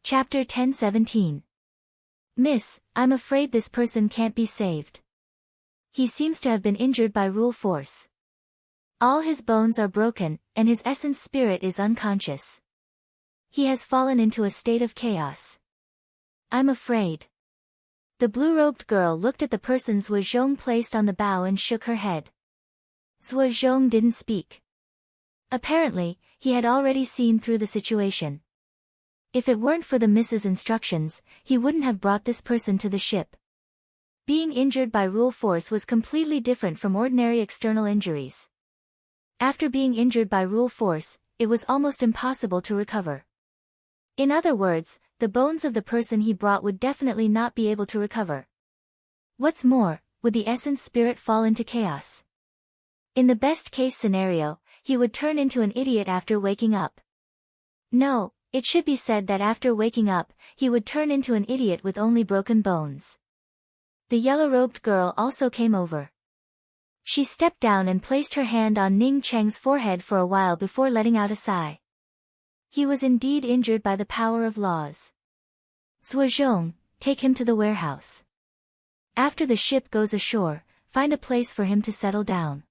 Chapter 10:17. Miss, I'm afraid this person can't be saved. He seems to have been injured by rule force. All his bones are broken, and his essence spirit is unconscious. He has fallen into a state of chaos. I'm afraid. The blue-robed girl looked at the person Zhuo Zhong placed on the bow and shook her head. Zhuo Zhong didn't speak. Apparently, he had already seen through the situation. If it weren't for the Miss's instructions, he wouldn't have brought this person to the ship. Being injured by rule force was completely different from ordinary external injuries. After being injured by rule force, it was almost impossible to recover. In other words, the bones of the person he brought would definitely not be able to recover. What's more, would the essence spirit fall into chaos? In the best-case scenario, he would turn into an idiot after waking up. No, it should be said that after waking up, he would turn into an idiot with only broken bones. The yellow-robed girl also came over. She stepped down and placed her hand on Ning Cheng's forehead for a while before letting out a sigh. He was indeed injured by the power of laws. Zhuo Zhong, take him to the warehouse. After the ship goes ashore, find a place for him to settle down.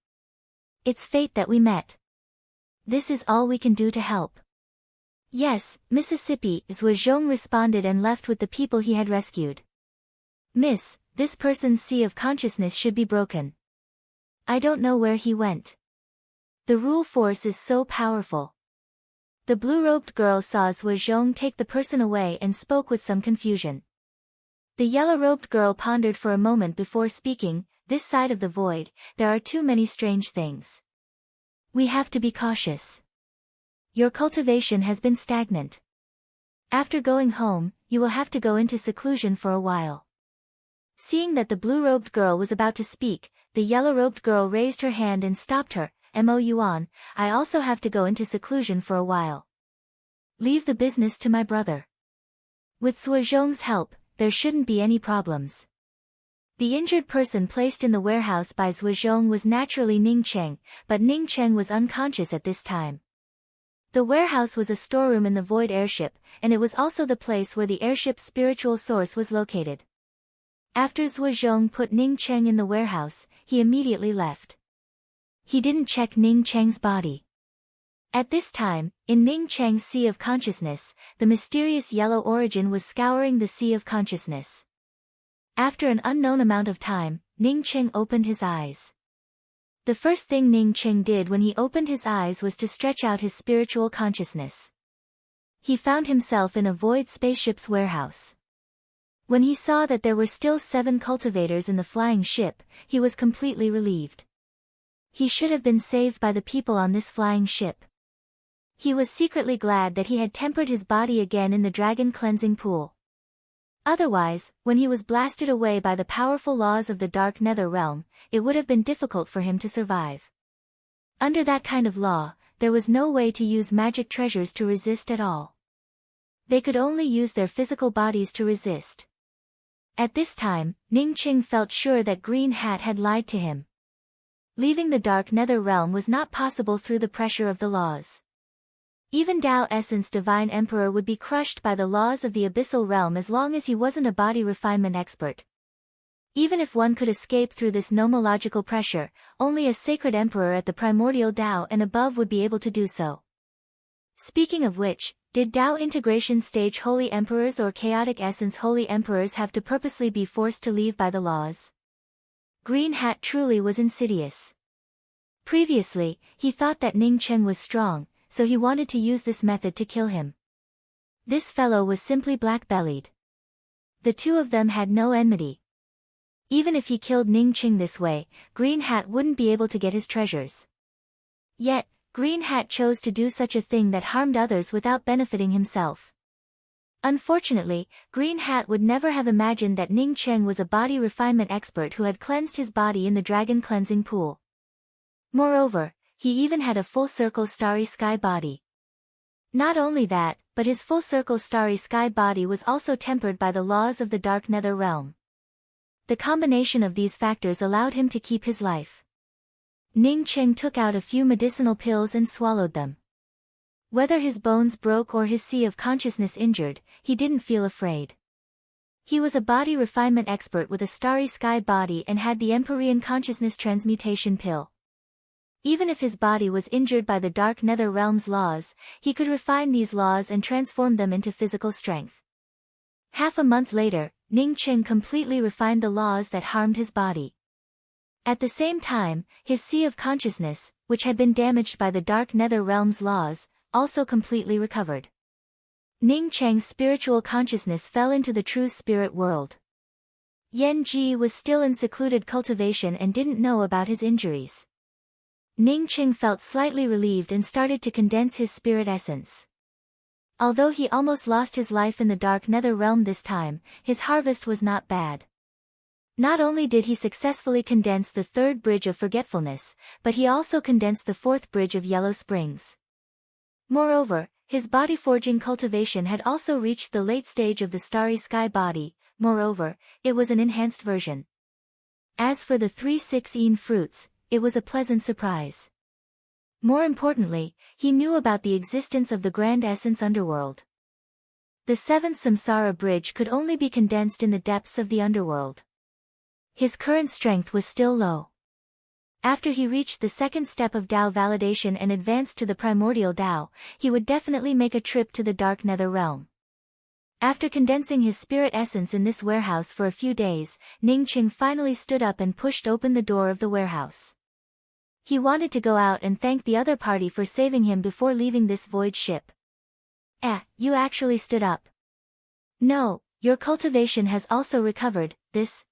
It's fate that we met. This is all we can do to help. Yes, Mississippi, Zhuo Zhong responded and left with the people he had rescued. Miss, this person's sea of consciousness should be broken. I don't know where he went. The rule force is so powerful. The blue-robed girl saw Zhuo Zhong take the person away and spoke with some confusion. The yellow-robed girl pondered for a moment before speaking. This side of the void, there are too many strange things. We have to be cautious. Your cultivation has been stagnant. After going home, you will have to go into seclusion for a while. Seeing that the blue-robed girl was about to speak, the yellow-robed girl raised her hand and stopped her. Mo Yuan, I also have to go into seclusion for a while. Leave the business to my brother. With Zhuo Zhong's help, there shouldn't be any problems. The injured person placed in the warehouse by Zhuo Zhong was naturally Ning Cheng, but Ning Cheng was unconscious at this time. The warehouse was a storeroom in the void airship, and it was also the place where the airship's spiritual source was located. After Zhuo Zhong put Ning Cheng in the warehouse, he immediately left. He didn't check Ning Cheng's body. At this time, in Ning Cheng's sea of consciousness, the mysterious yellow origin was scouring the sea of consciousness. After an unknown amount of time, Ning Cheng opened his eyes. The first thing Ning Cheng did when he opened his eyes was to stretch out his spiritual consciousness. He found himself in a void spaceship's warehouse. When he saw that there were still 7 cultivators in the flying ship, he was completely relieved. He should have been saved by the people on this flying ship. He was secretly glad that he had tempered his body again in the dragon cleansing pool. Otherwise, when he was blasted away by the powerful laws of the dark nether realm, it would have been difficult for him to survive. Under that kind of law, there was no way to use magic treasures to resist at all. They could only use their physical bodies to resist. At this time, Ning Cheng felt sure that Green Hat had lied to him. Leaving the dark nether realm was not possible through the pressure of the laws. Even Tao Essence Divine Emperor would be crushed by the laws of the abyssal realm as long as he wasn't a body refinement expert. Even if one could escape through this nomological pressure, only a sacred emperor at the primordial Tao and above would be able to do so. Speaking of which, did Tao integration stage holy emperors or chaotic essence holy emperors have to purposely be forced to leave by the laws? Green Hat truly was insidious. Previously, he thought that Ning Cheng was strong, so he wanted to use this method to kill him. This fellow was simply black-bellied. The two of them had no enmity. Even if he killed Ning Cheng this way, Green Hat wouldn't be able to get his treasures. Yet, Green Hat chose to do such a thing that harmed others without benefiting himself. Unfortunately, Green Hat would never have imagined that Ning Cheng was a body refinement expert who had cleansed his body in the dragon cleansing pool. Moreover, he even had a full-circle starry sky body. Not only that, but his full-circle starry sky body was also tempered by the laws of the dark nether realm. The combination of these factors allowed him to keep his life. Ning Cheng took out a few medicinal pills and swallowed them. Whether his bones broke or his sea of consciousness injured, he didn't feel afraid. He was a body refinement expert with a starry sky body and had the Empyrean consciousness transmutation pill. Even if his body was injured by the dark nether realm's laws, he could refine these laws and transform them into physical strength. Half a month later, Ning Qing completely refined the laws that harmed his body. At the same time, his sea of consciousness, which had been damaged by the dark nether realm's laws, also completely recovered. Ning Cheng's spiritual consciousness fell into the true spirit world. Yan Ji was still in secluded cultivation and didn't know about his injuries. Ning Cheng felt slightly relieved and started to condense his spirit essence. Although he almost lost his life in the dark nether realm this time, his harvest was not bad. Not only did he successfully condense the third bridge of forgetfulness, but he also condensed the fourth bridge of Yellow Springs. Moreover, his body-forging cultivation had also reached the late stage of the starry sky body. Moreover, it was an enhanced version. As for the 3/16 fruits, it was a pleasant surprise. More importantly, he knew about the existence of the Grand Essence Underworld. The seventh Samsara bridge could only be condensed in the depths of the underworld. His current strength was still low. After he reached the second step of Tao validation and advanced to the primordial Tao, he would definitely make a trip to the dark nether realm. After condensing his spirit essence in this warehouse for a few days, Ning Qing finally stood up and pushed open the door of the warehouse. He wanted to go out and thank the other party for saving him before leaving this void ship. You actually stood up. No, your cultivation has also recovered, this.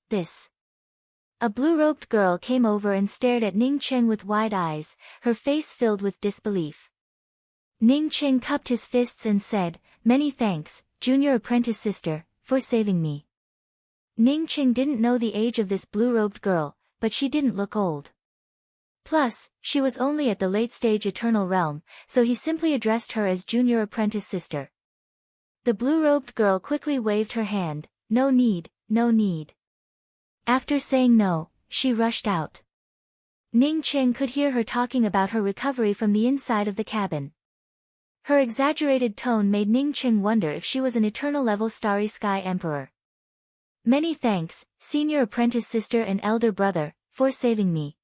A blue-robed girl came over and stared at Ning Cheng with wide eyes, her face filled with disbelief. Ning Cheng cupped his fists and said, "Many thanks, junior apprentice sister, for saving me." Ning Cheng didn't know the age of this blue-robed girl, but she didn't look old. Plus, she was only at the late-stage eternal realm, so he simply addressed her as junior apprentice sister. The blue-robed girl quickly waved her hand, "No need, no need." After saying no, she rushed out. Ning Cheng could hear her talking about her recovery from the inside of the cabin. Her exaggerated tone made Ning Cheng wonder if she was an eternal-level starry sky emperor. "Many thanks, senior apprentice sister and elder brother, for saving me."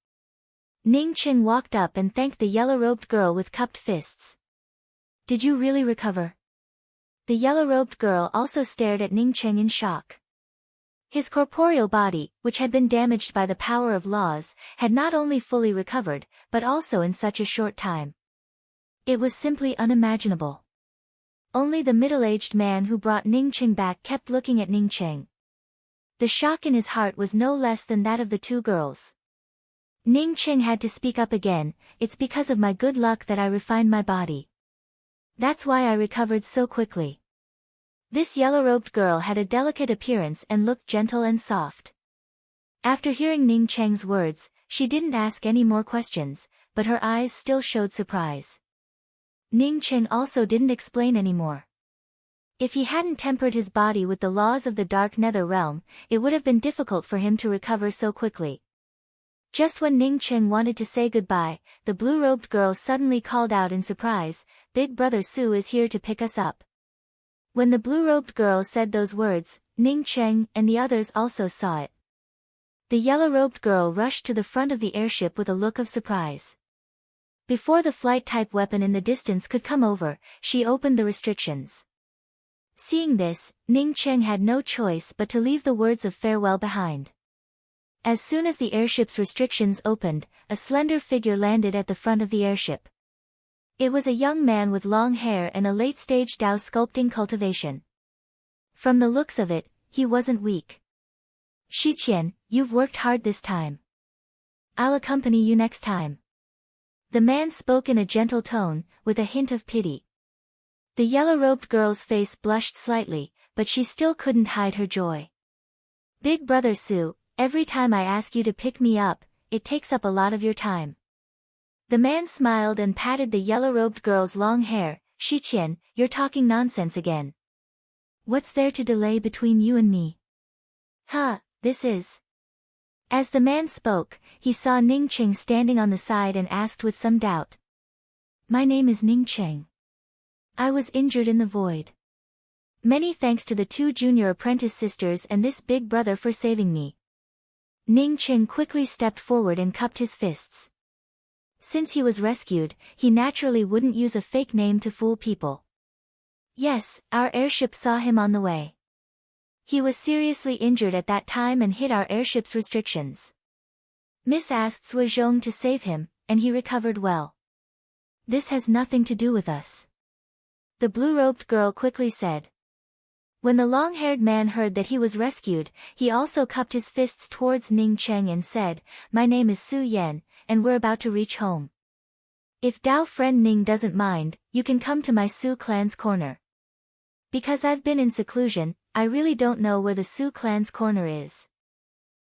Ning Cheng walked up and thanked the yellow-robed girl with cupped fists. "Did you really recover?" The yellow-robed girl also stared at Ning Cheng in shock. His corporeal body, which had been damaged by the power of laws, had not only fully recovered, but also in such a short time. It was simply unimaginable. Only the middle-aged man who brought Ning Cheng back kept looking at Ning Cheng. The shock in his heart was no less than that of the two girls. Ning Cheng had to speak up again, "It's because of my good luck that I refined my body. That's why I recovered so quickly." This yellow-robed girl had a delicate appearance and looked gentle and soft. After hearing Ning Cheng's words, she didn't ask any more questions, but her eyes still showed surprise. Ning Cheng also didn't explain anymore. If he hadn't tempered his body with the laws of the dark nether realm, it would have been difficult for him to recover so quickly. Just when Ning Cheng wanted to say goodbye, the blue-robed girl suddenly called out in surprise, "Big brother Su is here to pick us up." When the blue-robed girl said those words, Ning Cheng and the others also saw it. The yellow-robed girl rushed to the front of the airship with a look of surprise. Before the flight-type weapon in the distance could come over, she opened the restrictions. Seeing this, Ning Cheng had no choice but to leave the words of farewell behind. As soon as the airship's restrictions opened, a slender figure landed at the front of the airship. It was a young man with long hair and a late-stage Tao sculpting cultivation. From the looks of it, he wasn't weak. "Shiqian, you've worked hard this time. I'll accompany you next time." The man spoke in a gentle tone, with a hint of pity. The yellow-robed girl's face blushed slightly, but she still couldn't hide her joy. "Big brother Su, every time I ask you to pick me up, it takes up a lot of your time." The man smiled and patted the yellow-robed girl's long hair. "Shiqian, you're talking nonsense again. What's there to delay between you and me?" This is..." As the man spoke, he saw Ning Cheng standing on the side and asked with some doubt. "My name is Ning Cheng. I was injured in the void. Many thanks to the 2 junior apprentice sisters and this big brother for saving me. Ning Qing quickly stepped forward and cupped his fists. Since he was rescued, he naturally wouldn't use a fake name to fool people. Yes, our airship saw him on the way. He was seriously injured at that time and hit our airship's restrictions. Miss asked Zhuo Zhong to save him, and he recovered well. This has nothing to do with us. The blue-robed girl quickly said. When the long-haired man heard that he was rescued, he also cupped his fists towards Ning Cheng and said, "My name is Su Yan, and we're about to reach home. If Dao friend Ning doesn't mind, you can come to my Su clan's corner. Because I've been in seclusion, I really don't know where the Su clan's corner is."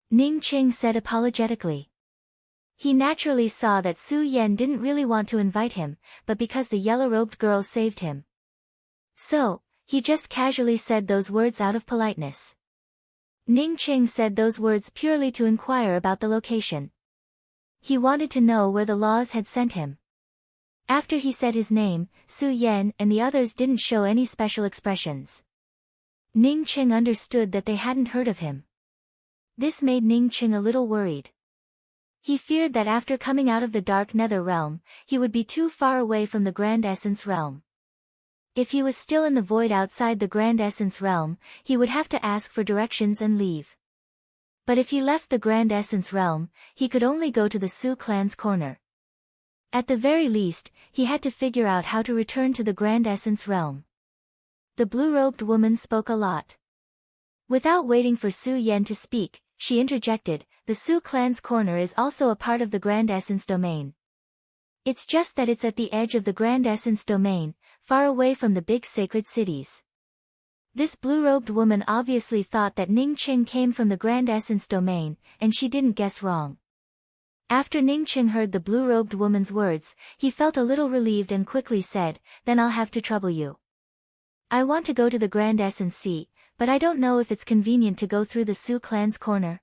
Ning Cheng said apologetically. He naturally saw that Su Yan didn't really want to invite him, but because the yellow-robed girl saved him. So, he just casually said those words out of politeness. Ning Cheng said those words purely to inquire about the location. He wanted to know where the laws had sent him. After he said his name, Su Yan and the others didn't show any special expressions. Ning Cheng understood that they hadn't heard of him. This made Ning Cheng a little worried. He feared that after coming out of the Dark Nether realm, he would be too far away from the Grand Essence realm. If he was still in the void outside the Grand Essence realm, he would have to ask for directions and leave. But if he left the Grand Essence realm, he could only go to the Su clan's corner. At the very least, he had to figure out how to return to the Grand Essence realm. The blue-robed woman spoke a lot. Without waiting for Su Yan to speak, she interjected, "The Su clan's corner is also a part of the Grand Essence domain. It's just that it's at the edge of the Grand Essence domain, far away from the big sacred cities." This blue-robed woman obviously thought that Ning Cheng came from the Grand Essence domain, and she didn't guess wrong. After Ning Cheng heard the blue-robed woman's words, he felt a little relieved and quickly said, "Then I'll have to trouble you. I want to go to the Grand Essence Sea, but I don't know if it's convenient to go through the Su clan's corner."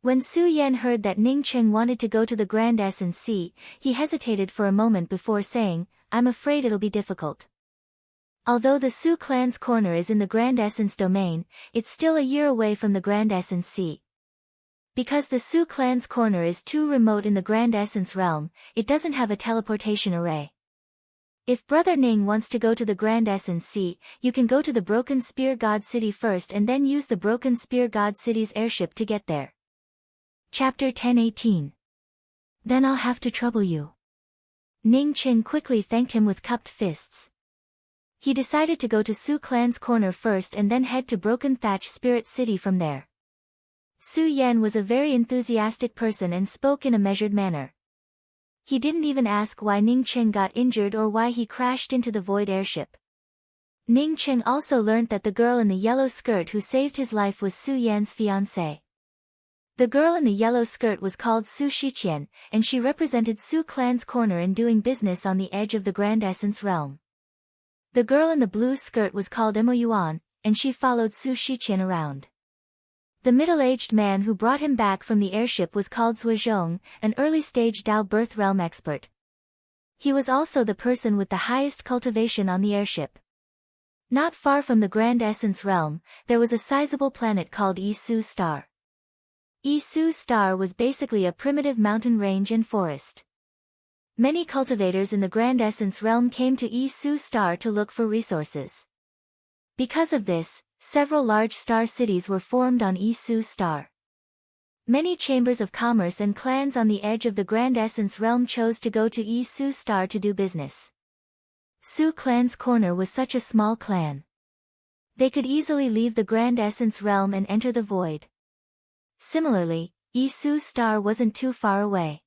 When Su Yan heard that Ning Cheng wanted to go to the Grand Essence Sea, he hesitated for a moment before saying, "I'm afraid it'll be difficult. Although the Su clan's corner is in the Grand Essence domain, it's still a year away from the Grand Essence Sea. Because the Su clan's corner is too remote in the Grand Essence realm, it doesn't have a teleportation array. If Brother Ning wants to go to the Grand Essence Sea, you can go to the Broken Spear God City first and then use the Broken Spear God City's airship to get there." Chapter 10:18. Then I'll have to trouble you. Ning Cheng quickly thanked him with cupped fists. He decided to go to Su clan's corner first and then head to Broken Thatch Spirit City from there. Su Yan was a very enthusiastic person and spoke in a measured manner. He didn't even ask why Ning Cheng got injured or why he crashed into the void airship. Ning Cheng also learnt that the girl in the yellow skirt who saved his life was Su Yan's fiancée. The girl in the yellow skirt was called Su Shiqian, and she represented Su clan's corner in doing business on the edge of the Grand Essence realm. The girl in the blue skirt was called Mo Yuan, and she followed Su Shiqian around. The middle-aged man who brought him back from the airship was called Zhuo Zhong, an early-stage Dao Birth Realm expert. He was also the person with the highest cultivation on the airship. Not far from the Grand Essence realm, there was a sizable planet called Yi-Su Star. Yi-Su Star was basically a primitive mountain range and forest. Many cultivators in the Grand Essence realm came to Yi-Su Star to look for resources. Because of this, several large star cities were formed on Yi-Su Star. Many chambers of commerce and clans on the edge of the Grand Essence realm chose to go to Yi-Su Star to do business. Su clan's corner was such a small clan. They could easily leave the Grand Essence realm and enter the void. Similarly, Yi-Su Star wasn't too far away.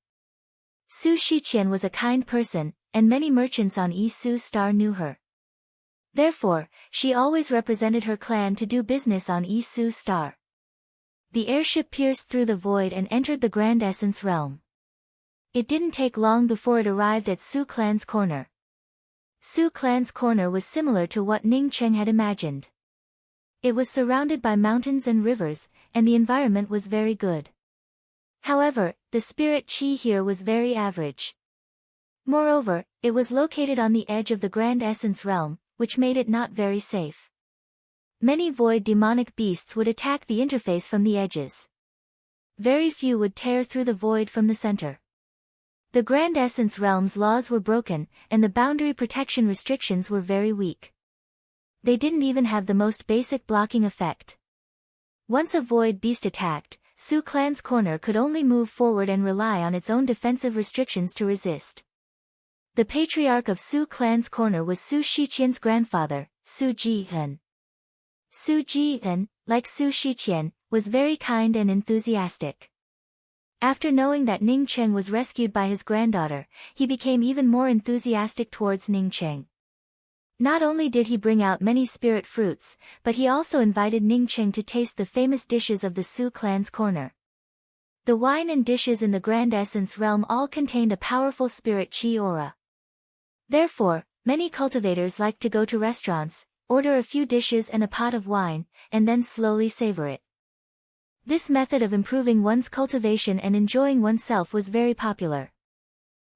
Su Shiqian was a kind person, and many merchants on Yi-Su Star knew her. Therefore, she always represented her clan to do business on Yi-Su Star. The airship pierced through the void and entered the Grand Essence realm. It didn't take long before it arrived at Su clan's corner. Su clan's corner was similar to what Ning Cheng had imagined. It was surrounded by mountains and rivers, and the environment was very good. However, the spirit chi here was very average. Moreover, it was located on the edge of the Grand Essence realm, which made it not very safe. Many void demonic beasts would attack the interface from the edges. Very few would tear through the void from the center. The Grand Essence realm's laws were broken, and the boundary protection restrictions were very weak. They didn't even have the most basic blocking effect. Once a void beast attacked, Su Clan's corner could only move forward and rely on its own defensive restrictions to resist. The patriarch of Su Clan's corner was Su Shiqian's grandfather, Su Jian. Su Jian, like Su Shiqian, was very kind and enthusiastic. After knowing that Ning Cheng was rescued by his granddaughter, he became even more enthusiastic towards Ning Cheng. Not only did he bring out many spirit fruits, but he also invited Ning Cheng to taste the famous dishes of the Su Clan's corner. The wine and dishes in the Grand Essence realm all contained a powerful spirit chi aura. Therefore, many cultivators liked to go to restaurants, order a few dishes and a pot of wine, and then slowly savor it. This method of improving one's cultivation and enjoying oneself was very popular.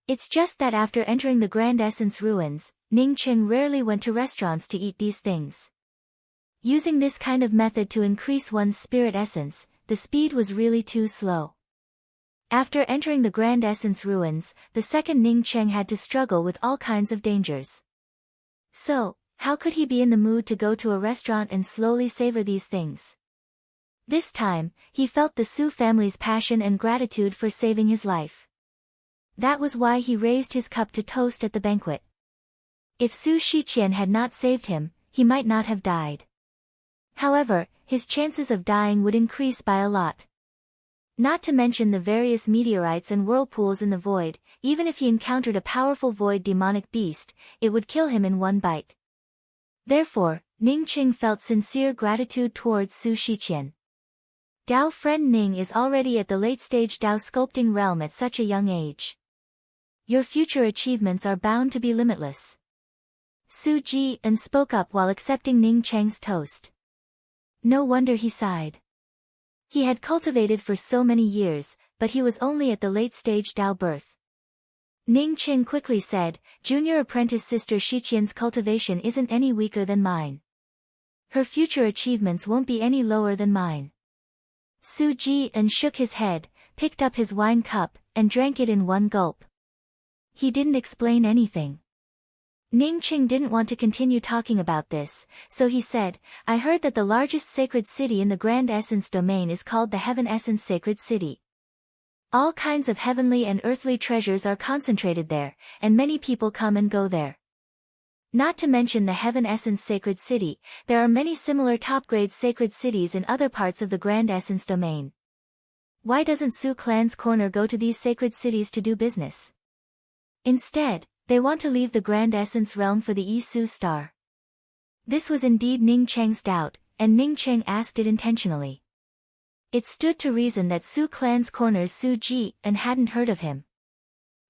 It's just that after entering the Grand Essence ruins, Ning Cheng rarely went to restaurants to eat these things. Using this kind of method to increase one's spirit essence, the speed was really too slow. After entering the Grand Essence ruins, the second Ning Cheng had to struggle with all kinds of dangers. So, how could he be in the mood to go to a restaurant and slowly savor these things? This time, he felt the Su family's passion and gratitude for saving his life. That was why he raised his cup to toast at the banquet. If Su Shiqian had not saved him, he might not have died. However, his chances of dying would increase by a lot. Not to mention the various meteorites and whirlpools in the void, even if he encountered a powerful void demonic beast, it would kill him in one bite. Therefore, Ning Cheng felt sincere gratitude towards Su Shiqian. Dao friend Ning is already at the late-stage Dao sculpting realm at such a young age. Your future achievements are bound to be limitless. Su Jian spoke up while accepting Ning Cheng's toast. No wonder he sighed. He had cultivated for so many years, but he was only at the late-stage Dao birth. Ning Cheng quickly said, "Junior apprentice sister Shiqian's cultivation isn't any weaker than mine. Her future achievements won't be any lower than mine." Su Jian shook his head, picked up his wine cup, and drank it in one gulp. He didn't explain anything. Ning Cheng didn't want to continue talking about this, so he said, "I heard that the largest sacred city in the Grand Essence domain is called the Heaven Essence Sacred City. All kinds of heavenly and earthly treasures are concentrated there, and many people come and go there. Not to mention the Heaven Essence Sacred City, there are many similar top-grade sacred cities in other parts of the Grand Essence domain. Why doesn't Su Clan's corner go to these sacred cities to do business? Instead, they want to leave the Grand Essence realm for the Yi-Su star." This was indeed Ning Cheng's doubt, and Ning Cheng asked it intentionally. It stood to reason that Su Clan's corner's Su Ji and hadn't heard of him.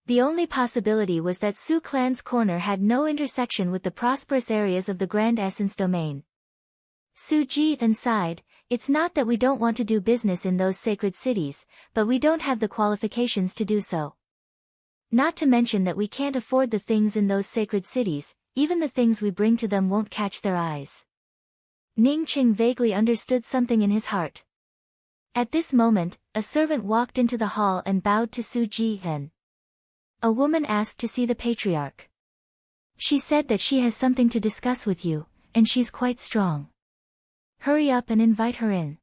The only possibility was that Su Clan's corner had no intersection with the prosperous areas of the Grand Essence domain. Su Ji and sighed, "It's not that we don't want to do business in those sacred cities, but we don't have the qualifications to do so. Not to mention that we can't afford the things in those sacred cities, even the things we bring to them won't catch their eyes." Ning Cheng vaguely understood something in his heart. At this moment, a servant walked into the hall and bowed to Su Jian. A woman asked to see the patriarch. She said that she has something to discuss with you, and she's quite strong. Hurry up and invite her in.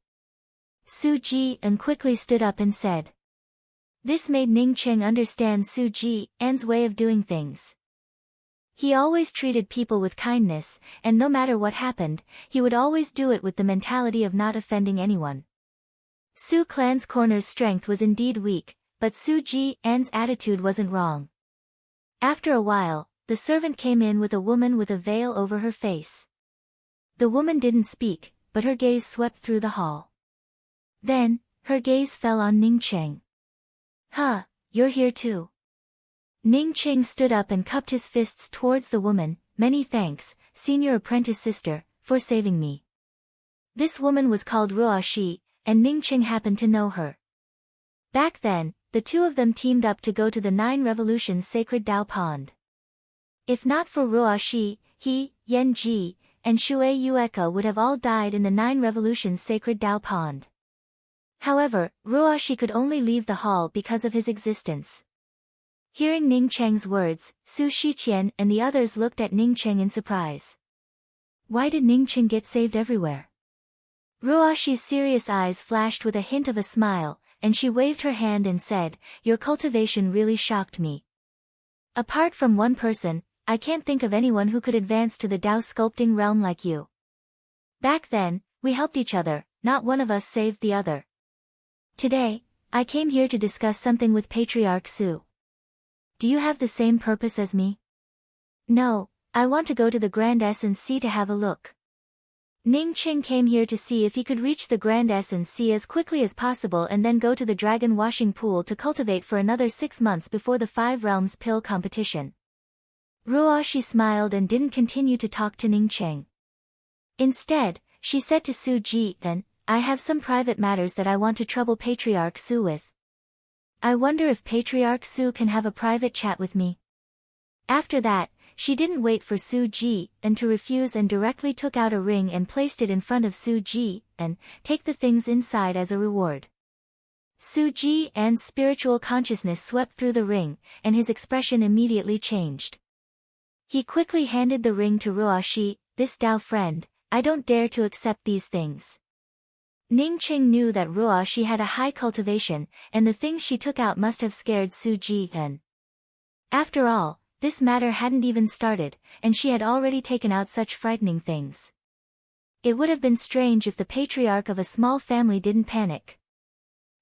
Su Jian quickly stood up and said. This made Ning Cheng understand Su Jian's way of doing things. He always treated people with kindness, and no matter what happened, he would always do it with the mentality of not offending anyone. Su Clan's corner's strength was indeed weak, but Su Jian's attitude wasn't wrong. After a while, the servant came in with a woman with a veil over her face. The woman didn't speak, but her gaze swept through the hall. Then, her gaze fell on Ning Cheng. "Huh, you're here too." Ning Cheng stood up and cupped his fists towards the woman. "Many thanks, senior apprentice sister, for saving me." This woman was called Ruo Shi, and Ning Cheng happened to know her. Back then, the two of them teamed up to go to the 9 Revolutions sacred Tao Pond. If not for Ruo Shi, he, Yan Ji, and Shui Yueka would have all died in the 9 Revolutions sacred Tao Pond. However, Ruo Shi could only leave the hall because of his existence. Hearing Ning Cheng's words, Su Shiqian and the others looked at Ning Cheng in surprise. Why did Ning Cheng get saved everywhere? Ruo Shi's serious eyes flashed with a hint of a smile, and she waved her hand and said, "Your cultivation really shocked me. Apart from one person, I can't think of anyone who could advance to the Tao sculpting realm like you. Back then, we helped each other, not one of us saved the other. Today, I came here to discuss something with Patriarch Su. Do you have the same purpose as me?" "No, I want to go to the Grand Essence Sea to have a look." Ning Cheng came here to see if he could reach the Grand Essence Sea as quickly as possible and then go to the Dragon Washing Pool to cultivate for another 6 months before the 5 Realms Pill competition. Ruo Shi smiled and didn't continue to talk to Ning Cheng. Instead, she said to Su Ji, "I have some private matters that I want to trouble Patriarch Su with. I wonder if Patriarch Su can have a private chat with me." After that, she didn't wait for Su Ji to refuse and directly took out a ring and placed it in front of Su Ji, "Take the things inside as a reward." Su Ji's spiritual consciousness swept through the ring, and his expression immediately changed. He quickly handed the ring to Ruo Shi. "This Tao friend, I don't dare to accept these things." Ning Cheng knew that Ruo Shi had a high cultivation, and the things she took out must have scared Su Ji. After all, this matter hadn't even started, and she had already taken out such frightening things. It would have been strange if the patriarch of a small family didn't panic.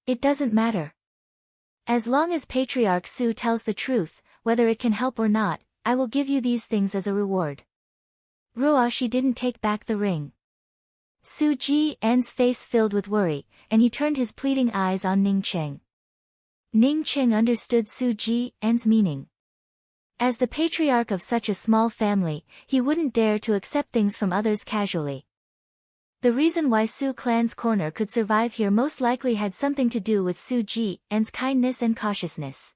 It doesn't matter. As long as Patriarch Su tells the truth, whether it can help or not, I will give you these things as a reward. Ruo Shi didn't take back the ring. Su Ji's face filled with worry, and he turned his pleading eyes on Ning Cheng. Ning Cheng understood Su Ji's meaning. As the patriarch of such a small family, he wouldn't dare to accept things from others casually. The reason why Su Clan's corner could survive here most likely had something to do with Su Ji's kindness and cautiousness.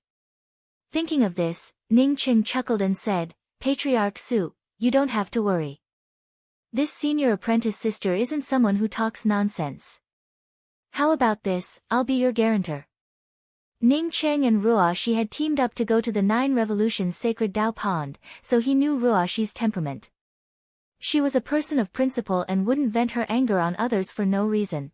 Thinking of this, Ning Cheng chuckled and said, "Patriarch Su, you don't have to worry. This senior apprentice sister isn't someone who talks nonsense. How about this, I'll be your guarantor." Ning Cheng and Ruo Shi had teamed up to go to the 9 Revolutions sacred Tao Pond, so he knew Ruo Shi's temperament. She was a person of principle and wouldn't vent her anger on others for no reason.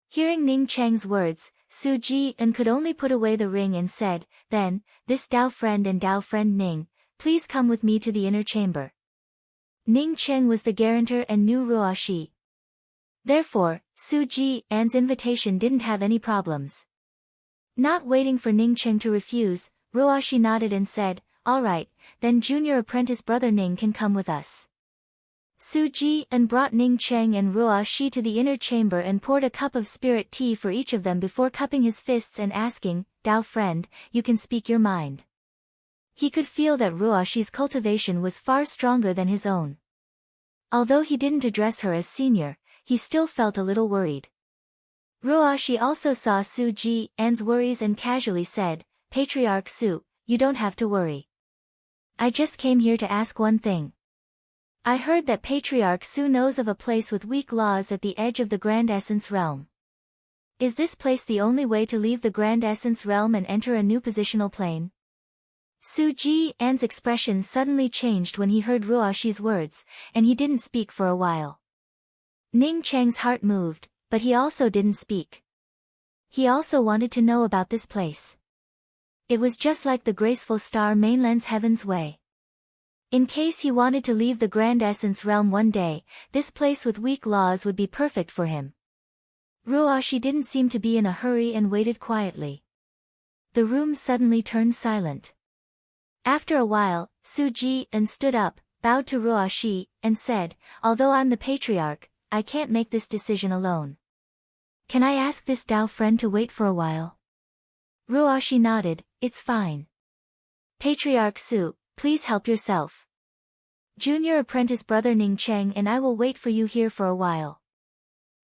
Hearing Ning Cheng's words, Su Jian could only put away the ring and said, "Then, this Tao friend and Tao friend Ning, please come with me to the inner chamber." Ning Cheng was the guarantor and knew Ruo Shi. Therefore, Su Jian's invitation didn't have any problems. Not waiting for Ning Cheng to refuse, Ruo Shi nodded and said, "All right, then junior apprentice brother Ning can come with us." Su Jian brought Ning Cheng and Ruo Shi to the inner chamber and poured a cup of spirit tea for each of them before cupping his fists and asking, "Tao friend, you can speak your mind." He could feel that Ruo Shi's cultivation was far stronger than his own. Although he didn't address her as senior, he still felt a little worried. Ruo Shi also saw Su Jian's worries and casually said, "Patriarch Su, you don't have to worry. I just came here to ask one thing. I heard that Patriarch Su knows of a place with weak laws at the edge of the Grand Essence Realm. Is this place the only way to leave the Grand Essence Realm and enter a new positional plane?" Su Jian's expression suddenly changed when he heard Ruo Shi's words, and he didn't speak for a while. Ning Cheng's heart moved, but he also didn't speak. He also wanted to know about this place. It was just like the graceful star mainland's heaven's way. In case he wanted to leave the Grand Essence Realm one day, this place with weak laws would be perfect for him. Ruo Shi didn't seem to be in a hurry and waited quietly. The room suddenly turned silent. After a while, Su Jian stood up, bowed to Ruo Shi, and said, "Although I'm the patriarch, I can't make this decision alone. Can I ask this Tao friend to wait for a while?" Ruo Shi nodded, "It's fine. Patriarch Su, please help yourself. Junior apprentice brother Ning Cheng and I will wait for you here for a while."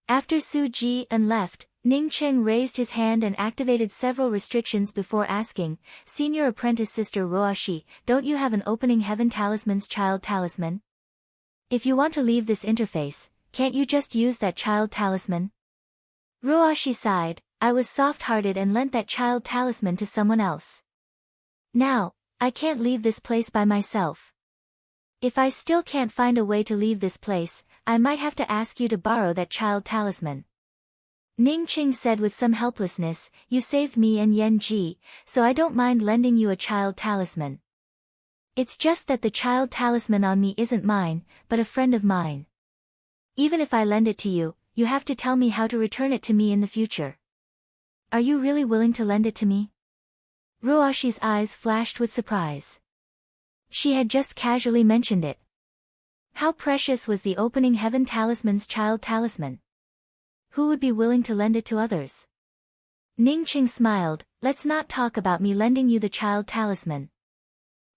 After Su Jian left, Ning Cheng raised his hand and activated several restrictions before asking, Senior Apprentice Sister Ruoshi, don't you have an opening heaven talisman's child talisman? If you want to leave this interface, can't you just use that child talisman? Ruoshi sighed, I was soft-hearted and lent that child talisman to someone else. Now, I can't leave this place by myself. If I still can't find a way to leave this place, I might have to ask you to borrow that child talisman. Ning Cheng said with some helplessness, you saved me and Yen Ji, so I don't mind lending you a child talisman. It's just that the child talisman on me isn't mine, but a friend of mine. Even if I lend it to you, you have to tell me how to return it to me in the future. Are you really willing to lend it to me? Ruoshi's eyes flashed with surprise. She had just casually mentioned it. How precious was the opening heaven talisman's child talisman? Who would be willing to lend it to others? Ning Cheng smiled, let's not talk about me lending you the child talisman.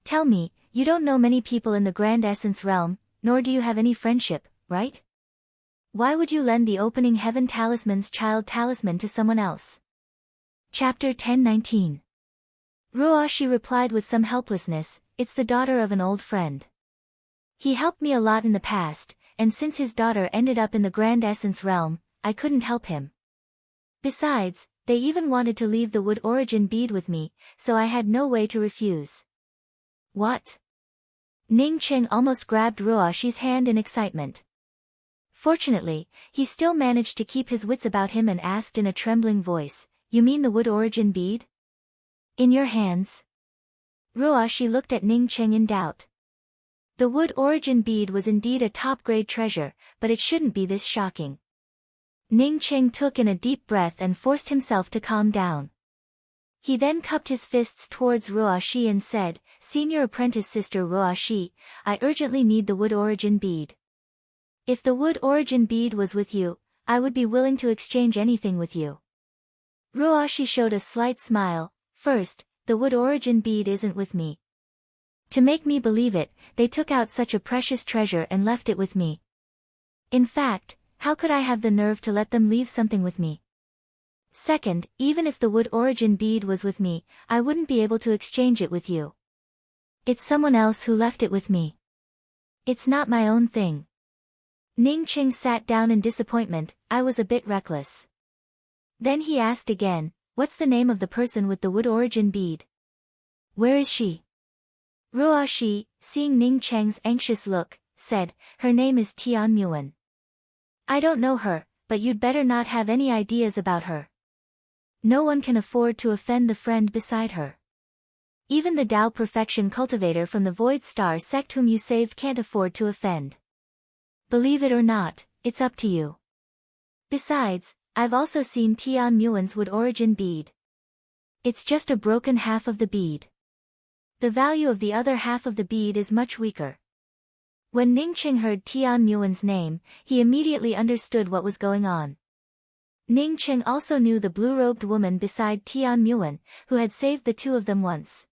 Tell me, you don't know many people in the Grand Essence realm, nor do you have any friendship, right? Why would you lend the opening heaven talisman's child talisman to someone else? Chapter 10:19. Ruoshi replied with some helplessness, it's the daughter of an old friend. He helped me a lot in the past, and since his daughter ended up in the Grand Essence realm, I couldn't help him. Besides, they even wanted to leave the wood origin bead with me, so I had no way to refuse. What? Ning Cheng almost grabbed Ruoshi's hand in excitement. Fortunately, he still managed to keep his wits about him and asked in a trembling voice, you mean the wood origin bead? In your hands? Ruoshi looked at Ning Cheng in doubt. The wood origin bead was indeed a top-grade treasure, but it shouldn't be this shocking. Ning Cheng took in a deep breath and forced himself to calm down. He then cupped his fists towards Ruoshi and said, Senior Apprentice Sister Ruoshi, I urgently need the wood origin bead. If the wood origin bead was with you, I would be willing to exchange anything with you. Ruoshi showed a slight smile, first, the wood origin bead isn't with me. To make me believe it, they took out such a precious treasure and left it with me. In fact, how could I have the nerve to let them leave something with me? Second, even if the wood origin bead was with me, I wouldn't be able to exchange it with you. It's someone else who left it with me. It's not my own thing. Ning Cheng sat down in disappointment, I was a bit reckless. Then he asked again, what's the name of the person with the wood origin bead? Where is she? Ruoshi, seeing Ning Cheng's anxious look, said, her name is Tian Muan. I don't know her, but you'd better not have any ideas about her. No one can afford to offend the friend beside her. Even the Tao Perfection cultivator from the Void Star sect whom you saved can't afford to offend. Believe it or not, it's up to you. Besides, I've also seen Tian Muan's wood origin bead. It's just a broken half of the bead. The value of the other half of the bead is much weaker. When Ning Cheng heard Tian Muan's name, he immediately understood what was going on. Ning Cheng also knew the blue-robed woman beside Tian Muan, who had saved the two of them once.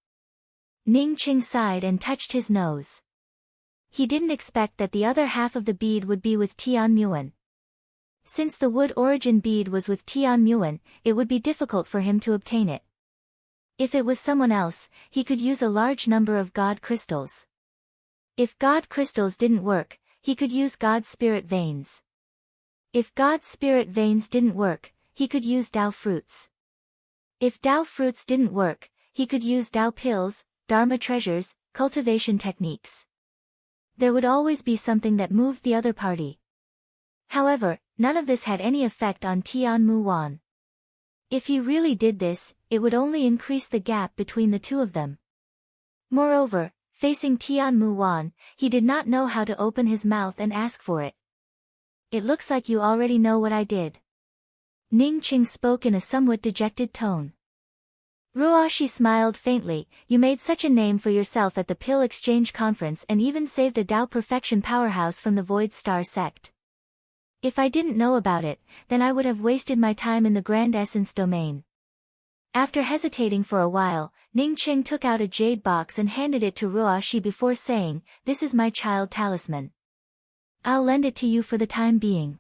Ning Cheng sighed and touched his nose. He didn't expect that the other half of the bead would be with Tian Muan. Since the wood origin bead was with Tian Muan, it would be difficult for him to obtain it. If it was someone else, he could use a large number of God crystals. If God crystals didn't work, he could use God spirit veins. If God spirit veins didn't work, he could use Tao fruits. If Tao fruits didn't work, he could use Tao pills, Dharma treasures, cultivation techniques. There would always be something that moved the other party. However, none of this had any effect on Tian Muan. If he really did this, it would only increase the gap between the two of them. Moreover, facing Tian Muan, he did not know how to open his mouth and ask for it. It looks like you already know what I did. Ning Cheng spoke in a somewhat dejected tone. Ruoshi smiled faintly, you made such a name for yourself at the Pill Exchange Conference and even saved a Tao Perfection powerhouse from the Void Star sect. If I didn't know about it, then I would have wasted my time in the Grand Essence domain. After hesitating for a while, Ning Cheng took out a jade box and handed it to Ruoshi before saying, this is my child talisman. I'll lend it to you for the time being.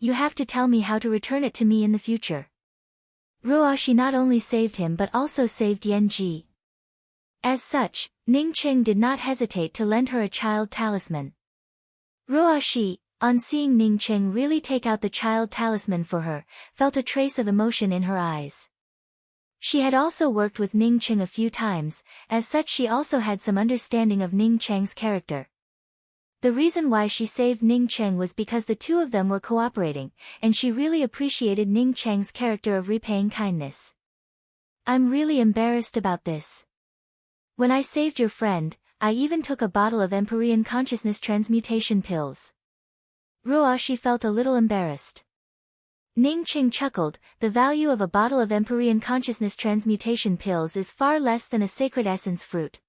you have to tell me how to return it to me in the future. Ruoshi not only saved him but also saved Yanji. As such, Ningqing did not hesitate to lend her a child talisman. Ruoshi, on seeing Ningqing really take out the child talisman for her, felt a trace of emotion in her eyes. She had also worked with Ningqing a few times, as such she also had some understanding of Ningqing's character. The reason why she saved Ningqing was because the two of them were cooperating, and she really appreciated Ningqing's character of repaying kindness. I'm really embarrassed about this. When I saved your friend, I even took a bottle of Empyrean consciousness transmutation pills. Ruoshi felt a little embarrassed. Ningqing chuckled, the value of a bottle of Empyrean consciousness transmutation pills is far less than a sacred essence fruit.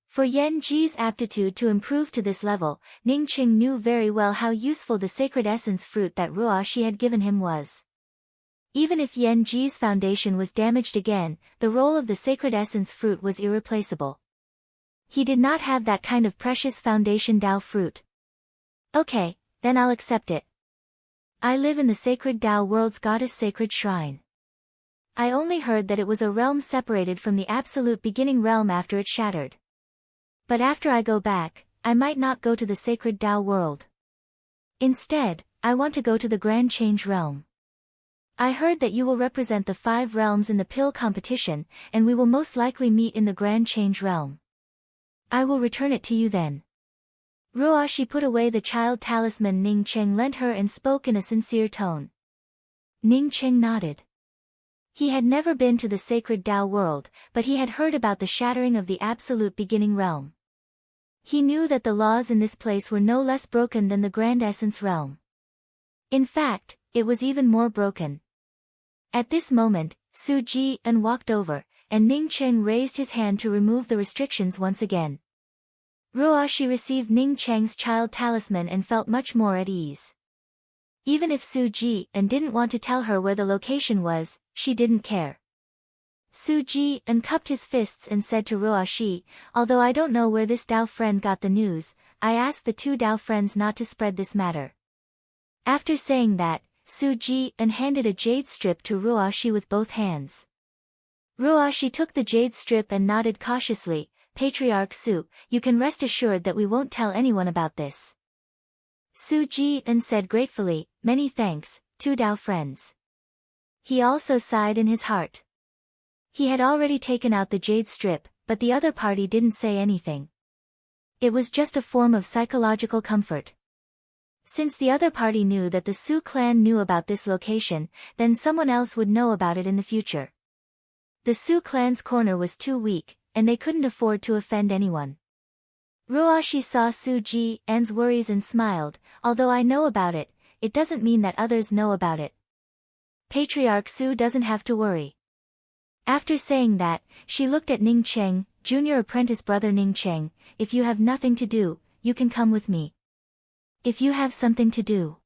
For Yanji's aptitude to improve to this level, Ningqing knew very well how useful the sacred essence fruit that Ruoshi had given him was. Even if Yanji's foundation was damaged again, the role of the sacred essence fruit was irreplaceable. He did not have that kind of precious foundation Dao fruit. Okay, then I'll accept it. I live in the sacred Dao world's goddess sacred shrine. I only heard that it was a realm separated from the absolute beginning realm after it shattered. But after I go back, I might not go to the sacred Dao world. Instead, I want to go to the Grand Change realm. I heard that you will represent the 5 realms in the pill competition, and we will most likely meet in the Grand Change realm. I will return it to you then. Ruoshi put away the child talisman Ningqing lent her and spoke in a sincere tone. Ningqing nodded. He had never been to the sacred Dao world, but he had heard about the shattering of the absolute beginning realm. He knew that the laws in this place were no less broken than the Grand Essence realm. In fact, it was even more broken. At this moment, Su Jian walked over, and Ningqing raised his hand to remove the restrictions once again. Ruoshi received Ningqing's child talisman and felt much more at ease. Even if Su Jian didn't want to tell her where the location was, she didn't care. Su Jian cupped his fists and said to Ruoshi, although I don't know where this Dao friend got the news, I asked the 2 Dao friends not to spread this matter. After saying that, Su Jian handed a jade strip to Ruoshi with both hands. Ruoshi took the jade strip and nodded cautiously. Patriarch Su, you can rest assured that we won't tell anyone about this. Su Jian said gratefully, many thanks, 2 Dao friends. He also sighed in his heart. He had already taken out the jade strip, but the other party didn't say anything. It was just a form of psychological comfort. Since the other party knew that the Su clan knew about this location, then someone else would know about it in the future. The Su clan's corner was too weak, and they couldn't afford to offend anyone. Ruoshi saw Su Jian's worries and smiled, although I know about it, it doesn't mean that others know about it. Patriarch Su doesn't have to worry. After saying that, she looked at Ningqing, junior apprentice brother Ningqing, if you have nothing to do, you can come with me. If you have something to do.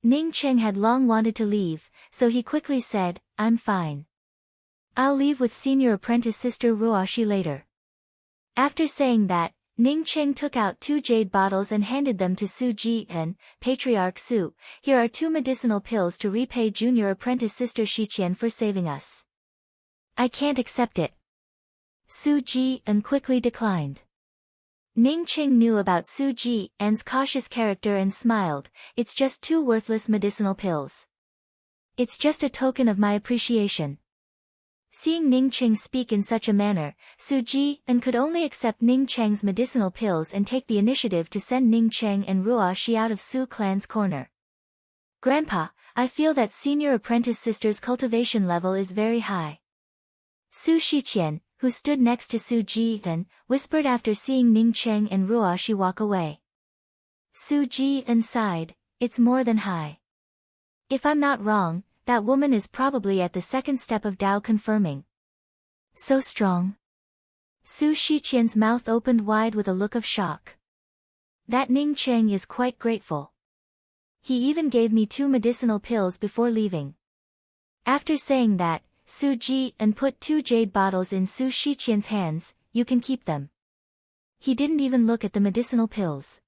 Ningqing had long wanted to leave, so he quickly said, I'm fine. I'll leave with senior apprentice sister Ruoshi later. After saying that, Ningqing took out 2 jade bottles and handed them to Su Jian, Patriarch Su, here are 2 medicinal pills to repay junior apprentice sister Shiqian for saving us. I can't accept it. Su Jian quickly declined. Ningqing knew about Su Jian's cautious character and smiled, it's just 2 worthless medicinal pills. It's just a token of my appreciation. Seeing Ningqing speak in such a manner, Su Jian could only accept Ningqing's medicinal pills and take the initiative to send Ningqing and Ruoshi out of Su clan's corner. Grandpa, I feel that senior apprentice sister's cultivation level is very high. Su Shiqian, who stood next to Su Jian, whispered after seeing Ningqing and Ruoshi walk away. Su Jian sighed, it's more than high. If I'm not wrong, that woman is probably at the 2nd step of Dao confirming. So strong. Su Shiqian's mouth opened wide with a look of shock. That Ningqing is quite grateful. He even gave me 2 medicinal pills before leaving. After saying that, Su Jian put 2 jade bottles in Su Shiqian's hands, you can keep them. He didn't even look at the medicinal pills.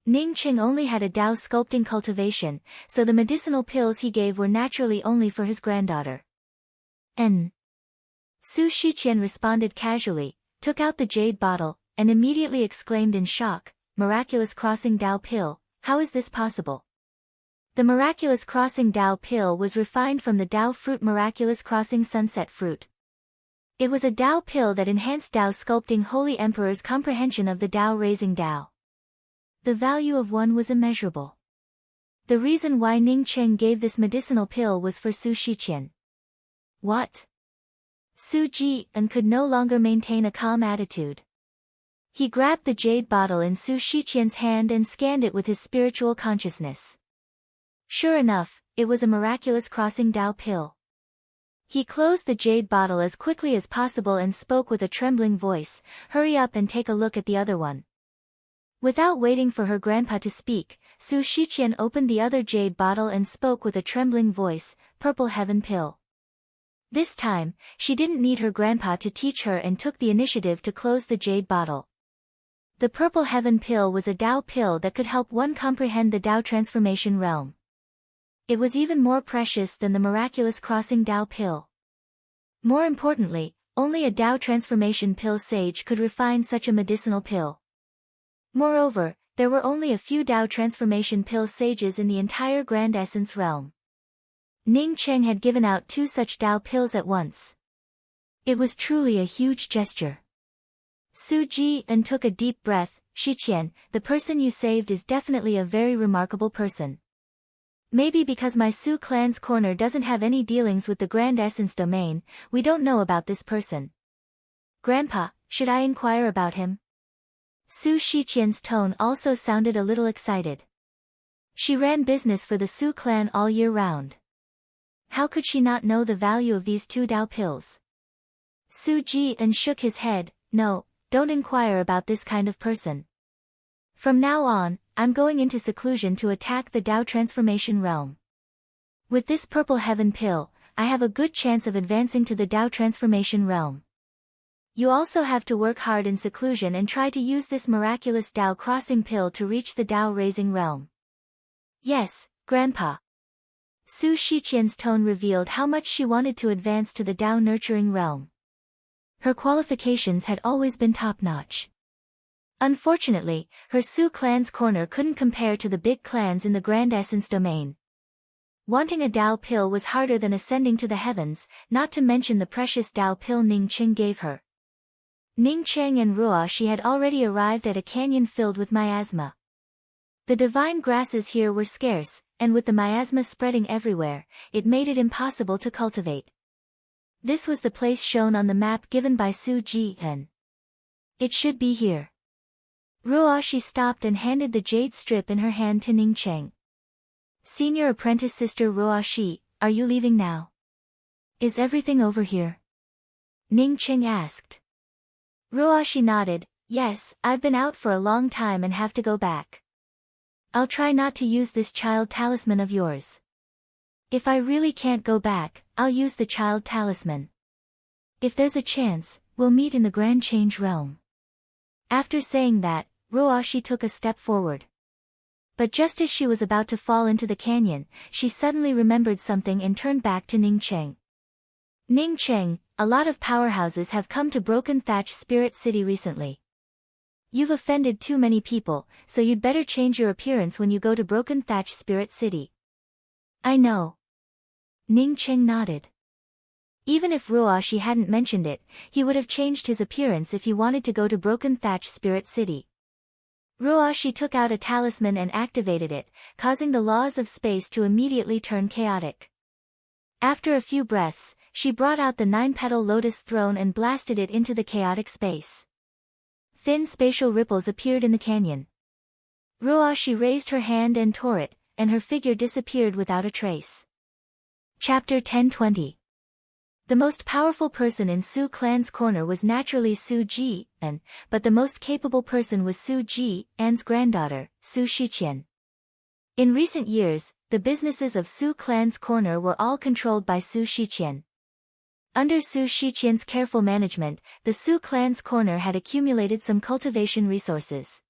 Ning Qing only had a Dao sculpting cultivation, so the medicinal pills he gave were naturally only for his granddaughter. Su Shiqian responded casually, took out the jade bottle, and immediately exclaimed in shock, "Miraculous crossing Dao pill, how is this possible?" The miraculous crossing Dao pill was refined from the Dao fruit miraculous crossing sunset fruit. It was a Dao pill that enhanced Dao sculpting Holy Emperor's comprehension of the Dao raising Dao. The value of one was immeasurable. The reason why Ning Qing gave this medicinal pill was for Su Shiqian. What? Su Jian could no longer maintain a calm attitude. He grabbed the jade bottle in Su Shiqian's hand and scanned it with his spiritual consciousness. Sure enough, it was a miraculous crossing Dao pill. He closed the jade bottle as quickly as possible and spoke with a trembling voice, "Hurry up and take a look at the other one." Without waiting for her grandpa to speak, Su Shiqian opened the other jade bottle and spoke with a trembling voice, "Purple heaven pill." This time, she didn't need her grandpa to teach her and took the initiative to close the jade bottle. The purple heaven pill was a Dao pill that could help one comprehend the Dao transformation realm. It was even more precious than the miraculous crossing Dao pill. More importantly, only a Dao transformation pill sage could refine such a medicinal pill. Moreover, there were only a few Dao transformation pill sages in the entire Grand Essence realm. Ning Qing had given out 2 such Dao pills at once. It was truly a huge gesture. Su Jian took a deep breath. "Shiqian, the person you saved is definitely a very remarkable person. Maybe because my Su clan's corner doesn't have any dealings with the Grand Essence domain, we don't know about this person. Grandpa, should I inquire about him?" Su Shiqian's tone also sounded a little excited. She ran business for the Su clan all year round. How could she not know the value of these 2 Dao pills? Su Jian shook his head. "No, don't inquire about this kind of person. From now on, I'm going into seclusion to attack the Dao transformation realm. With this purple heaven pill, I have a good chance of advancing to the Dao transformation realm. You also have to work hard in seclusion and try to use this miraculous Dao crossing pill to reach the Dao raising realm." "Yes, Grandpa." Su Shiqian's tone revealed how much she wanted to advance to the Dao nurturing realm. Her qualifications had always been top-notch. Unfortunately, her Su clan's corner couldn't compare to the big clans in the Grand Essence domain. Wanting a Dao pill was harder than ascending to the heavens, not to mention the precious Dao pill Ning Qing gave her. Ning Qing and Ruoshi had already arrived at a canyon filled with miasma. The divine grasses here were scarce, and with the miasma spreading everywhere, it made it impossible to cultivate. This was the place shown on the map given by Su Jian. "It should be here." Ruoshi stopped and handed the jade strip in her hand to Ning Qing. "Senior apprentice sister Ruoshi, are you leaving now? Is everything over here?" Ning Qing asked. Ruoshi nodded. "Yes, I've been out for a long time and have to go back. I'll try not to use this child talisman of yours. If I really can't go back, I'll use the child talisman. If there's a chance, we'll meet in the Grand Change realm." After saying that, Ruoshi took a step forward. But just as she was about to fall into the canyon, she suddenly remembered something and turned back to Ning Qing. "Ning Qing, a lot of powerhouses have come to Broken Thatch Spirit City recently. You've offended too many people, so you'd better change your appearance when you go to Broken Thatch Spirit City." "I know." Ning Qing nodded. Even if Ruoshi hadn't mentioned it, he would have changed his appearance if he wanted to go to Broken Thatch Spirit City. Ruoshi took out a talisman and activated it, causing the laws of space to immediately turn chaotic. After a few breaths, she brought out the 9-petal lotus throne and blasted it into the chaotic space. Thin spatial ripples appeared in the canyon. Ruoshi raised her hand and tore it, and her figure disappeared without a trace. Chapter 1020. The most powerful person in Su clan's corner was naturally Su Jian, but the most capable person was Su Jian's granddaughter, Su Shiqian. In recent years, the businesses of Su clan's corner were all controlled by Su Shiqian. Under Su Shiqian's careful management, the Su clan's corner had accumulated some cultivation resources.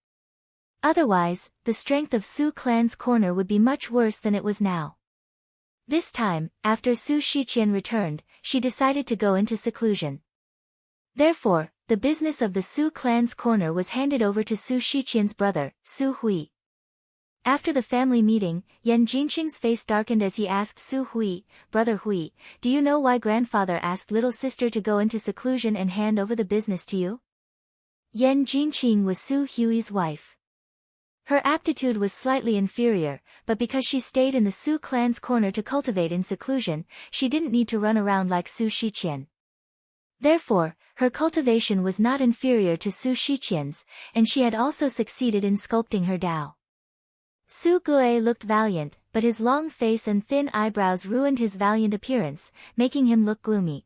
Otherwise, the strength of Su clan's corner would be much worse than it was now. This time, after Su Shiqian returned, she decided to go into seclusion. Therefore, the business of the Su clan's corner was handed over to Su Shiqian's brother, Su Hui. After the family meeting, Yan Jinqing's face darkened as he asked Su Hui, "Brother Hui, do you know why grandfather asked little sister to go into seclusion and hand over the business to you?" Yan Jinqing was Su Hui's wife. Her aptitude was slightly inferior, but because she stayed in the Su clan's corner to cultivate in seclusion, she didn't need to run around like Su Shiqian. Therefore, her cultivation was not inferior to Su Shiqian's, and she had also succeeded in sculpting her Tao. Su Gue looked valiant, but his long face and thin eyebrows ruined his valiant appearance, making him look gloomy.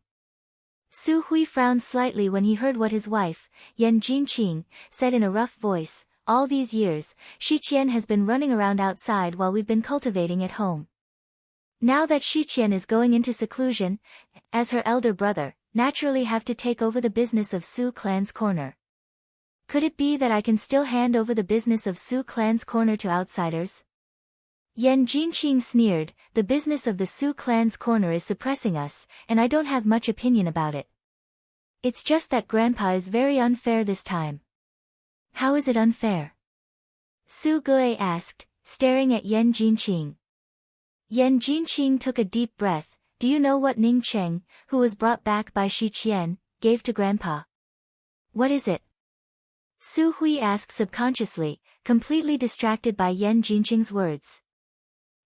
Su Hui frowned slightly when he heard what his wife, Yan Jinqing, said in a rough voice. "All these years, Shiqian has been running around outside while we've been cultivating at home. Now that Shiqian is going into seclusion, as her elder brother, naturally have to take over the business of Su clan's corner. Could it be that I can still hand over the business of Su clan's corner to outsiders?" Yan Jinqing sneered, "The business of the Su clan's corner is suppressing us, and I don't have much opinion about it. It's just that Grandpa is very unfair this time." "How is it unfair?" Su Gue asked, staring at Yan Jinqing. Yan Jinqing took a deep breath. "Do you know what Ning Cheng, who was brought back by Shiqian, gave to Grandpa?" "What is it?" Su Hui asked subconsciously, completely distracted by Yan Jinqing's words.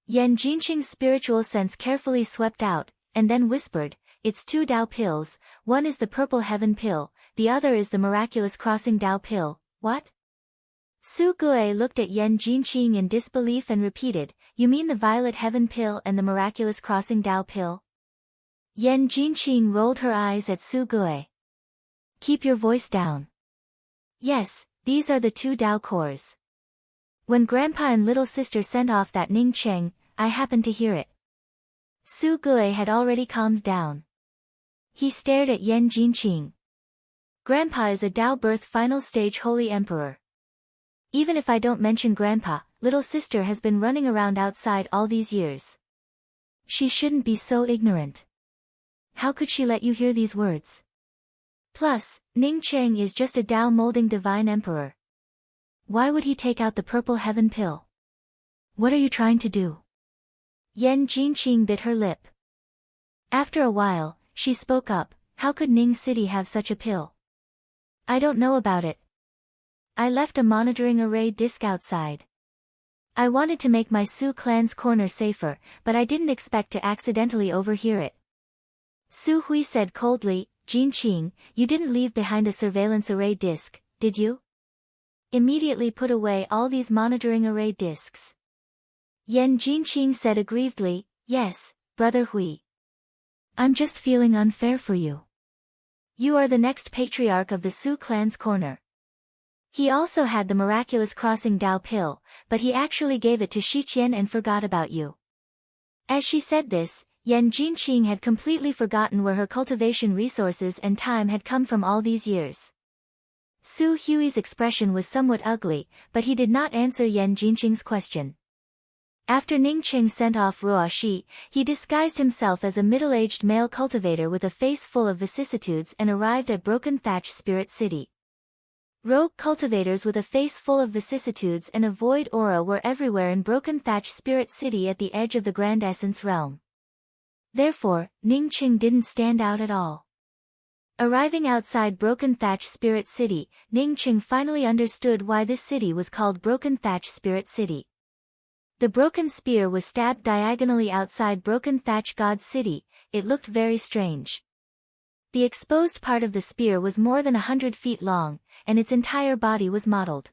Yan Jinqing's spiritual sense carefully swept out, and then whispered, "It's 2 Tao pills, one is the purple heaven pill, the other is the miraculous crossing Tao pill." "What?" Su Gue looked at Yan Jinqing in disbelief and repeated, "You mean the violet heaven pill and the miraculous crossing Tao pill?" Yan Jinqing rolled her eyes at Su Gue. "Keep your voice down." "Yes, these are the 2 Tao cores. When Grandpa and little sister sent off that Ning Cheng, I happened to hear it." Su Gue had already calmed down. He stared at Yan Jinqing. "Grandpa is a Tao birth final stage holy emperor. Even if I don't mention Grandpa, little sister has been running around outside all these years. She shouldn't be so ignorant. How could she let you hear these words? Plus, Ning Cheng is just a Tao molding divine emperor. Why would he take out the purple heaven pill? What are you trying to do?" Yan Jinqing bit her lip. After a while, she spoke up, "How could Ning City have such a pill? I don't know about it. I left a monitoring array disk outside. I wanted to make my Su clan's corner safer, but I didn't expect to accidentally overhear it." Su Hui said coldly, "Jinqing, you didn't leave behind a surveillance array disk, did you? Immediately put away all these monitoring array disks." Yan Jinqing said aggrievedly, "Yes, Brother Hui. I'm just feeling unfair for you. You are the next patriarch of the Su clan's corner. He also had the miraculous crossing Tao pill, but he actually gave it to Shiqian and forgot about you." As she said this, Yan Jinqing had completely forgotten where her cultivation resources and time had come from all these years. Su Hui's expression was somewhat ugly, but he did not answer Yan Jinqing's question. After Ning Cheng sent off Ruo Shi, he disguised himself as a middle-aged male cultivator with a face full of vicissitudes and arrived at Broken Thatch Spirit City. Rogue cultivators with a face full of vicissitudes and a void aura were everywhere in Broken Thatch Spirit City at the edge of the Grand Essence Realm. Therefore, Ning Cheng didn't stand out at all. Arriving outside Broken Thatch Spirit City, Ning Cheng finally understood why this city was called Broken Thatch Spirit City. The broken spear was stabbed diagonally outside Broken Thatch God City. It looked very strange. The exposed part of the spear was more than 100 feet long, and its entire body was mottled.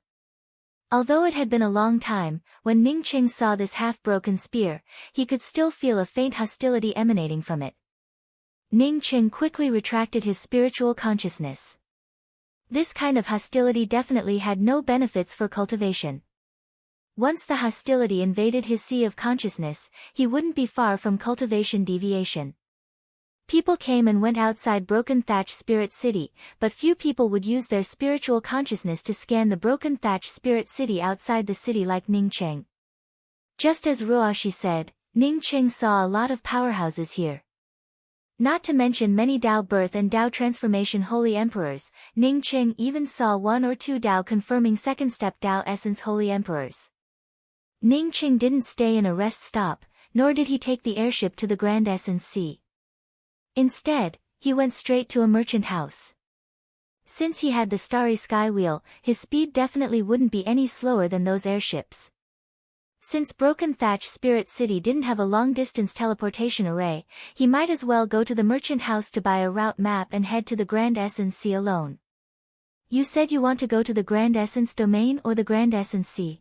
Although it had been a long time, when Ning Cheng saw this half-broken spear, he could still feel a faint hostility emanating from it. Ning Cheng quickly retracted his spiritual consciousness. This kind of hostility definitely had no benefits for cultivation. Once the hostility invaded his sea of consciousness, he wouldn't be far from cultivation deviation. People came and went outside Broken Thatch Spirit City, but few people would use their spiritual consciousness to scan the Broken Thatch Spirit City outside the city like Ningcheng. Just as Ruoshi said, Ningcheng saw a lot of powerhouses here. Not to mention many Dao birth and Dao transformation holy emperors, Ningcheng even saw 1 or 2 Dao confirming second step Dao essence holy emperors. Ningcheng didn't stay in a rest stop, nor did he take the airship to the Grand Essence Sea. Instead, he went straight to a merchant house. Since he had the starry sky wheel, his speed definitely wouldn't be any slower than those airships. Since Broken Thatch Spirit City didn't have a long-distance teleportation array, he might as well go to the merchant house to buy a route map and head to the Grand Essence Sea alone. You said you want to go to the Grand Essence Domain or the Grand Essence Sea?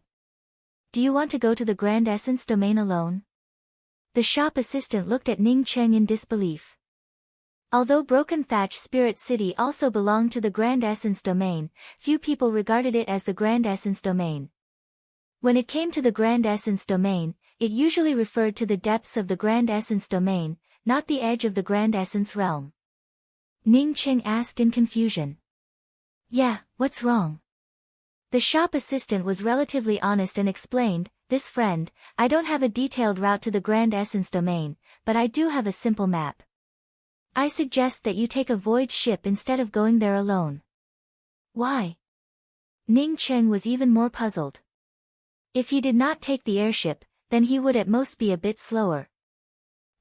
Do you want to go to the Grand Essence Domain alone? The shop assistant looked at Ningcheng in disbelief. Although Broken Thatch Spirit City also belonged to the Grand Essence Domain, few people regarded it as the Grand Essence Domain. When it came to the Grand Essence Domain, it usually referred to the depths of the Grand Essence Domain, not the edge of the Grand Essence Realm. Ningcheng asked in confusion. Yeah, what's wrong? The shop assistant was relatively honest and explained, this friend, I don't have a detailed route to the Grand Essence Domain, but I do have a simple map. I suggest that you take a void ship instead of going there alone. Why? Ningcheng was even more puzzled. If he did not take the airship, then he would at most be a bit slower.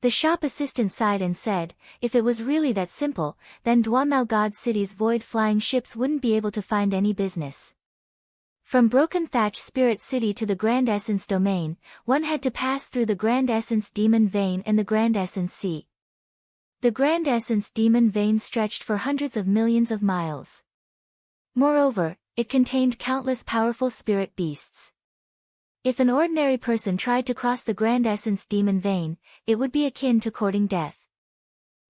The shop assistant sighed and said, if it was really that simple, then Dwamao God City's void flying ships wouldn't be able to find any business. From Broken Thatch Spirit City to the Grand Essence Domain, one had to pass through the Grand Essence Demon Vein and the Grand Essence Sea. The Grand Essence Demon Vein stretched for hundreds of millions of miles. Moreover, it contained countless powerful spirit beasts. If an ordinary person tried to cross the Grand Essence Demon Vein, it would be akin to courting death.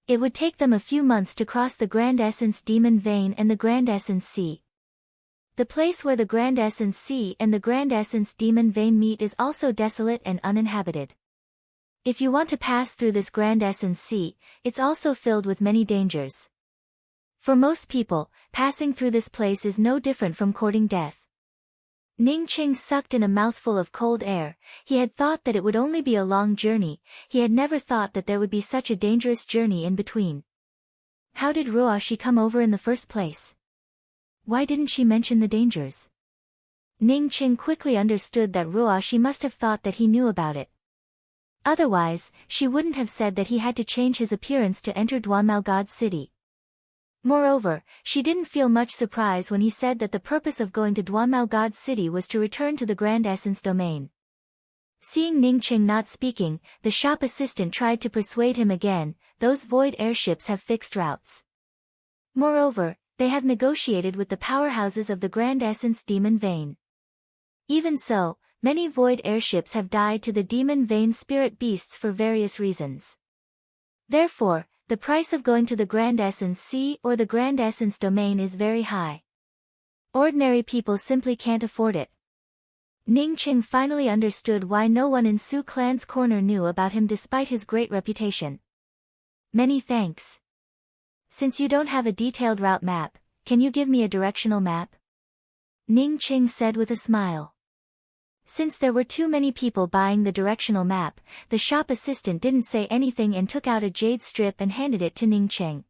It would take them a few months to cross the Grand Essence Demon Vein and the Grand Essence Sea. The place where the Grand Essence Sea and the Grand Essence Demon Vein meet is also desolate and uninhabited. If you want to pass through this Grand Essence Sea, it's also filled with many dangers. For most people, passing through this place is no different from courting death. Ningcheng sucked in a mouthful of cold air. He had thought that it would only be a long journey, he had never thought that there would be such a dangerous journey in between. How did Ruoshi come over in the first place? Why didn't she mention the dangers? Ningcheng quickly understood that Ruoshi must have thought that he knew about it. Otherwise, she wouldn't have said that he had to change his appearance to enter Dwamao God City. Moreover, she didn't feel much surprise when he said that the purpose of going to Dwamao God City was to return to the Grand Essence Domain. Seeing Ningcheng not speaking, the shop assistant tried to persuade him again, those void airships have fixed routes. Moreover, they have negotiated with the powerhouses of the Grand Essence Demon Vein. Even so, many void airships have died to the Demon Vein spirit beasts for various reasons. Therefore, the price of going to the Grand Essence Sea or the Grand Essence Domain is very high. Ordinary people simply can't afford it. Ningcheng finally understood why no one in Su Clan's corner knew about him despite his great reputation. Many thanks. Since you don't have a detailed route map, can you give me a directional map? Ningcheng said with a smile. Since there were too many people buying the directional map, the shop assistant didn't say anything and took out a jade strip and handed it to Ningcheng.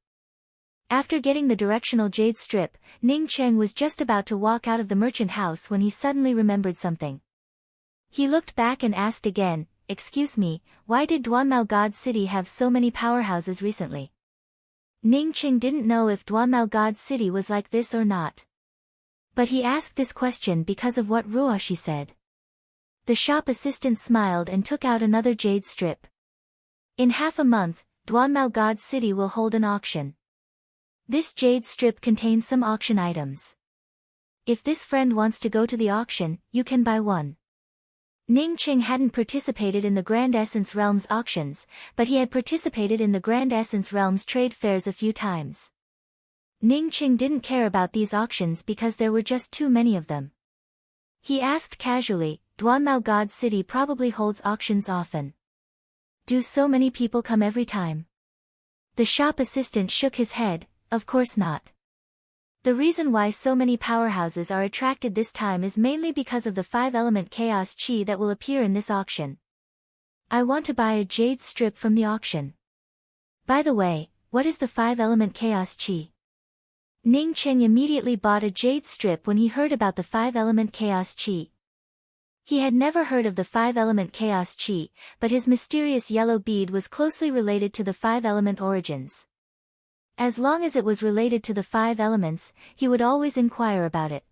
After getting the directional jade strip, Ningcheng was just about to walk out of the merchant house when he suddenly remembered something. He looked back and asked again, excuse me, why did Dwamao God City have so many powerhouses recently? Ningcheng didn't know if Dwamao God City was like this or not. But he asked this question because of what Ruoshi said. The shop assistant smiled and took out another jade strip. In half a month, Dwamao God City will hold an auction. This jade strip contains some auction items. If this friend wants to go to the auction, you can buy one. Ningcheng hadn't participated in the Grand Essence Realm's auctions, but he had participated in the Grand Essence Realm's trade fairs a few times. Ningcheng didn't care about these auctions because there were just too many of them. He asked casually, Dwamao God City probably holds auctions often. Do so many people come every time? The shop assistant shook his head. Of course not. The reason why so many powerhouses are attracted this time is mainly because of the 5-element chaos chi that will appear in this auction. I want to buy a jade strip from the auction. By the way, what is the 5-element chaos chi? Ning Cheng immediately bought a jade strip when he heard about the 5-element chaos chi. He had never heard of the 5-element chaos chi, but his mysterious yellow bead was closely related to the 5-element origins. As long as it was related to the 5 elements, he would always inquire about it.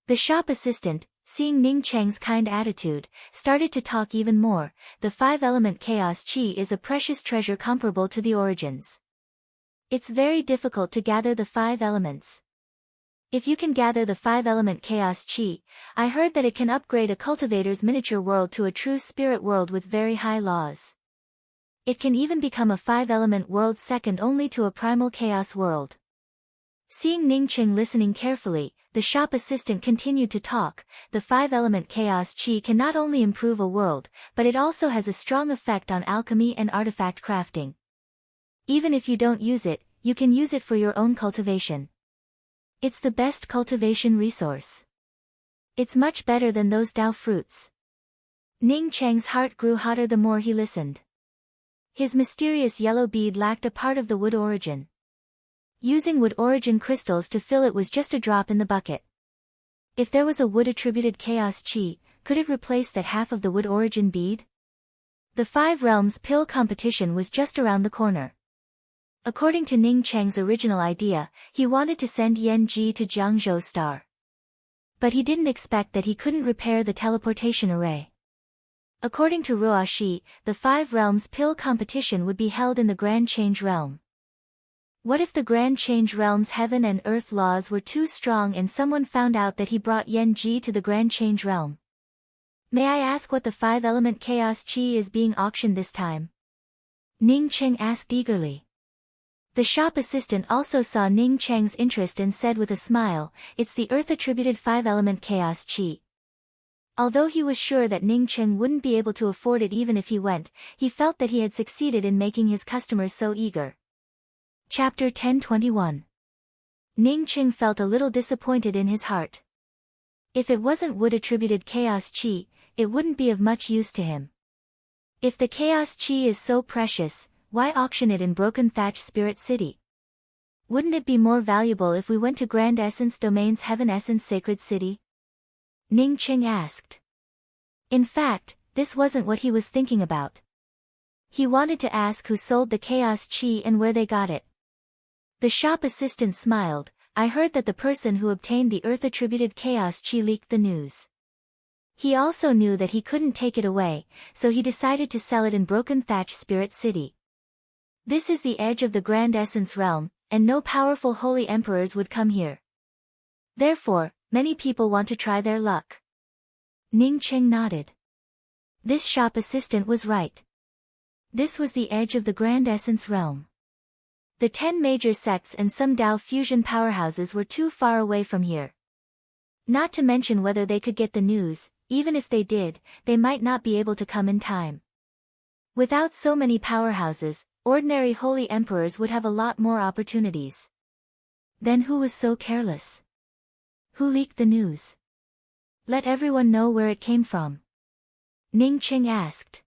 The shop assistant, seeing Ning Cheng's kind attitude, started to talk even more. The 5-element chaos chi is a precious treasure comparable to the origins. It's very difficult to gather the 5 elements. If you can gather the 5-element chaos chi, I heard that it can upgrade a cultivator's miniature world to a true spirit world with very high laws. It can even become a 5-element world second only to a primal chaos world. Seeing Ning Cheng listening carefully, the shop assistant continued to talk. The 5-element chaos chi can not only improve a world, but it also has a strong effect on alchemy and artifact crafting. Even if you don't use it, you can use it for your own cultivation. It's the best cultivation resource. It's much better than those Dao fruits. Ning Cheng's heart grew hotter the more he listened. His mysterious yellow bead lacked a part of the wood origin. Using wood origin crystals to fill it was just a drop in the bucket. If there was a wood-attributed chaos chi, could it replace that half of the wood origin bead? The 5 Realms pill competition was just around the corner. According to Ning Cheng's original idea, he wanted to send Yan Ji to Jiangzhou Star. But he didn't expect that he couldn't repair the teleportation array. According to Ruoshi, the 5 Realms pill competition would be held in the Grand Change Realm. What if the Grand Change Realm's heaven and earth laws were too strong and someone found out that he brought Yan Ji to the Grand Change Realm? May I ask what the 5-element chaos chi is being auctioned this time? Ning Cheng asked eagerly. The shop assistant also saw Ning Cheng's interest and said with a smile, it's the earth-attributed 5-element chaos chi. Although he was sure that Ning Cheng wouldn't be able to afford it even if he went, he felt that he had succeeded in making his customers so eager. Chapter 1021. Ning Cheng felt a little disappointed in his heart. If it wasn't wood-attributed chaos chi, it wouldn't be of much use to him. If the chaos chi is so precious, why auction it in Broken Thatch Spirit City? Wouldn't it be more valuable if we went to Grand Essence Domain's Heaven Essence Sacred City? Ning Cheng asked. In fact, this wasn't what he was thinking about. He wanted to ask who sold the chaos chi and where they got it. The shop assistant smiled. I heard that the person who obtained the earth-attributed chaos chi leaked the news. He also knew that he couldn't take it away, so he decided to sell it in Broken Thatch Spirit City. This is the edge of the Grand Essence Realm, and no powerful holy emperors would come here. Therefore, many people want to try their luck. Ning Cheng nodded. This shop assistant was right. This was the edge of the Grand Essence Realm. The 10 major sects and some Dao fusion powerhouses were too far away from here. Not to mention whether they could get the news, even if they did, they might not be able to come in time. Without so many powerhouses, ordinary holy emperors would have a lot more opportunities. Then who was so careless? Who leaked the news? Let everyone know where it came from. Ning Cheng asked.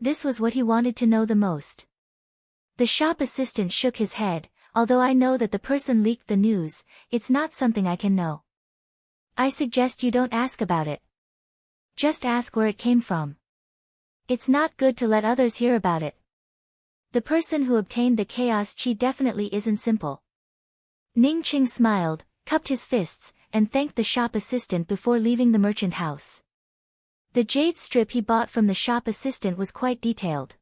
This was what he wanted to know the most. The shop assistant shook his head. Although I know that the person leaked the news, it's not something I can know. I suggest you don't ask about it. Just ask where it came from. It's not good to let others hear about it. The person who obtained the chaos chi definitely isn't simple. Ning Cheng smiled, cupped his fists, and thanked the shop assistant before leaving the merchant house. The jade strip he bought from the shop assistant was quite detailed.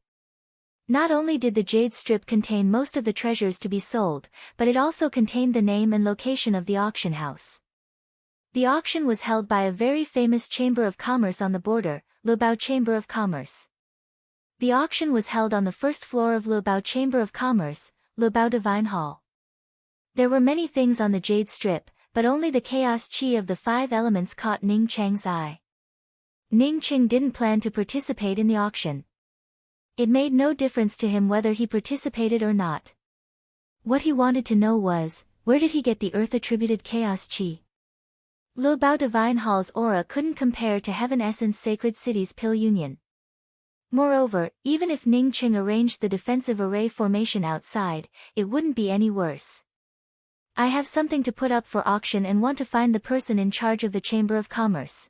Not only did the jade strip contain most of the treasures to be sold, but it also contained the name and location of the auction house. The auction was held by a very famous chamber of commerce on the border, Lebao Chamber of Commerce. The auction was held on the first floor of Lebao Chamber of Commerce, Lebao Divine Hall. There were many things on the jade strip, but only the chaos chi of the 5 elements caught Ning Cheng's eye. Ning Cheng didn't plan to participate in the auction. It made no difference to him whether he participated or not. What he wanted to know was, where did he get the earth-attributed chaos chi? Lu Bao Divine Hall's aura couldn't compare to Heaven Essence Sacred City's Pill Union. Moreover, even if Ning Qing arranged the defensive array formation outside, it wouldn't be any worse. I have something to put up for auction and want to find the person in charge of the Chamber of Commerce.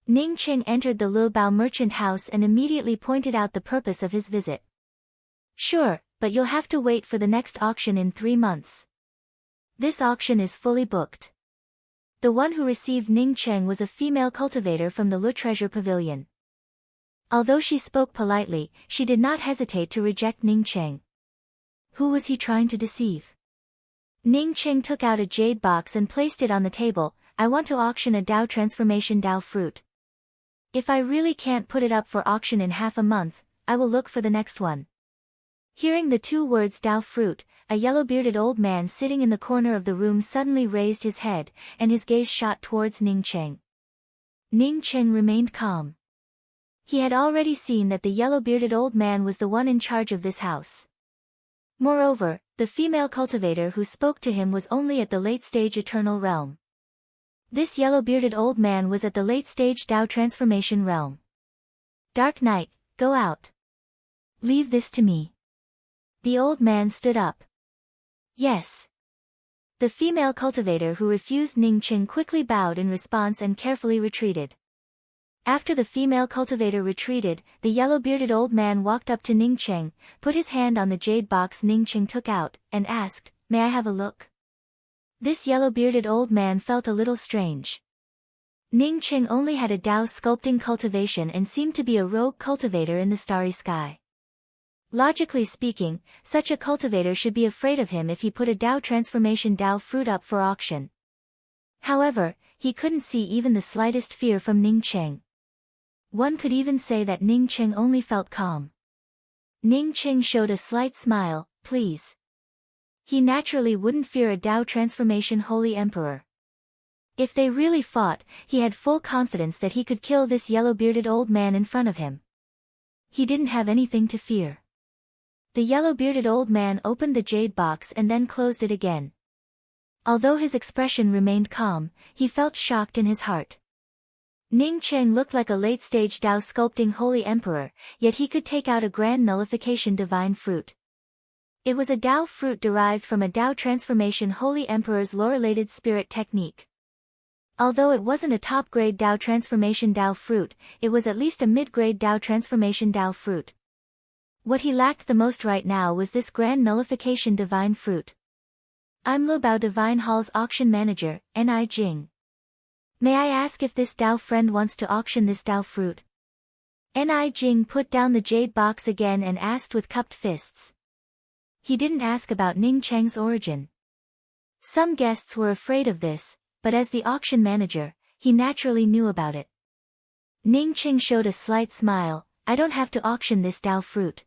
Ning Qing entered the Lu Bao merchant house and immediately pointed out the purpose of his visit. Sure, but you'll have to wait for the next auction in 3 months. This auction is fully booked. The one who received Ning Qing was a female cultivator from the Lu Treasure Pavilion. Although she spoke politely, she did not hesitate to reject Ning Qing. Who was he trying to deceive? Ning Qing took out a jade box and placed it on the table. I want to auction a Dao Transformation Dao fruit. If I really can't put it up for auction in half a month, I will look for the next one. Hearing the 2 words Dao fruit, a yellow-bearded old man sitting in the corner of the room suddenly raised his head, and his gaze shot towards Ning Qing. Ning Qing remained calm. He had already seen that the yellow-bearded old man was the one in charge of this house. Moreover, the female cultivator who spoke to him was only at the late-stage Eternal Realm. This yellow-bearded old man was at the late-stage Dao Transformation Realm. Dark Knight, go out. Leave this to me. The old man stood up. Yes. The female cultivator who refused Ning Qing quickly bowed in response and carefully retreated. After the female cultivator retreated, the yellow-bearded old man walked up to Ning Qing, put his hand on the jade box Ning Qing took out, and asked, "May I have a look?" This yellow-bearded old man felt a little strange. Ning Qing only had a Dao sculpting cultivation and seemed to be a rogue cultivator in the starry sky. Logically speaking, such a cultivator should be afraid of him if he put a Dao Transformation Dao fruit up for auction. However, he couldn't see even the slightest fear from Ning Qing. One could even say that Ning Qing only felt calm. Ning Qing showed a slight smile, please. He naturally wouldn't fear a Dao Transformation Holy Emperor. If they really fought, he had full confidence that he could kill this yellow-bearded old man in front of him. He didn't have anything to fear. The yellow-bearded old man opened the jade box and then closed it again. Although his expression remained calm, he felt shocked in his heart. Ning Qing looked like a late-stage Dao sculpting Holy Emperor, yet he could take out a grand nullification divine fruit. It was a Dao fruit derived from a Dao Transformation Holy Emperor's lore-related spirit technique. Although it wasn't a top-grade Dao Transformation Dao fruit, it was at least a mid-grade Dao Transformation Dao fruit. What he lacked the most right now was this grand nullification divine fruit. I'm Lu Bao Divine Hall's auction manager, Ni Jing. May I ask if this Dao friend wants to auction this Dao fruit? Ni Jing put down the jade box again and asked with cupped fists. He didn't ask about Ning Qing's origin. Some guests were afraid of this, but as the auction manager, he naturally knew about it. Ning Qing showed a slight smile. I don't have to auction this Dao fruit.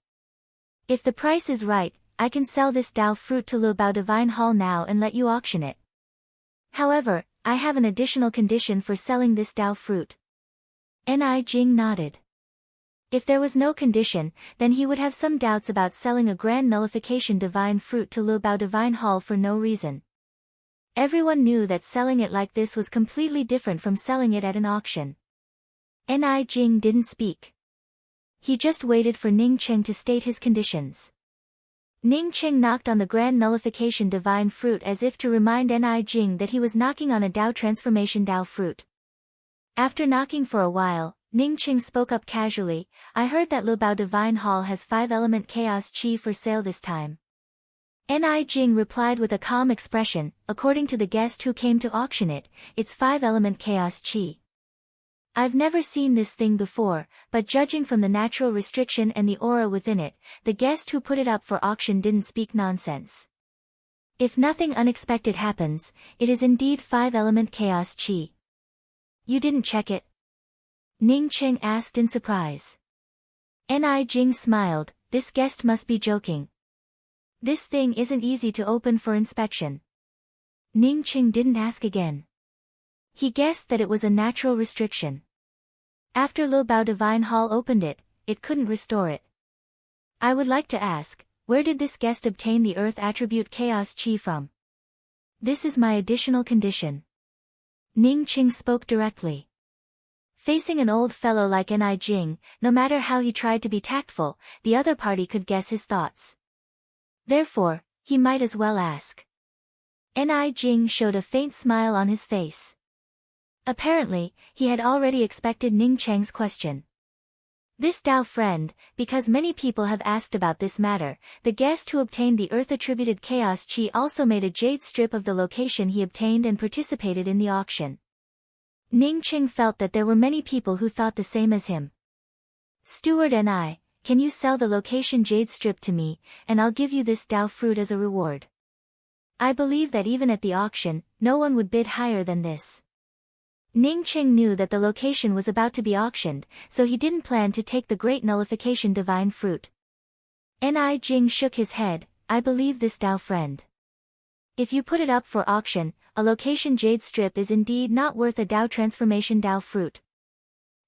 If the price is right, I can sell this Dao fruit to Lu Bao Divine Hall now and let you auction it. However, I have an additional condition for selling this Dao fruit. Ni Jing nodded. If there was no condition, then he would have some doubts about selling a grand nullification divine fruit to Lu Bao Divine Hall for no reason. Everyone knew that selling it like this was completely different from selling it at an auction. Ni Jing didn't speak. He just waited for Ning Qing to state his conditions. Ning Qing knocked on the grand nullification divine fruit as if to remind Ni Jing that he was knocking on a Dao Transformation Dao fruit. After knocking for a while, Ning Qing spoke up casually, I heard that Lu Bao Divine Hall has 5-element chaos chi for sale this time. Ni Jing replied with a calm expression, according to the guest who came to auction it, it's 5-element chaos chi. I've never seen this thing before, but judging from the natural restriction and the aura within it, the guest who put it up for auction didn't speak nonsense. If nothing unexpected happens, it is indeed 5-element chaos chi. You didn't check it? Ning Qing asked in surprise. Ni Jing smiled, this guest must be joking. This thing isn't easy to open for inspection. Ning Qing didn't ask again. He guessed that it was a natural restriction. After Lu Bao Divine Hall opened it, it couldn't restore it. I would like to ask, where did this guest obtain the earth attribute chaos chi from? This is my additional condition. Ning Qing spoke directly. Facing an old fellow like Ni Jing, no matter how he tried to be tactful, the other party could guess his thoughts. Therefore, he might as well ask. Ni Jing showed a faint smile on his face. Apparently, he had already expected Ning Cheng's question. This Dao friend, because many people have asked about this matter, the guest who obtained the earth-attributed chaos chi also made a jade strip of the location he obtained and participated in the auction. Ning Qing felt that there were many people who thought the same as him. Steward and I, can you sell the location jade strip to me, and I'll give you this Dao fruit as a reward. I believe that even at the auction, no one would bid higher than this. Ning Qing knew that the location was about to be auctioned, so he didn't plan to take the great nullification divine fruit. Ni Jing shook his head, I believe this Dao friend. If you put it up for auction, a location jade strip is indeed not worth a Dao transformation Dao fruit.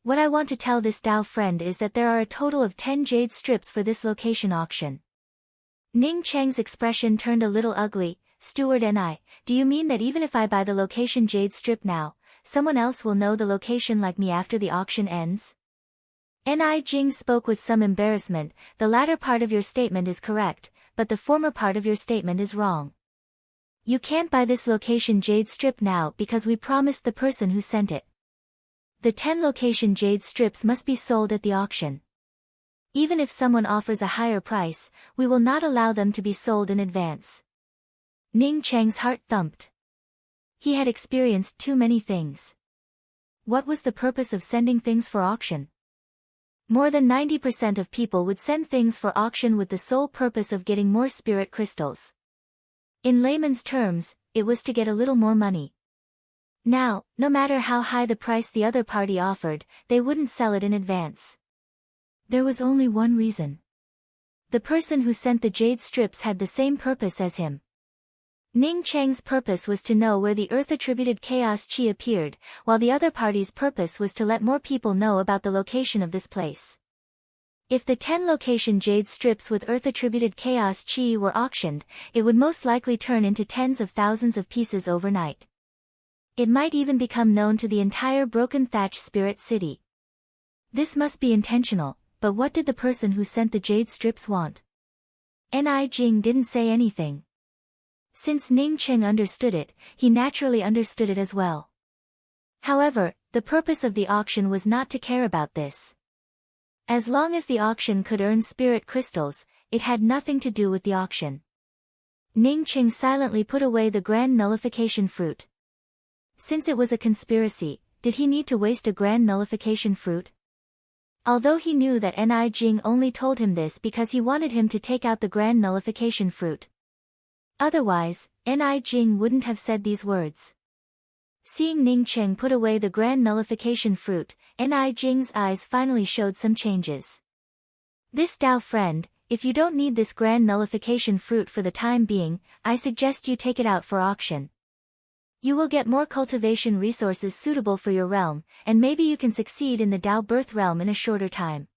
What I want to tell this Dao friend is that there are a total of 10 jade strips for this location auction. Ning Cheng's expression turned a little ugly. Steward and I, do you mean that even if I buy the location jade strip now, someone else will know the location like me after the auction ends? Ni Jing spoke with some embarrassment. The latter part of your statement is correct, but the former part of your statement is wrong. You can't buy this location jade strip now because we promised the person who sent it. The 10 location jade strips must be sold at the auction. Even if someone offers a higher price, we will not allow them to be sold in advance. Ning Cheng's heart thumped. He had experienced too many things. What was the purpose of sending things for auction? More than 90% of people would send things for auction with the sole purpose of getting more spirit crystals. In layman's terms, it was to get a little more money. Now, no matter how high the price the other party offered, they wouldn't sell it in advance. There was only one reason. The person who sent the jade strips had the same purpose as him. Ning Cheng's purpose was to know where the earth-attributed chaos chi appeared, while the other party's purpose was to let more people know about the location of this place. If the 10 location jade strips with earth-attributed chaos chi were auctioned, it would most likely turn into tens of thousands of pieces overnight. It might even become known to the entire Broken Thatch Spirit City. This must be intentional, but what did the person who sent the jade strips want? Ni Jing didn't say anything. Since Ning Qing understood it, he naturally understood it as well. However, the purpose of the auction was not to care about this. As long as the auction could earn spirit crystals, it had nothing to do with the auction. Ning Qing silently put away the grand nullification fruit. Since it was a conspiracy, did he need to waste a grand nullification fruit? Although he knew that Ni Jing only told him this because he wanted him to take out the grand nullification fruit. Otherwise, Ni Jing wouldn't have said these words. Seeing Ning Qing put away the grand nullification fruit, Ni Jing's eyes finally showed some changes. This Dao friend, if you don't need this grand nullification fruit for the time being, I suggest you take it out for auction. You will get more cultivation resources suitable for your realm, and maybe you can succeed in the Dao birth realm in a shorter time.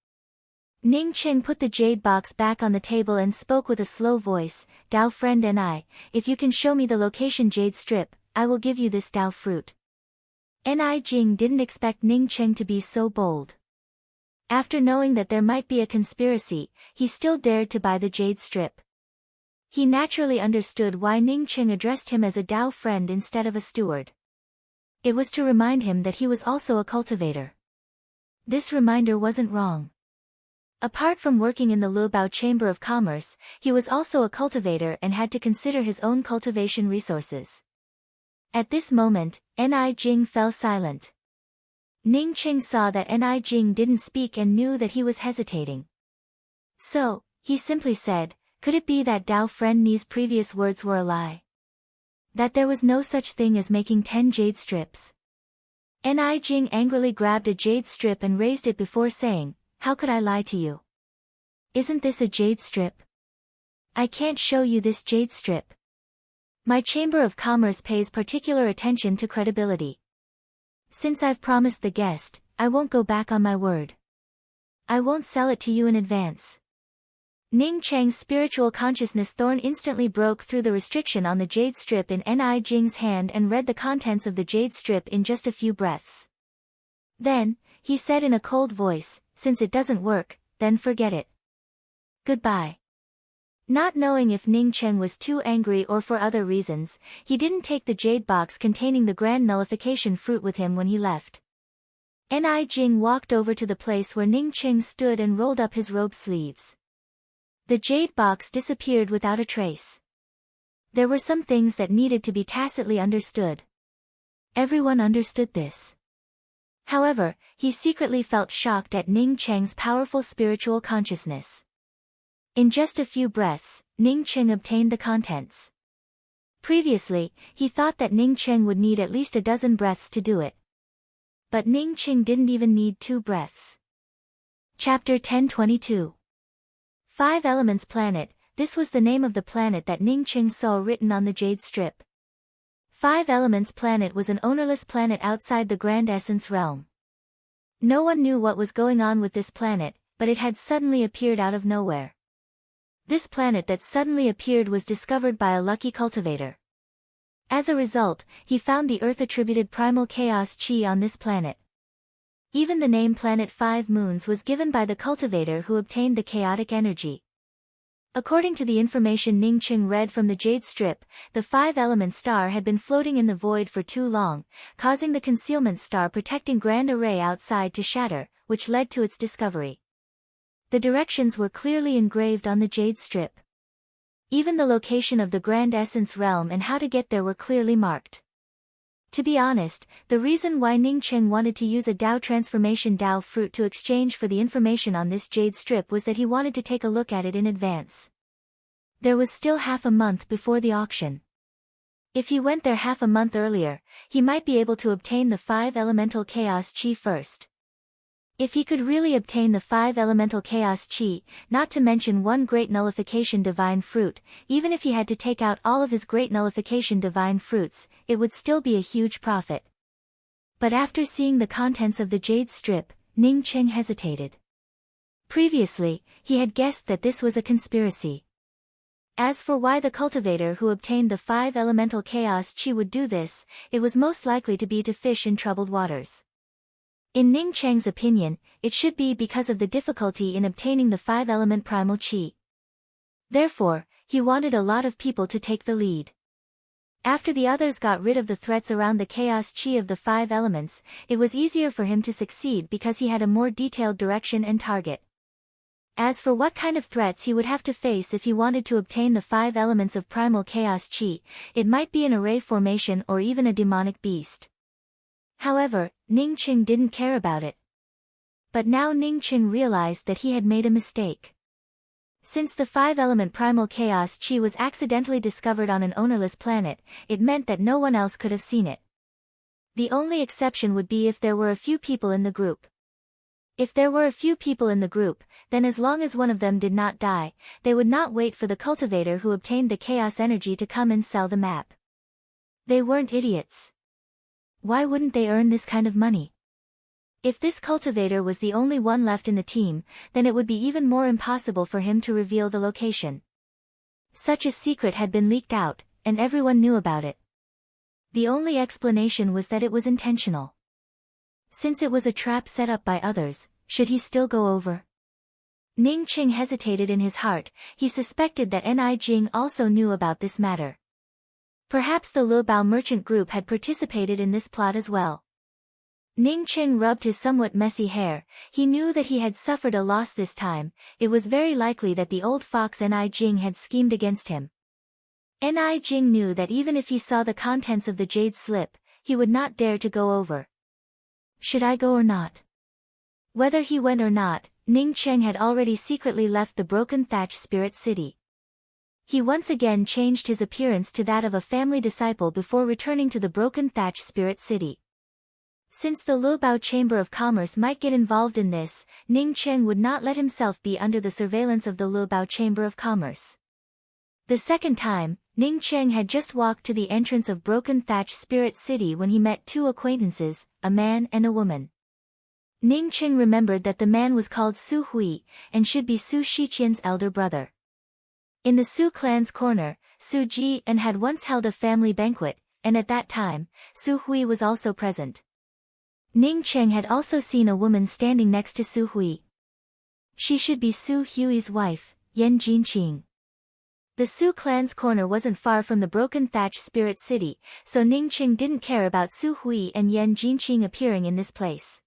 Ning Qing put the jade box back on the table and spoke with a slow voice, Dao friend and I, if you can show me the location jade strip, I will give you this Dao fruit. Ni Jing didn't expect Ning Qing to be so bold. After knowing that there might be a conspiracy, he still dared to buy the jade strip. He naturally understood why Ning Qing addressed him as a Dao friend instead of a steward. It was to remind him that he was also a cultivator. This reminder wasn't wrong. Apart from working in the Lubao Chamber of Commerce, he was also a cultivator and had to consider his own cultivation resources. At this moment, Ni Jing fell silent. Ning Qing saw that Ni Jing didn't speak and knew that he was hesitating. So, he simply said, could it be that Dao friend Ni's previous words were a lie? That there was no such thing as making 10 jade strips? Ni Jing angrily grabbed a jade strip and raised it before saying, how could I lie to you? Isn't this a jade strip? I can't show you this jade strip. My Chamber of Commerce pays particular attention to credibility. Since I've promised the guest, I won't go back on my word. I won't sell it to you in advance. Ning Cheng's spiritual consciousness thorn instantly broke through the restriction on the jade strip in Ni Jing's hand and read the contents of the jade strip in just a few breaths. Then, he said in a cold voice, "Since it doesn't work, then forget it. Goodbye." Not knowing if Ning Cheng was too angry or for other reasons, he didn't take the jade box containing the grand nullification fruit with him when he left. Ni Jing walked over to the place where Ning Cheng stood and rolled up his robe sleeves. The jade box disappeared without a trace. There were some things that needed to be tacitly understood. Everyone understood this. However, he secretly felt shocked at Ning Cheng's powerful spiritual consciousness. In just a few breaths, Ning Cheng obtained the contents. Previously, he thought that Ning Cheng would need at least a dozen breaths to do it. But Ning Cheng didn't even need 2 breaths. Chapter 1022. 5 Elements Planet. This was the name of the planet that Ning Cheng saw written on the jade strip. 5 Elements Planet was an ownerless planet outside the Grand Essence realm. No one knew what was going on with this planet, but it had suddenly appeared out of nowhere. This planet that suddenly appeared was discovered by a lucky cultivator. As a result, he found the Earth-attributed primal chaos chi on this planet. Even the name Planet 5 Moons was given by the cultivator who obtained the chaotic energy. According to the information Ning Cheng read from the jade strip, the 5-element star had been floating in the void for too long, causing the concealment star protecting Grand Array outside to shatter, which led to its discovery. The directions were clearly engraved on the jade strip. Even the location of the Grand Essence realm and how to get there were clearly marked. To be honest, the reason why Ning Cheng wanted to use a Dao transformation Dao fruit to exchange for the information on this jade strip was that he wanted to take a look at it in advance. There was still half a month before the auction. If he went there half a month earlier, he might be able to obtain the 5 elemental chaos chi first. If he could really obtain the 5 elemental chaos chi, not to mention 1 great nullification divine fruit, even if he had to take out all of his great nullification divine fruits, it would still be a huge profit. But after seeing the contents of the jade strip, Ning Cheng hesitated. Previously, he had guessed that this was a conspiracy. As for why the cultivator who obtained the 5 elemental chaos chi would do this, it was most likely to be to fish in troubled waters. In Ning Cheng's opinion, it should be because of the difficulty in obtaining the 5-element primal chi. Therefore, he wanted a lot of people to take the lead. After the others got rid of the threats around the chaos chi of the 5 elements, it was easier for him to succeed because he had a more detailed direction and target. As for what kind of threats he would have to face if he wanted to obtain the 5 elements of primal chaos chi, it might be an array formation or even a demonic beast. However, Ning Cheng didn't care about it. But now Ning Cheng realized that he had made a mistake. Since the 5-element primal chaos chi was accidentally discovered on an ownerless planet, it meant that no one else could have seen it. The only exception would be if there were a few people in the group. If there were a few people in the group, then as long as one of them did not die, they would not wait for the cultivator who obtained the chaos energy to come and sell the map. They weren't idiots. Why wouldn't they earn this kind of money? If this cultivator was the only one left in the team, then it would be even more impossible for him to reveal the location. Such a secret had been leaked out, and everyone knew about it. The only explanation was that it was intentional. Since it was a trap set up by others, should he still go over? Ning Cheng hesitated in his heart. He suspected that Ni Jing also knew about this matter. Perhaps the Lebao merchant group had participated in this plot as well. Ning Cheng rubbed his somewhat messy hair. He knew that he had suffered a loss this time. It was very likely that the old fox Ni Jing had schemed against him. Ni Jing knew that even if he saw the contents of the jade slip, he would not dare to go over. Should I go or not? Whether he went or not, Ning Cheng had already secretly left the Broken Thatch Spirit City. He once again changed his appearance to that of a family disciple before returning to the Broken Thatch Spirit City. Since the Lebao Chamber of Commerce might get involved in this, Ning Cheng would not let himself be under the surveillance of the Lebao Chamber of Commerce. The second time, Ning Cheng had just walked to the entrance of Broken Thatch Spirit City when he met 2 acquaintances, a man and a woman. Ning Qing remembered that the man was called Su Hui, and should be Su Shiqian's elder brother. In the Su clan's corner, Su Ji and had once held a family banquet, and at that time, Su Hui was also present. Ning Qing had also seen a woman standing next to Su Hui. She should be Su Hui's wife, Yan Jinqing. The Su clan's corner wasn't far from the broken thatch spirit city, so Ning Qing didn't care about Su Hui and Yan Jinqing appearing in this place.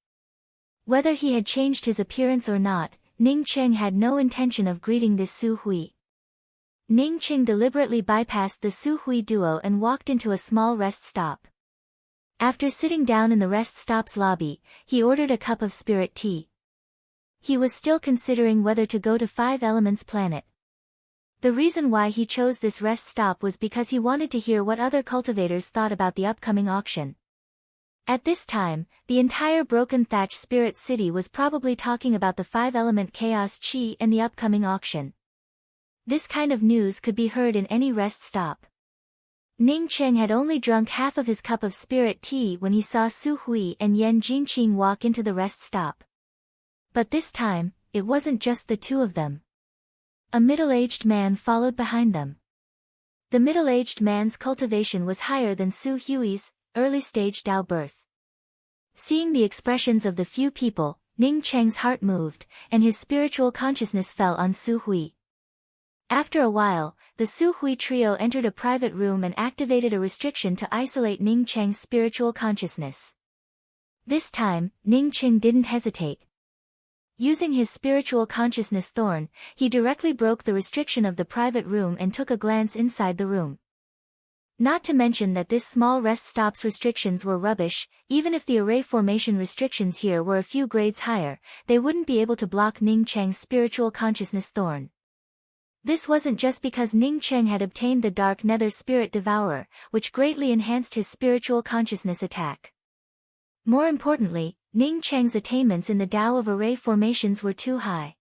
Whether he had changed his appearance or not, Ning Qing had no intention of greeting this Su Hui. Ning Qing deliberately bypassed the Su Hui duo and walked into a small rest stop. After sitting down in the rest stop's lobby, he ordered a cup of spirit tea. He was still considering whether to go to Five Elements Planet. The reason why he chose this rest stop was because he wanted to hear what other cultivators thought about the upcoming auction. At this time, the entire Broken Thatch Spirit City was probably talking about the 5-element Chaos Chi and the upcoming auction. This kind of news could be heard in any rest stop. Ning Qing had only drunk half of his cup of spirit tea when he saw Su Hui and Yan Jinqing walk into the rest stop. But this time, it wasn't just the two of them. A middle-aged man followed behind them. The middle-aged man's cultivation was higher than Su Hui's, early-stage Dao birth. Seeing the expressions of the few people, Ning Cheng's heart moved, and his spiritual consciousness fell on Su Hui. After a while, the Su Hui trio entered a private room and activated a restriction to isolate Ning Cheng's spiritual consciousness. This time, Ning Cheng didn't hesitate. Using his spiritual consciousness thorn, he directly broke the restriction of the private room and took a glance inside the room. Not to mention that this small rest stop's restrictions were rubbish. Even if the array formation restrictions here were a few grades higher, they wouldn't be able to block Ning Cheng's spiritual consciousness thorn. This wasn't just because Ning Cheng had obtained the Dark Nether Spirit Devourer, which greatly enhanced his spiritual consciousness attack. More importantly, Ning Cheng's attainments in the Tao of array formations were too high.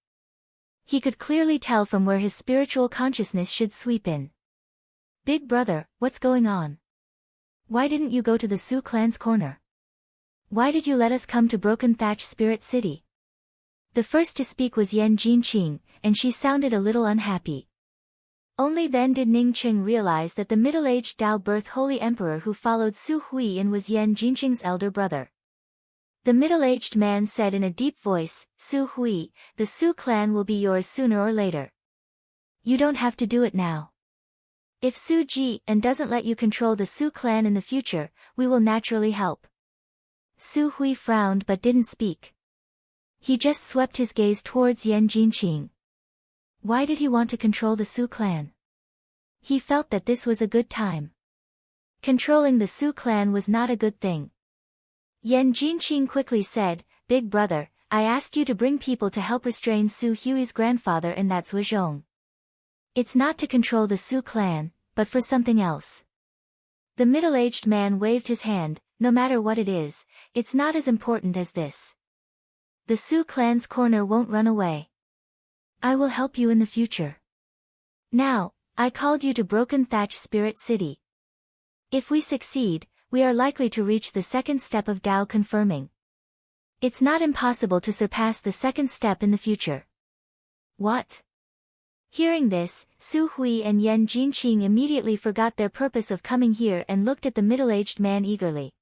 He could clearly tell from where his spiritual consciousness should sweep in. Big brother, what's going on? Why didn't you go to the Su clan's corner? Why did you let us come to Broken Thatch Spirit City? The first to speak was Yan Jinqing, and she sounded a little unhappy. Only then did Ning Cheng realize that the middle-aged Dao birth Holy Emperor who followed Su Hui in was Yan Jinqing's elder brother. The middle-aged man said in a deep voice, Su Hui, the Su clan will be yours sooner or later. You don't have to do it now. If Su Ji and doesn't let you control the Su clan in the future, we will naturally help. Su Hui frowned but didn't speak. He just swept his gaze towards Yan Jinqing. Why did he want to control the Su clan? He felt that this was a good time. Controlling the Su clan was not a good thing. Yan Jinqing quickly said, Big brother, I asked you to bring people to help restrain Su Hui's grandfather and that's Wuzhong. It's not to control the Su clan, but for something else. The middle-aged man waved his hand, no matter what it is, it's not as important as this. The Su clan's corner won't run away. I will help you in the future. Now, I called you to Broken Thatch Spirit City. If we succeed, we are likely to reach the second step of Tao confirming. It's not impossible to surpass the second step in the future. What? Hearing this, Su Hui and Yan Jinqing immediately forgot their purpose of coming here and looked at the middle-aged man eagerly.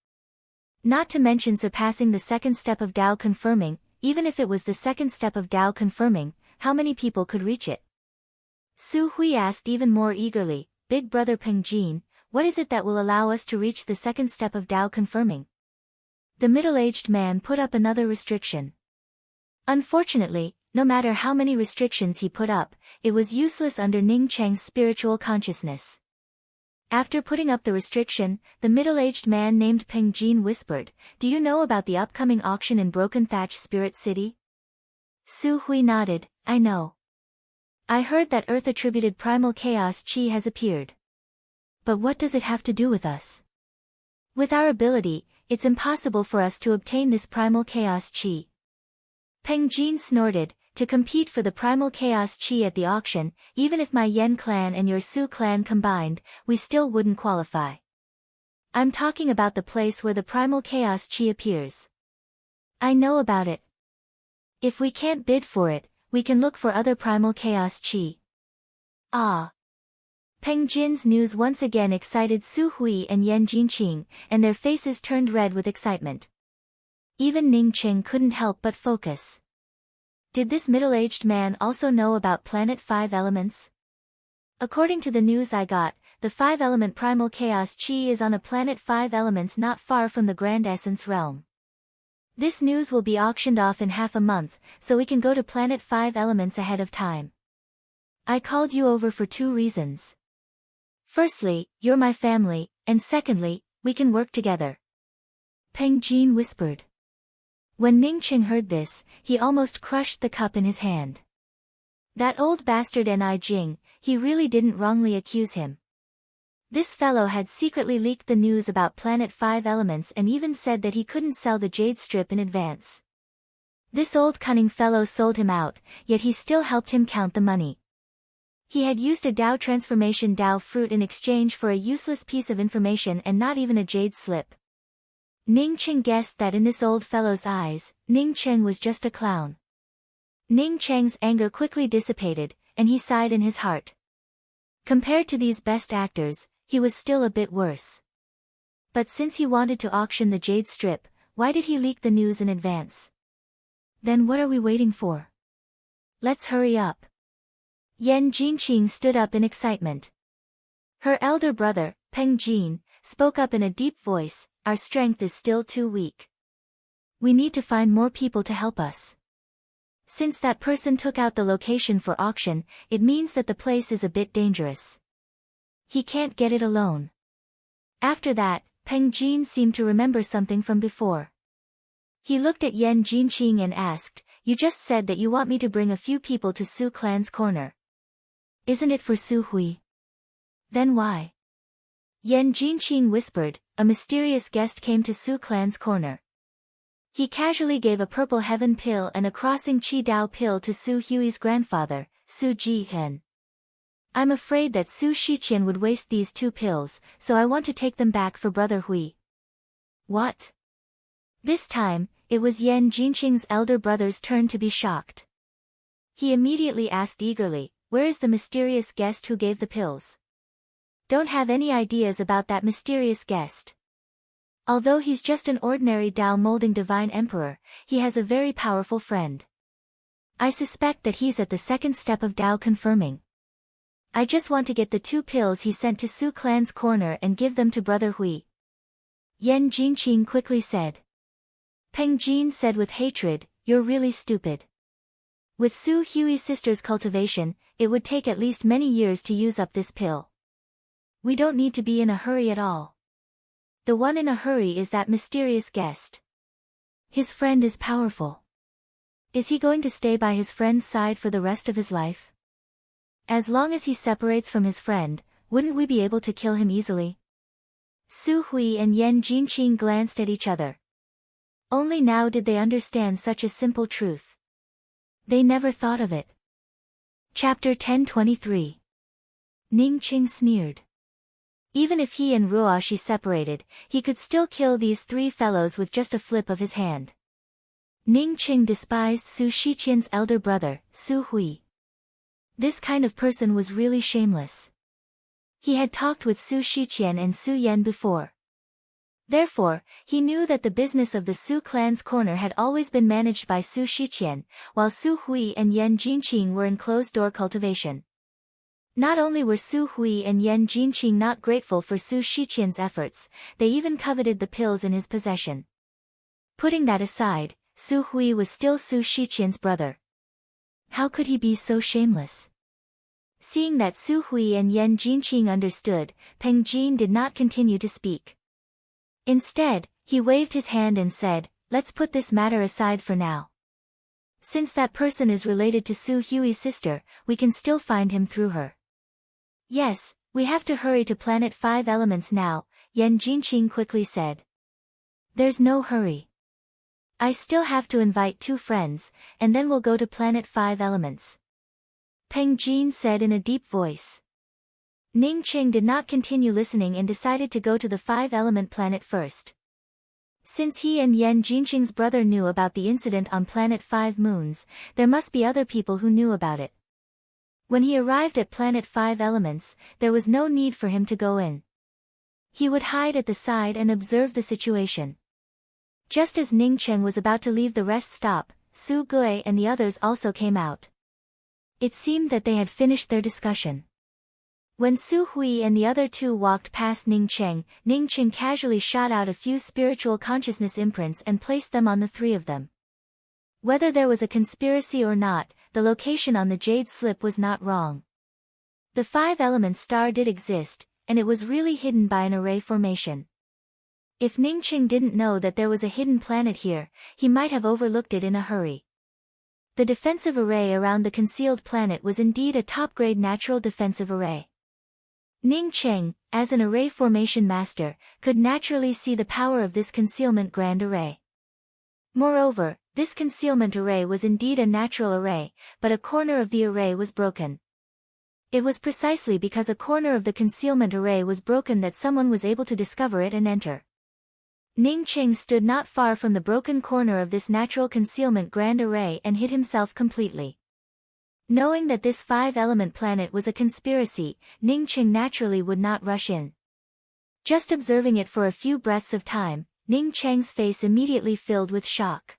Not to mention surpassing the second step of Tao confirming, even if it was the second step of Tao confirming, how many people could reach it? Su Hui asked even more eagerly, Big brother Peng Jin, what is it that will allow us to reach the second step of Tao confirming? The middle-aged man put up another restriction. Unfortunately, no matter how many restrictions he put up, it was useless under Ning Cheng's spiritual consciousness. After putting up the restriction, the middle-aged man named Peng Jin whispered, Do you know about the upcoming auction in Broken Thatch Spirit City? Su Hui nodded, I know. I heard that Earth-attributed primal chaos chi has appeared. But what does it have to do with us? With our ability, it's impossible for us to obtain this primal chaos chi. Peng Jin snorted, to compete for the primal chaos chi at the auction, even if my Yen clan and your Su clan combined, we still wouldn't qualify. I'm talking about the place where the primal chaos chi appears. I know about it. If we can't bid for it, we can look for other primal chaos chi. Ah. Peng Jin's news once again excited Su Hui and Yan Jinqing, and their faces turned red with excitement. Even Ning Qing couldn't help but focus. Did this middle-aged man also know about Planet 5 Elements? According to the news I got, the 5-element primal chaos chi is on a Planet 5 Elements not far from the Grand Essence realm. This news will be auctioned off in half a month, so we can go to Planet 5 Elements ahead of time. I called you over for 2 reasons. Firstly, you're my family, and secondly, we can work together. Peng Jin whispered. When Ning Qing heard this, he almost crushed the cup in his hand. That old bastard Ni Jing, he really didn't wrongly accuse him. This fellow had secretly leaked the news about Planet 5 Elements and even said that he couldn't sell the jade strip in advance. This old cunning fellow sold him out, yet he still helped him count the money. He had used a Dao transformation Dao fruit in exchange for a useless piece of information and not even a jade slip. Ning Qing guessed that in this old fellow's eyes, Ning Cheng was just a clown. Ning Cheng's anger quickly dissipated, and he sighed in his heart. Compared to these best actors, he was still a bit worse. But since he wanted to auction the jade strip, why did he leak the news in advance? Then what are we waiting for? Let's hurry up. Yan Jinqing stood up in excitement. Her elder brother, Peng Jin, spoke up in a deep voice, our strength is still too weak. We need to find more people to help us. Since that person took out the location for auction, it means that the place is a bit dangerous. He can't get it alone. After that, Peng Jin seemed to remember something from before. He looked at Yan Jinqing and asked, you just said that you want me to bring a few people to Su Clan's corner. Isn't it for Su Hui? Then why? Yan Jinqing whispered, a mysterious guest came to Su Clan's corner. He casually gave a purple heaven pill and a crossing Qi Dao pill to Su Hui's grandfather, Su Jihen. I'm afraid that Su Shiqian would waste these 2 pills, so I want to take them back for Brother Hui. What? This time, it was Yan Jinqing's elder brother's turn to be shocked. He immediately asked eagerly, where is the mysterious guest who gave the pills? Don't have any ideas about that mysterious guest. Although he's just an ordinary Dao molding divine emperor, he has a very powerful friend. I suspect that he's at the 2nd step of Dao confirming. I just want to get the 2 pills he sent to Su Clan's corner and give them to Brother Hui. Yan Jinqing quickly said. Peng Jin said with hatred, you're really stupid. With Su Hui's sister's cultivation, it would take at least many years to use up this pill. We don't need to be in a hurry at all. The one in a hurry is that mysterious guest. His friend is powerful. Is he going to stay by his friend's side for the rest of his life? As long as he separates from his friend, wouldn't we be able to kill him easily? Su Hui and Yan Jinqing glanced at each other. Only now did they understand such a simple truth. They never thought of it. Chapter 1023. Ning Qing sneered. Even if he and Ruoshi separated, he could still kill these 3 fellows with just a flip of his hand. Ning Qing despised Su Shiqian's elder brother, Su Hui. This kind of person was really shameless. He had talked with Su Shiqian and Su Yan before. Therefore, he knew that the business of the Su Clan's corner had always been managed by Su Shiqian, while Su Hui and Yan Jinqing were in closed-door cultivation. Not only were Su Hui and Yan Jinqing not grateful for Su Shiqian's efforts, they even coveted the pills in his possession. Putting that aside, Su Hui was still Su Shiqian's brother. How could he be so shameless? Seeing that Su Hui and Yan Jinqing understood, Peng Jin did not continue to speak. Instead, he waved his hand and said, let's put this matter aside for now. Since that person is related to Su Hui's sister, we can still find him through her. Yes, we have to hurry to Planet 5 Elements now, Yan Jinqing quickly said. There's no hurry. I still have to invite 2 friends, and then we'll go to Planet 5 Elements. Peng Jin said in a deep voice. Ning Qing did not continue listening and decided to go to the 5-element planet first. Since he and Yan Jinqing's brother knew about the incident on Planet 5 Moons, there must be other people who knew about it. When he arrived at Planet 5 Elements, there was no need for him to go in. He would hide at the side and observe the situation. Just as Ning Cheng was about to leave the rest stop, Su Gui and the others also came out. It seemed that they had finished their discussion. When Su Hui and the other two walked past Ning Cheng casually shot out a few spiritual consciousness imprints and placed them on the three of them. Whether there was a conspiracy or not, the location on the jade slip was not wrong. The 5-element star did exist, and it was really hidden by an array formation. If Ning Cheng didn't know that there was a hidden planet here, he might have overlooked it in a hurry. The defensive array around the concealed planet was indeed a top-grade natural defensive array. Ning Cheng, as an array formation master, could naturally see the power of this concealment grand array. Moreover, this concealment array was indeed a natural array, but a corner of the array was broken. It was precisely because a corner of the concealment array was broken that someone was able to discover it and enter. Ning Cheng stood not far from the broken corner of this natural concealment grand array and hid himself completely. Knowing that this 5-element planet was a conspiracy, Ning Cheng naturally would not rush in. Just observing it for a few breaths of time, Ning Cheng's face immediately filled with shock.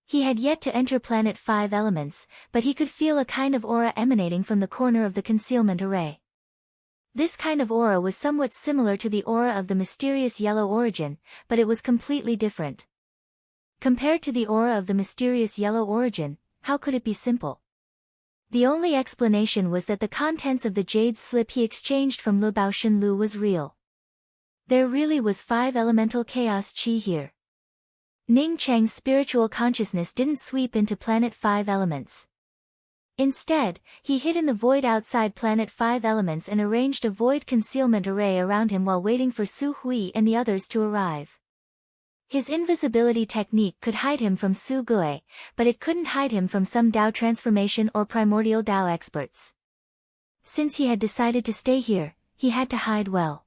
He had yet to enter Planet 5 Elements, but he could feel a kind of aura emanating from the corner of the concealment array. This kind of aura was somewhat similar to the aura of the mysterious yellow origin, but it was completely different. Compared to the aura of the mysterious yellow origin, how could it be simple? The only explanation was that the contents of the jade slip he exchanged from Lu Baoshan Lu was real. There really was 5-elemental chaos qi here. Ning Cheng's spiritual consciousness didn't sweep into Planet 5 Elements. Instead, he hid in the void outside Planet 5 Elements and arranged a void concealment array around him while waiting for Su Hui and the others to arrive. His invisibility technique could hide him from Su Gui, but it couldn't hide him from some Dao transformation or primordial Dao experts. Since he had decided to stay here, he had to hide well.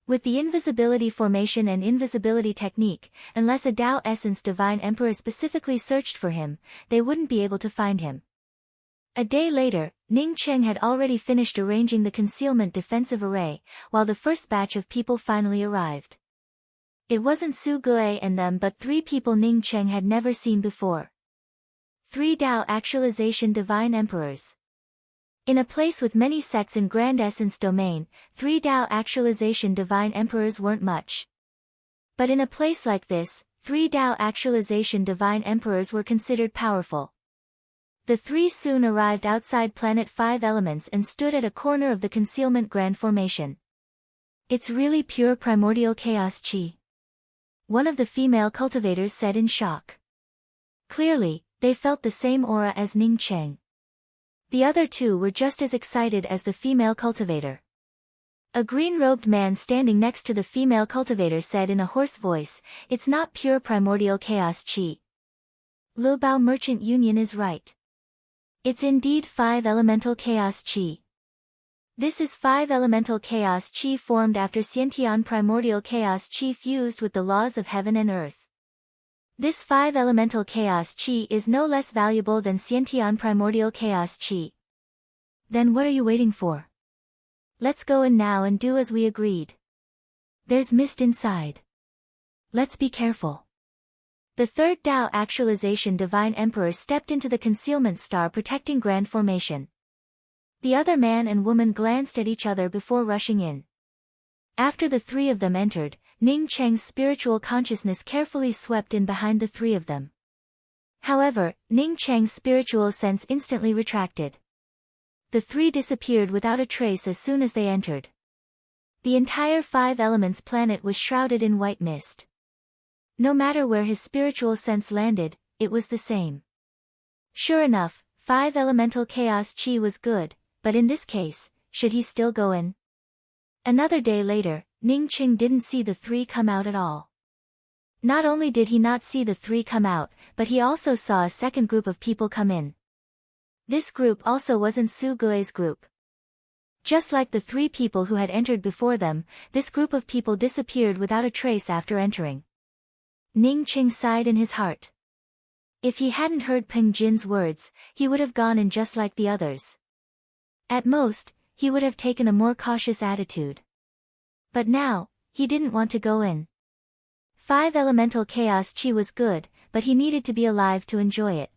With the invisibility formation and invisibility technique, unless a Dao Essence Divine Emperor specifically searched for him, they wouldn't be able to find him. A day later, Ning Cheng had already finished arranging the concealment defensive array, while the first batch of people finally arrived. It wasn't Su Gui and them but 3 people Ning Cheng had never seen before. 3 Dao Actualization Divine Emperors. In a place with many sects in Grand Essence Domain, 3 Dao Actualization Divine Emperors weren't much. But in a place like this, 3 Dao Actualization Divine Emperors were considered powerful. The 3 soon arrived outside Planet 5 Elements and stood at a corner of the concealment grand formation. It's really pure primordial chaos qi. One of the female cultivators said in shock. Clearly, they felt the same aura as Ning Cheng. The other 2 were just as excited as the female cultivator. A green-robed man standing next to the female cultivator said in a hoarse voice, "It's not pure primordial chaos qi. Lu Bao Merchant Union is right. It's indeed 5-elemental chaos qi. This is 5-elemental chaos qi formed after Xiantian primordial chaos qi fused with the laws of heaven and earth. This 5-elemental chaos qi is no less valuable than Xiantian primordial chaos qi. Then what are you waiting for? Let's go in now and do as we agreed. There's mist inside. Let's be careful." The 3rd Dao Actualization Divine Emperor stepped into the concealment star protecting Grand Formation. The other man and woman glanced at each other before rushing in. After the 3 of them entered, Ning Cheng's spiritual consciousness carefully swept in behind the 3 of them. However, Ning Cheng's spiritual sense instantly retracted. The 3 disappeared without a trace as soon as they entered. The entire 5 Elements planet was shrouded in white mist. No matter where his spiritual sense landed, it was the same. Sure enough, 5-elemental chaos qi was good, but in this case, should he still go in? Another day later, Ning Cheng didn't see the 3 come out at all. Not only did he not see the 3 come out, but he also saw a second group of people come in. This group also wasn't Su Gui's group. Just like the 3 people who had entered before them, this group of people disappeared without a trace after entering. Ning Qing sighed in his heart. If he hadn't heard Peng Jin's words, he would have gone in just like the others. At most, he would have taken a more cautious attitude. But now, he didn't want to go in. 5 elemental chaos chi was good, but he needed to be alive to enjoy it.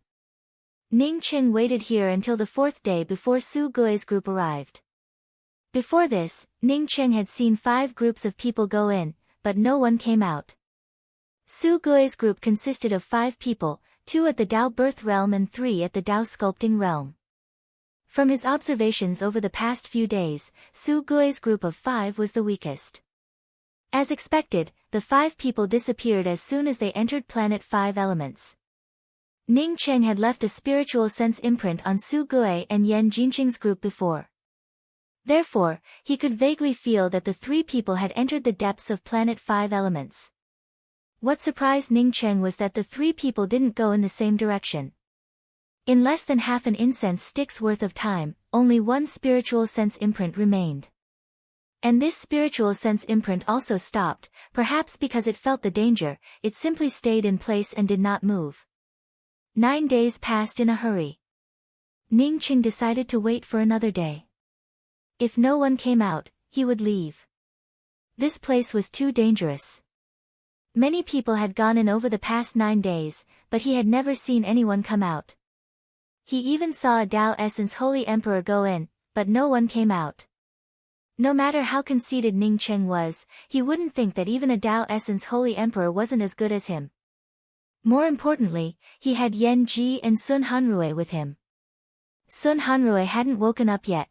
Ning Qing waited here until the 4th day before Su Gui's group arrived. Before this, Ning Qing had seen 5 groups of people go in, but no one came out. Su Gui's group consisted of 5 people, 2 at the Dao Birth Realm and 3 at the Dao Sculpting Realm. From his observations over the past few days, Su Gui's group of 5 was the weakest. As expected, the 5 people disappeared as soon as they entered Planet 5 Elements. Ning Qing had left a spiritual sense imprint on Su Gui and Yan Jinqing's group before. Therefore, he could vaguely feel that the 3 people had entered the depths of Planet 5 Elements. What surprised Ning Qing was that the 3 people didn't go in the same direction. In less than half an incense stick's worth of time, only one spiritual sense imprint remained. And this spiritual sense imprint also stopped, perhaps because it felt the danger, it simply stayed in place and did not move. 9 days passed in a hurry. Ning Qing decided to wait for another day. If no one came out, he would leave. This place was too dangerous. Many people had gone in over the past 9 days, but he had never seen anyone come out. He even saw a Dao Essence Holy Emperor go in, but no one came out. No matter how conceited Ning Qing was, he wouldn't think that even a Dao Essence Holy Emperor wasn't as good as him. More importantly, he had Yan Ji and Sun Hanrui with him. Sun Hanrui hadn't woken up yet.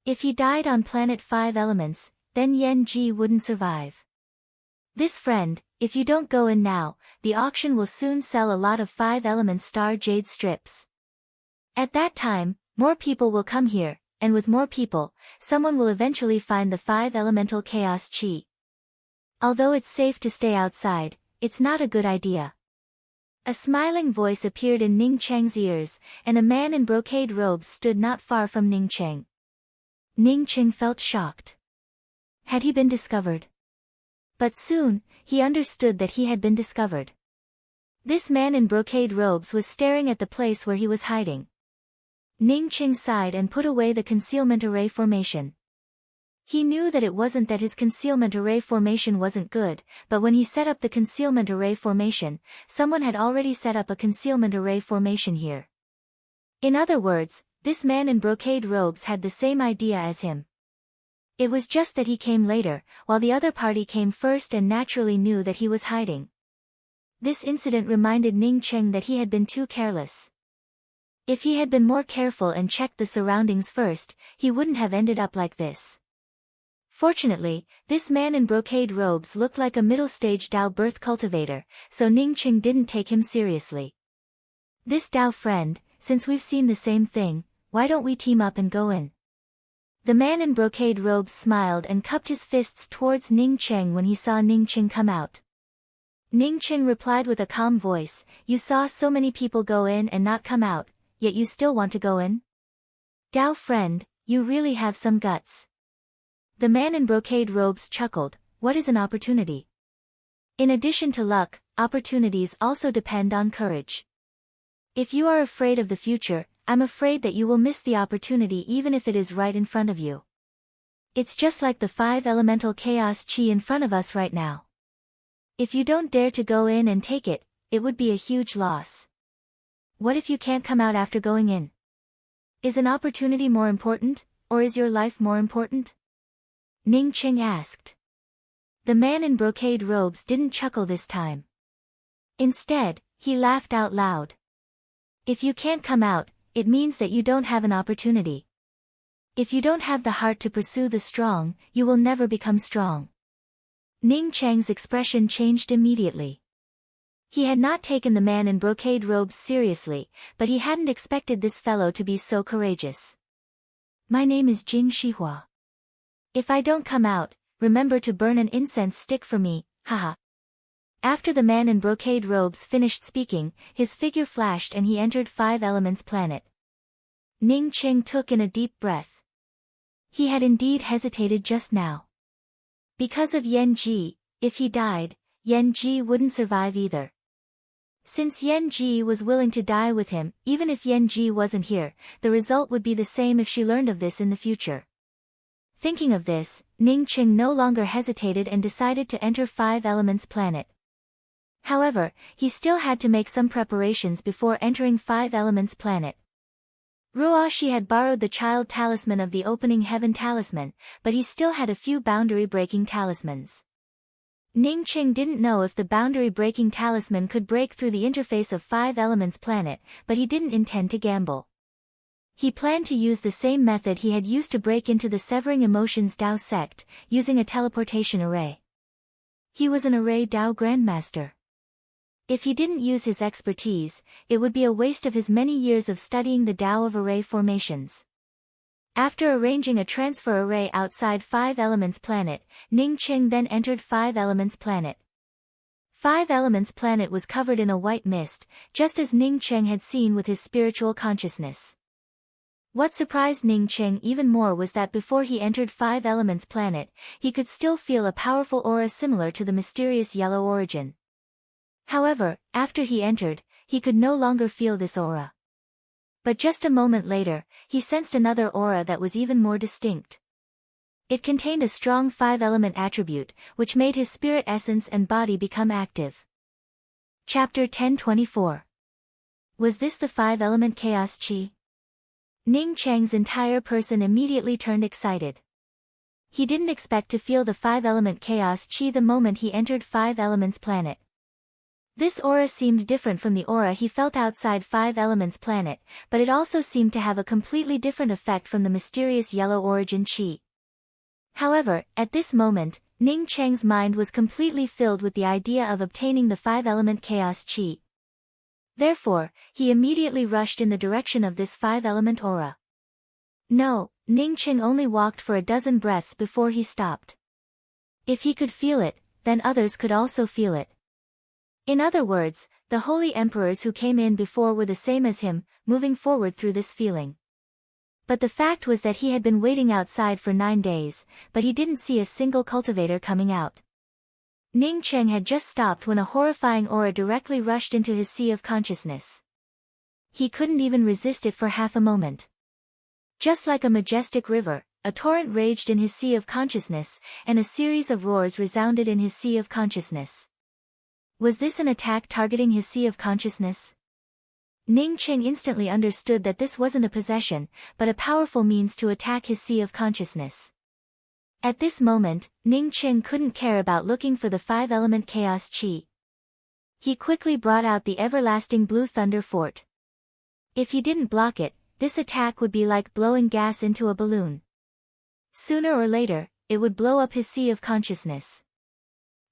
If he died on Planet 5 Elements, then Yan Ji wouldn't survive. This friend, if you don't go in now, the auction will soon sell a lot of 5 Elements Star Jade strips. At that time, more people will come here, and with more people, someone will eventually find the 5 elemental chaos chi. Although it's safe to stay outside, it's not a good idea. A smiling voice appeared in Ning Cheng's ears, and a man in brocade robes stood not far from Ning Cheng. Ning Cheng felt shocked. Had he been discovered? But soon, he understood that he had been discovered. This man in brocade robes was staring at the place where he was hiding. Ning Cheng sighed and put away the concealment array formation. He knew that it wasn't that his concealment array formation wasn't good, but when he set up the concealment array formation, someone had already set up a concealment array formation here. In other words, this man in brocade robes had the same idea as him. It was just that he came later, while the other party came first and naturally knew that he was hiding. This incident reminded Ning Cheng that he had been too careless. If he had been more careful and checked the surroundings first, he wouldn't have ended up like this. Fortunately, this man in brocade robes looked like a middle-stage Dao birth cultivator, so Ning Cheng didn't take him seriously. This Dao friend, since we've seen the same thing, why don't we team up and go in? The man in brocade robes smiled and cupped his fists towards Ning Cheng when he saw Ning Cheng come out. Ning Cheng replied with a calm voice, "You saw so many people go in and not come out, yet you still want to go in? Dao friend, you really have some guts." The man in brocade robes chuckled, "What is an opportunity? In addition to luck, opportunities also depend on courage. If you are afraid of the future, I'm afraid that you will miss the opportunity even if it is right in front of you. It's just like the 5 elemental chaos chi in front of us right now. If you don't dare to go in and take it, it would be a huge loss. What if you can't come out after going in? Is an opportunity more important, or is your life more important?" Ning Cheng asked. The man in brocade robes didn't chuckle this time. Instead, he laughed out loud. "If you can't come out, it means that you don't have an opportunity. If you don't have the heart to pursue the strong, you will never become strong." Ning Cheng's expression changed immediately. He had not taken the man in brocade robes seriously, but he hadn't expected this fellow to be so courageous. "My name is Jing Shihua. If I don't come out, remember to burn an incense stick for me, haha." After the man in brocade robes finished speaking, his figure flashed and he entered 5 Elements Planet. Ning Cheng took in a deep breath. He had indeed hesitated just now. Because of Yan Ji, if he died, Yan Ji wouldn't survive either. Since Yan Ji was willing to die with him, even if Yan Ji wasn't here, the result would be the same if she learned of this in the future. Thinking of this, Ning Qing no longer hesitated and decided to enter Five Elements planet. However, he still had to make some preparations before entering Five Elements planet. Ruoshi had borrowed the child talisman of the opening heaven talisman, but he still had a few boundary-breaking talismans. Ning Qing didn't know if the boundary-breaking talisman could break through the interface of Five Elements planet, but he didn't intend to gamble. He planned to use the same method he had used to break into the Severing Emotions Dao sect, using a teleportation array. He was an array Dao grandmaster. If he didn't use his expertise, it would be a waste of his many years of studying the Dao of array formations. After arranging a transfer array outside Five Elements planet, Ning Qing then entered Five Elements planet. Five Elements planet was covered in a white mist, just as Ning Qing had seen with his spiritual consciousness. What surprised Ning Qing even more was that before he entered Five Elements planet, he could still feel a powerful aura similar to the mysterious yellow origin. However, after he entered, he could no longer feel this aura. But just a moment later, he sensed another aura that was even more distinct. It contained a strong five-element attribute, which made his spirit essence and body become active. Chapter 1024. Was this the five-element chaos chi? Ning Cheng's entire person immediately turned excited. He didn't expect to feel the five-element chaos chi the moment he entered Five Elements planet. This aura seemed different from the aura he felt outside Five Elements planet, but it also seemed to have a completely different effect from the mysterious yellow origin chi. However, at this moment, Ning Cheng's mind was completely filled with the idea of obtaining the five-element chaos chi. Therefore, he immediately rushed in the direction of this five-element aura. No, Ning Cheng only walked for a dozen breaths before he stopped. If he could feel it, then others could also feel it. In other words, the holy emperors who came in before were the same as him, moving forward through this feeling. But the fact was that he had been waiting outside for 9 days, but he didn't see a single cultivator coming out. Ning Cheng had just stopped when a horrifying aura directly rushed into his sea of consciousness. He couldn't even resist it for half a moment. Just like a majestic river, a torrent raged in his sea of consciousness, and a series of roars resounded in his sea of consciousness. Was this an attack targeting his sea of consciousness? Ning Cheng instantly understood that this wasn't a possession, but a powerful means to attack his sea of consciousness. At this moment, Ning Cheng couldn't care about looking for the five-element chaos chi. He quickly brought out the everlasting blue thunder fort. If he didn't block it, this attack would be like blowing gas into a balloon. Sooner or later, it would blow up his sea of consciousness.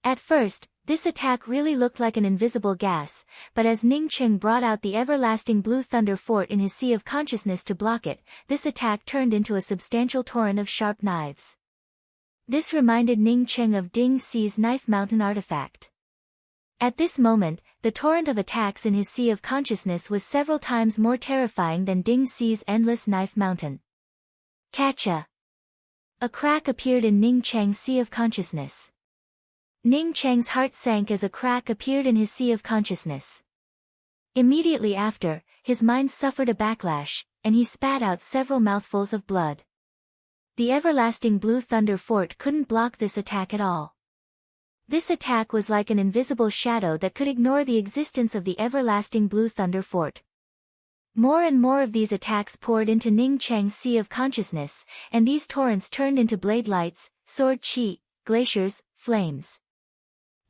At first, this attack really looked like an invisible gas, but as Ning Cheng brought out the everlasting blue thunder fort in his sea of consciousness to block it, this attack turned into a substantial torrent of sharp knives. This reminded Ning Cheng of Ding Xi's knife mountain artifact. At this moment, the torrent of attacks in his sea of consciousness was several times more terrifying than Ding Xi's endless knife mountain. Catcha! A crack appeared in Ning Cheng's sea of consciousness. Ning Cheng's heart sank as a crack appeared in his sea of consciousness. Immediately after, his mind suffered a backlash, and he spat out several mouthfuls of blood. The everlasting blue thunder fort couldn't block this attack at all. This attack was like an invisible shadow that could ignore the existence of the everlasting blue thunder fort. More and more of these attacks poured into Ning Cheng's sea of consciousness, and these torrents turned into blade lights, sword chi, glaciers, flames.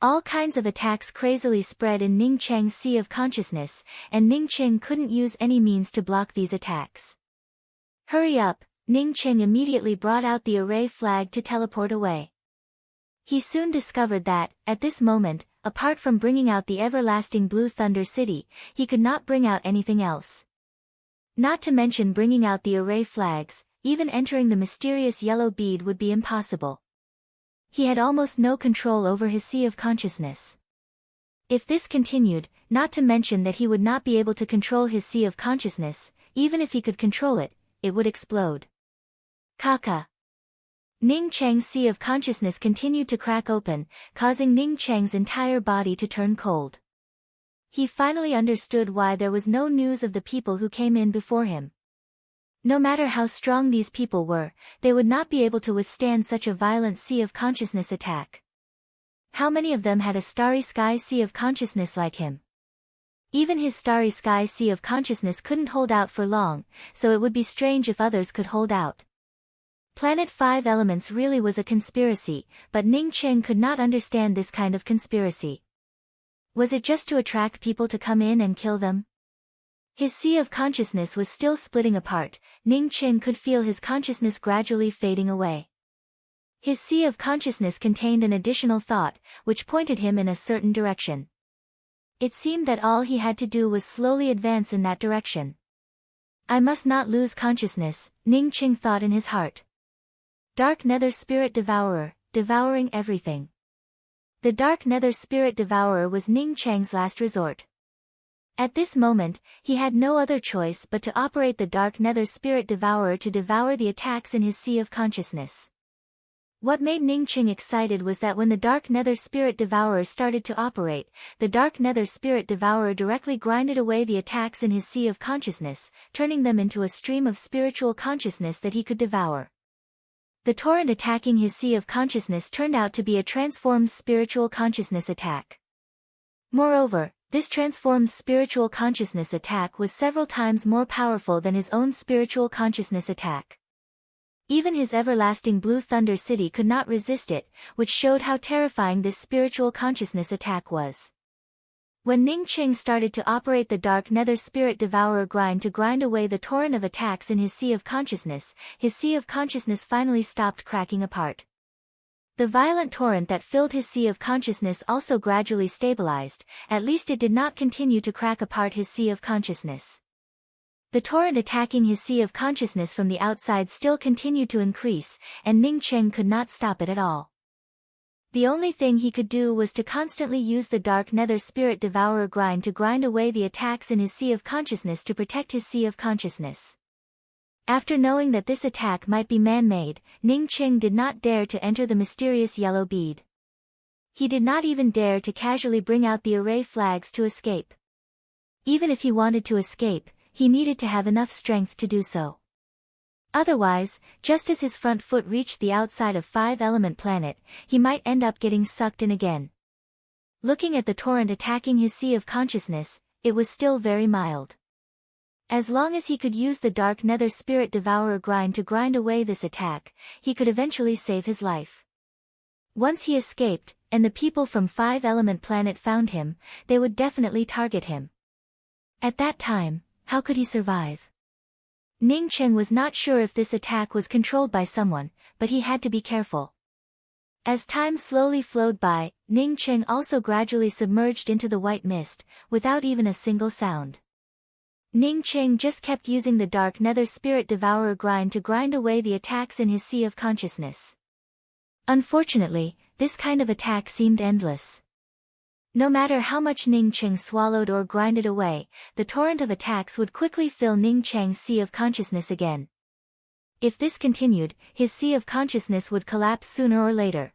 All kinds of attacks crazily spread in Ning Cheng's sea of consciousness, and Ning Cheng couldn't use any means to block these attacks. Hurry up! Ning Cheng immediately brought out the array flag to teleport away. He soon discovered that, at this moment, apart from bringing out the everlasting blue thunder city, he could not bring out anything else. Not to mention bringing out the array flags, even entering the mysterious yellow bead would be impossible. He had almost no control over his sea of consciousness. If this continued, not to mention that he would not be able to control his sea of consciousness, even if he could control it, it would explode. Kaka! Ning Cheng's sea of consciousness continued to crack open, causing Ning Cheng's entire body to turn cold. He finally understood why there was no news of the people who came in before him. No matter how strong these people were, they would not be able to withstand such a violent sea of consciousness attack. How many of them had a starry sky sea of consciousness like him? Even his starry sky sea of consciousness couldn't hold out for long, so it would be strange if others could hold out. Planet 5 Elements really was a conspiracy, but Ning Cheng could not understand this kind of conspiracy. Was it just to attract people to come in and kill them? His sea of consciousness was still splitting apart. Ning Cheng could feel his consciousness gradually fading away. His sea of consciousness contained an additional thought, which pointed him in a certain direction. It seemed that all he had to do was slowly advance in that direction. I must not lose consciousness, Ning Cheng thought in his heart. Dark Nether Spirit Devourer, devouring everything. The Dark Nether Spirit Devourer was Ning Cheng's last resort. At this moment, he had no other choice but to operate the Dark Nether Spirit Devourer to devour the attacks in his sea of consciousness. What made Ning Cheng excited was that when the Dark Nether Spirit Devourer started to operate, the Dark Nether Spirit Devourer directly grinded away the attacks in his sea of consciousness, turning them into a stream of spiritual consciousness that he could devour. The torrent attacking his sea of consciousness turned out to be a transformed spiritual consciousness attack. Moreover, this transformed spiritual consciousness attack was several times more powerful than his own spiritual consciousness attack. Even his everlasting Blue Thunder City could not resist it, which showed how terrifying this spiritual consciousness attack was. When Ning Cheng started to operate the Dark Nether Spirit Devourer grind to grind away the torrent of attacks in his sea of consciousness, his sea of consciousness finally stopped cracking apart. The violent torrent that filled his sea of consciousness also gradually stabilized, at least it did not continue to crack apart his sea of consciousness. The torrent attacking his sea of consciousness from the outside still continued to increase, and Ning Cheng could not stop it at all. The only thing he could do was to constantly use the Dark Nether Spirit Devourer grind to grind away the attacks in his sea of consciousness to protect his sea of consciousness. After knowing that this attack might be man-made, Ning Cheng did not dare to enter the mysterious yellow bead. He did not even dare to casually bring out the array flags to escape. Even if he wanted to escape, he needed to have enough strength to do so. Otherwise, just as his front foot reached the outside of 5-element planet, he might end up getting sucked in again. Looking at the torrent attacking his sea of consciousness, it was still very mild. As long as he could use the Dark Nether Spirit Devourer grind to grind away this attack, he could eventually save his life. Once he escaped, and the people from 5-element planet found him, they would definitely target him. At that time, how could he survive? Ning Cheng was not sure if this attack was controlled by someone, but he had to be careful. As time slowly flowed by, Ning Cheng also gradually submerged into the white mist, without even a single sound. Ning Cheng just kept using the Dark Nether Spirit Devourer grind to grind away the attacks in his sea of consciousness. Unfortunately, this kind of attack seemed endless. No matter how much Ning Cheng swallowed or grinded away, the torrent of attacks would quickly fill Ning Cheng's sea of consciousness again. If this continued, his sea of consciousness would collapse sooner or later.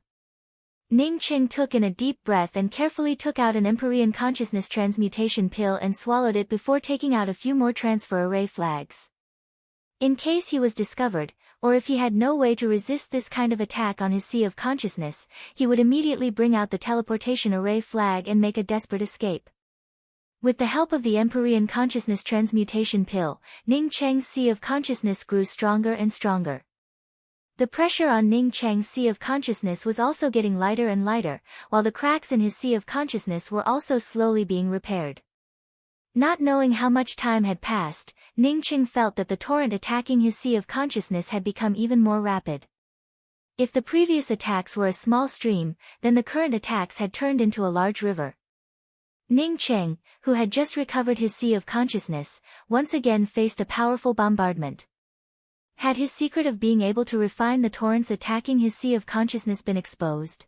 Ning Cheng took in a deep breath and carefully took out an Empyrean consciousness transmutation pill and swallowed it before taking out a few more transfer array flags. In case he was discovered, or if he had no way to resist this kind of attack on his sea of consciousness, he would immediately bring out the teleportation array flag and make a desperate escape. With the help of the Empyrean consciousness transmutation pill, Ning Cheng's sea of consciousness grew stronger and stronger. The pressure on Ning Cheng's sea of consciousness was also getting lighter and lighter, while the cracks in his sea of consciousness were also slowly being repaired. Not knowing how much time had passed, Ning Cheng felt that the torrent attacking his sea of consciousness had become even more rapid. If the previous attacks were a small stream, then the current attacks had turned into a large river. Ning Cheng, who had just recovered his sea of consciousness, once again faced a powerful bombardment. Had his secret of being able to refine the torrents attacking his sea of consciousness been exposed?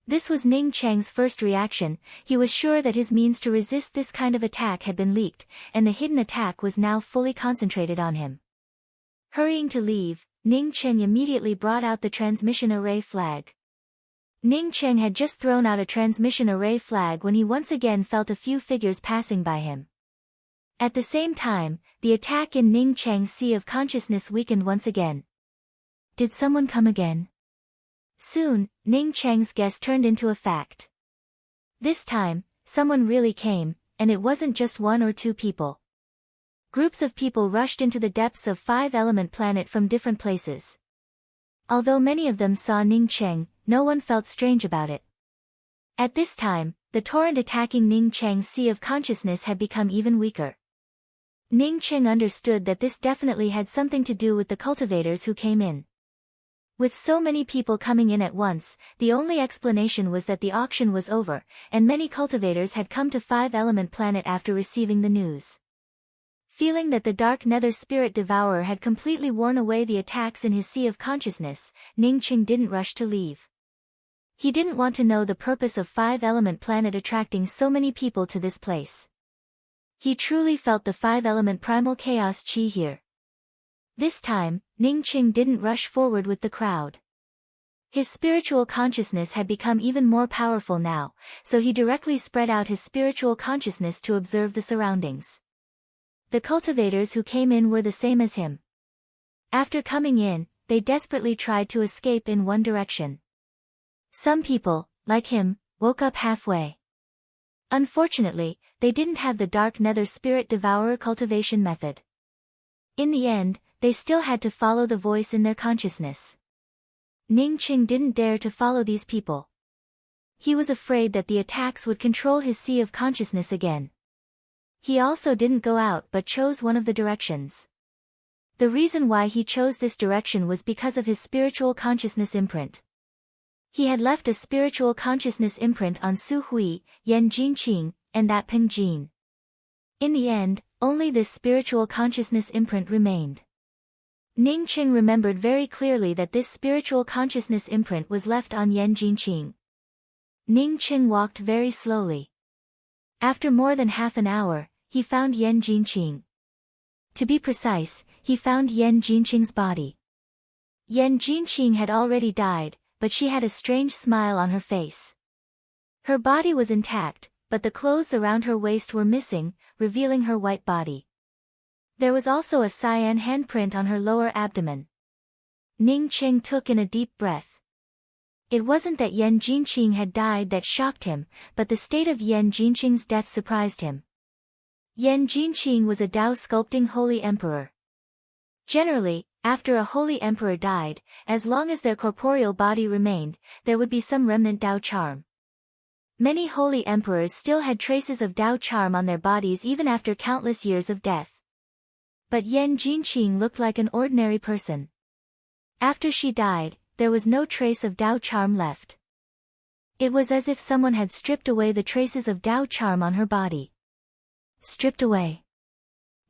This was Ning Cheng's first reaction. He was sure that his means to resist this kind of attack had been leaked, and the hidden attack was now fully concentrated on him. Hurrying to leave, Ning Cheng immediately brought out the transmission array flag. Ning Cheng had just thrown out a transmission array flag when he once again felt a few figures passing by him. At the same time, the attack in Ning Cheng's sea of consciousness weakened once again. Did someone come again? Soon, Ning Cheng's guess turned into a fact. This time, someone really came, and it wasn't just one or two people. Groups of people rushed into the depths of five-element planet from different places. Although many of them saw Ning Cheng, no one felt strange about it. At this time, the torrent attacking Ning Cheng's sea of consciousness had become even weaker. Ning Cheng understood that this definitely had something to do with the cultivators who came in. With so many people coming in at once, the only explanation was that the auction was over, and many cultivators had come to five-element planet after receiving the news. Feeling that the dark nether spirit devourer had completely worn away the attacks in his sea of consciousness, Ning Cheng didn't rush to leave. He didn't want to know the purpose of five-element planet attracting so many people to this place. He truly felt the five-element primal chaos chi here. This time, Ning Cheng didn't rush forward with the crowd. His spiritual consciousness had become even more powerful now, so he directly spread out his spiritual consciousness to observe the surroundings. The cultivators who came in were the same as him. After coming in, they desperately tried to escape in one direction. Some people, like him, woke up halfway. Unfortunately, they didn't have the dark nether spirit devourer cultivation method. In the end, they still had to follow the voice in their consciousness. Ning Cheng didn't dare to follow these people. He was afraid that the attacks would control his sea of consciousness again. He also didn't go out but chose one of the directions. The reason why he chose this direction was because of his spiritual consciousness imprint. He had left a spiritual consciousness imprint on Su Hui, Yan Jinqing, and that Ping Jin. In the end, only this spiritual consciousness imprint remained. Ning Cheng remembered very clearly that this spiritual consciousness imprint was left on Yan Jinqing. Ning Cheng walked very slowly. After more than half an hour, he found Yan Jinqing. To be precise, he found Yan Jinqing's body. Yan Jinqing had already died, but she had a strange smile on her face. Her body was intact, but the clothes around her waist were missing, revealing her white body. There was also a cyan handprint on her lower abdomen. Ning Cheng took in a deep breath. It wasn't that Yan Jinqing had died that shocked him, but the state of Yan Jinqing's death surprised him. Yan Jinqing was a Dao sculpting holy emperor. Generally, after a holy emperor died, as long as their corporeal body remained, there would be some remnant Dao charm. Many holy emperors still had traces of Dao charm on their bodies even after countless years of death. But Yan Jinqing looked like an ordinary person. After she died, there was no trace of Dao charm left. It was as if someone had stripped away the traces of Dao charm on her body. Stripped away.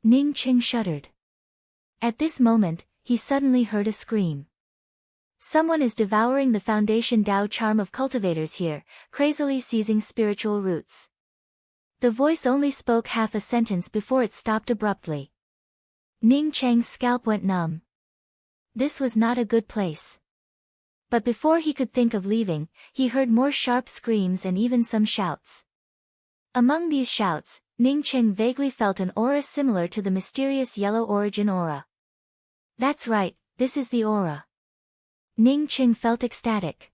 Ning Cheng shuddered. At this moment, he suddenly heard a scream. Someone is devouring the foundation Dao charm of cultivators here, crazily seizing spiritual roots. The voice only spoke half a sentence before it stopped abruptly. Ning Cheng's scalp went numb. This was not a good place. But before he could think of leaving, he heard more sharp screams and even some shouts. Among these shouts, Ning Cheng vaguely felt an aura similar to the mysterious yellow origin aura. That's right, this is the aura. Ning Cheng felt ecstatic.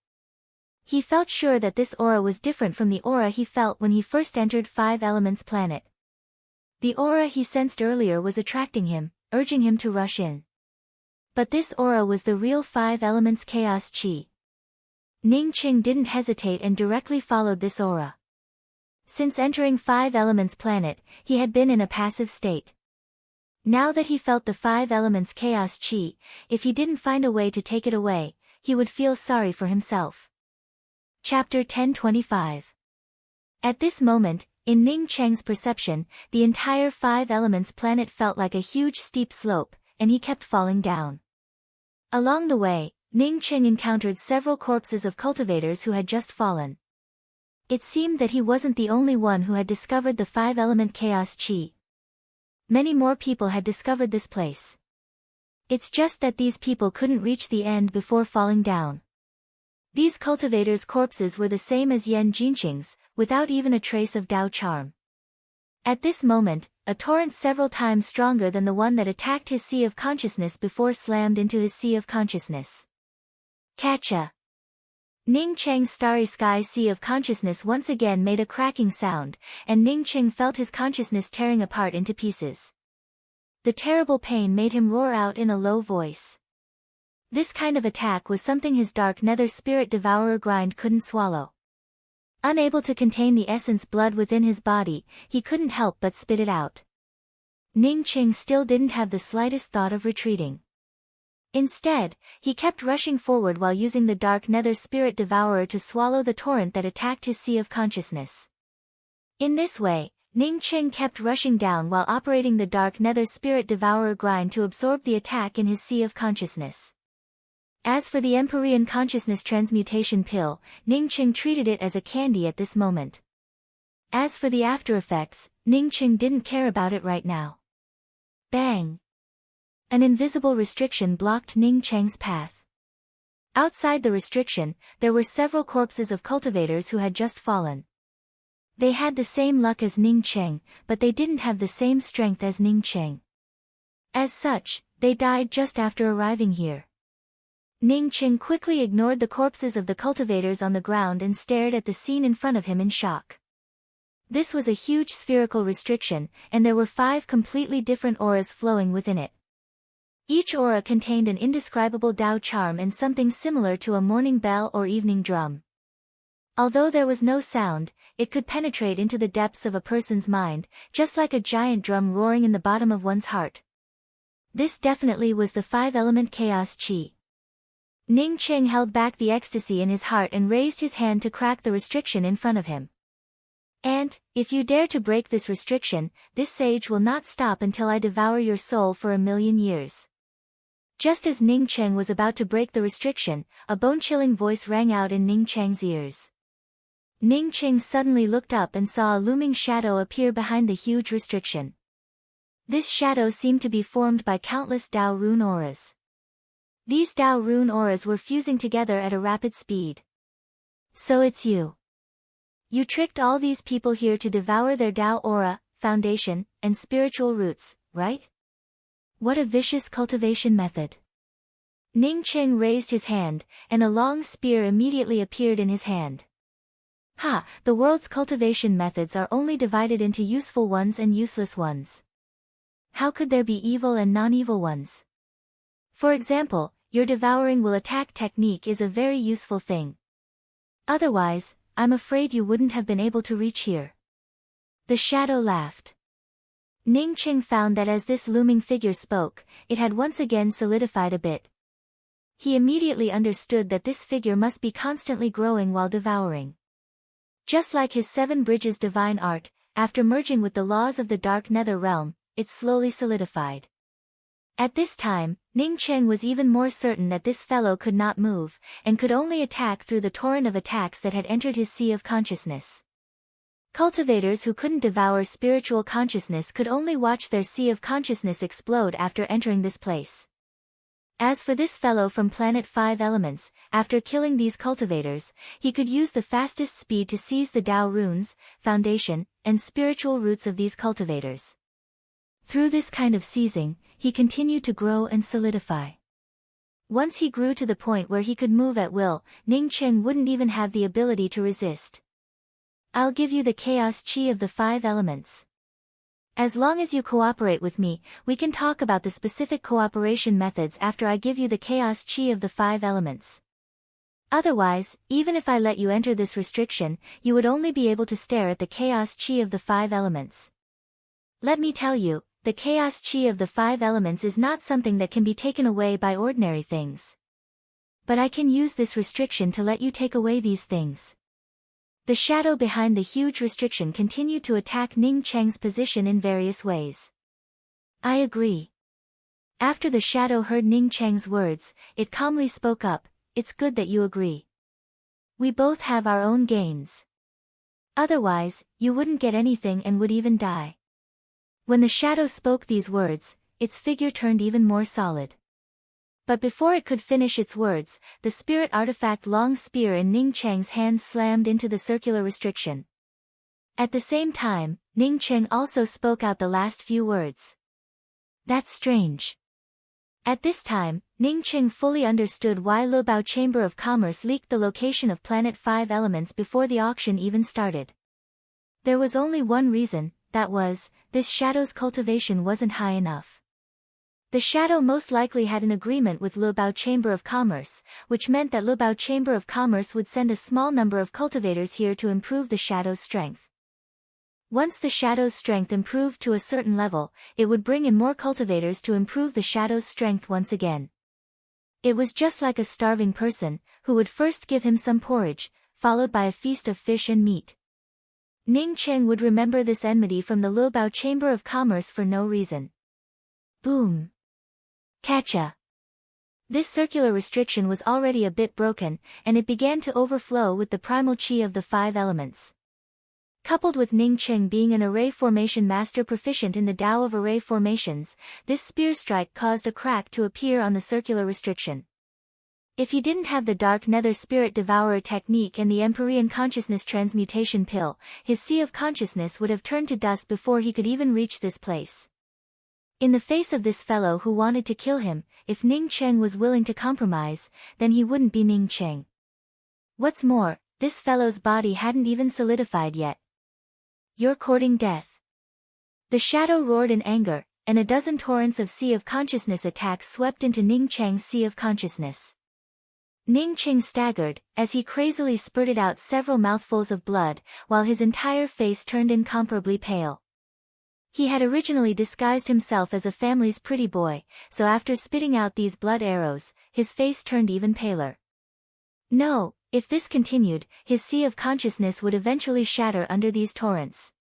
He felt sure that this aura was different from the aura he felt when he first entered Five Elements Planet. The aura he sensed earlier was attracting him, urging him to rush in. But this aura was the real Five Elements Chaos Chi. Ning Cheng didn't hesitate and directly followed this aura. Since entering Five Elements Planet, he had been in a passive state. Now that he felt the Five Elements Chaos Chi, if he didn't find a way to take it away, he would feel sorry for himself. Chapter 1025. At this moment, in Ning Cheng's perception, the entire Five Elements Planet felt like a huge steep slope, and he kept falling down. Along the way, Ning Cheng encountered several corpses of cultivators who had just fallen. It seemed that he wasn't the only one who had discovered the five-element chaos chi. Many more people had discovered this place. It's just that these people couldn't reach the end before falling down. These cultivators' corpses were the same as Yan Jinqing's, without even a trace of Dao charm. At this moment, a torrent several times stronger than the one that attacked his sea of consciousness before slammed into his sea of consciousness. Catcha! Ning Cheng's starry sky sea of consciousness once again made a cracking sound, and Ning Cheng felt his consciousness tearing apart into pieces. The terrible pain made him roar out in a low voice. This kind of attack was something his dark nether spirit devourer grind couldn't swallow. Unable to contain the essence blood within his body, he couldn't help but spit it out. Ning Cheng still didn't have the slightest thought of retreating. Instead, he kept rushing forward while using the dark nether spirit devourer to swallow the torrent that attacked his sea of consciousness. In this way, Ning Cheng kept rushing down while operating the dark nether spirit devourer grind to absorb the attack in his sea of consciousness. As for the Empyrean consciousness transmutation pill, Ning Cheng treated it as a candy at this moment. As for the after effects, Ning Cheng didn't care about it right now. Bang! An invisible restriction blocked Ning Cheng's path. Outside the restriction, there were several corpses of cultivators who had just fallen. They had the same luck as Ning Cheng, but they didn't have the same strength as Ning Cheng. As such, they died just after arriving here. Ning Cheng quickly ignored the corpses of the cultivators on the ground and stared at the scene in front of him in shock. This was a huge spherical restriction, and there were 5 completely different auras flowing within it. Each aura contained an indescribable Dao charm and something similar to a morning bell or evening drum. Although there was no sound, it could penetrate into the depths of a person's mind, just like a giant drum roaring in the bottom of one's heart. This definitely was the 5-element chaos chi. Ning Cheng held back the ecstasy in his heart and raised his hand to crack the restriction in front of him. And, if you dare to break this restriction, this sage will not stop until I devour your soul for 1,000,000 years. Just as Ning Cheng was about to break the restriction, a bone-chilling voice rang out in Ning Cheng's ears. Ning Cheng suddenly looked up and saw a looming shadow appear behind the huge restriction. This shadow seemed to be formed by countless Dao rune auras. These Dao rune auras were fusing together at a rapid speed. So it's you. You tricked all these people here to devour their Dao aura, foundation, and spiritual roots, right? What a vicious cultivation method. Ning Cheng raised his hand, and a long spear immediately appeared in his hand. Ha, the world's cultivation methods are only divided into useful ones and useless ones. How could there be evil and non-evil ones? For example, your devouring will attack technique is a very useful thing. Otherwise, I'm afraid you wouldn't have been able to reach here. The shadow laughed. Ning Cheng found that as this looming figure spoke, it had once again solidified a bit. He immediately understood that this figure must be constantly growing while devouring. Just like his 7 Bridges divine art, after merging with the laws of the dark nether realm, it slowly solidified. At this time, Ning Cheng was even more certain that this fellow could not move, and could only attack through the torrent of attacks that had entered his sea of consciousness. Cultivators who couldn't devour spiritual consciousness could only watch their sea of consciousness explode after entering this place. As for this fellow from planet 5 elements, after killing these cultivators, he could use the fastest speed to seize the Dao runes, foundation, and spiritual roots of these cultivators. Through this kind of seizing, he continued to grow and solidify. Once he grew to the point where he could move at will, Ning Cheng wouldn't even have the ability to resist. I'll give you the chaos chi of the 5 elements. As long as you cooperate with me, we can talk about the specific cooperation methods after I give you the chaos chi of the 5 elements. Otherwise, even if I let you enter this restriction, you would only be able to stare at the chaos chi of the 5 elements. Let me tell you, the chaos chi of the 5 elements is not something that can be taken away by ordinary things. But I can use this restriction to let you take away these things. The shadow behind the huge restriction continued to attack Ning Cheng's position in various ways. I agree. After the shadow heard Ning Cheng's words, it calmly spoke up, it's good that you agree. We both have our own gains. Otherwise, you wouldn't get anything and would even die. When the shadow spoke these words, its figure turned even more solid. But before it could finish its words, the spirit artifact long spear in Ning Cheng's hand slammed into the circular restriction. At the same time, Ning Cheng also spoke out the last few words. That's strange. At this time, Ning Cheng fully understood why Lebao Chamber of Commerce leaked the location of Planet 5 Elements before the auction even started. There was only one reason, that was, this shadow's cultivation wasn't high enough. The shadow most likely had an agreement with Lebao Chamber of Commerce, which meant that Lebao Chamber of Commerce would send a small number of cultivators here to improve the shadow's strength. Once the shadow's strength improved to a certain level, it would bring in more cultivators to improve the shadow's strength once again. It was just like a starving person, who would first give him some porridge, followed by a feast of fish and meat. Ning Cheng would remember this enmity from the Lebao Chamber of Commerce for no reason. Boom. Catcha. This circular restriction was already a bit broken, and it began to overflow with the primal qi of the 5 elements. Coupled with Ning Cheng being an array formation master proficient in the Tao of array formations, this spear strike caused a crack to appear on the circular restriction. If he didn't have the Dark Nether Spirit Devourer technique and the Empyrean Consciousness Transmutation Pill, his Sea of Consciousness would have turned to dust before he could even reach this place. In the face of this fellow who wanted to kill him, if Ning Cheng was willing to compromise, then he wouldn't be Ning Cheng. What's more, this fellow's body hadn't even solidified yet. You're courting death. The shadow roared in anger, and a dozen torrents of Sea of Consciousness attacks swept into Ning Cheng's Sea of Consciousness. Ning Cheng staggered, as he crazily spurted out several mouthfuls of blood, while his entire face turned incomparably pale. He had originally disguised himself as a family's pretty boy, so after spitting out these blood arrows, his face turned even paler. No, if this continued, his Sea of Consciousness would eventually shatter under these torrents.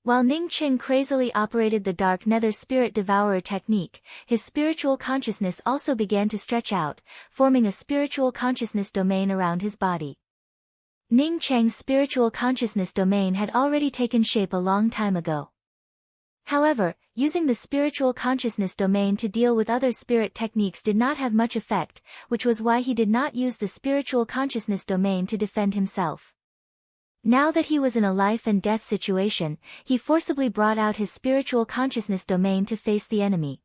While Ning Cheng crazily operated the Dark Nether Spirit Devourer technique, his spiritual consciousness also began to stretch out, forming a spiritual consciousness domain around his body. Ning Cheng's spiritual consciousness domain had already taken shape a long time ago. However, using the spiritual consciousness domain to deal with other spirit techniques did not have much effect, which was why he did not use the spiritual consciousness domain to defend himself. Now that he was in a life and death situation, he forcibly brought out his spiritual consciousness domain to face the enemy.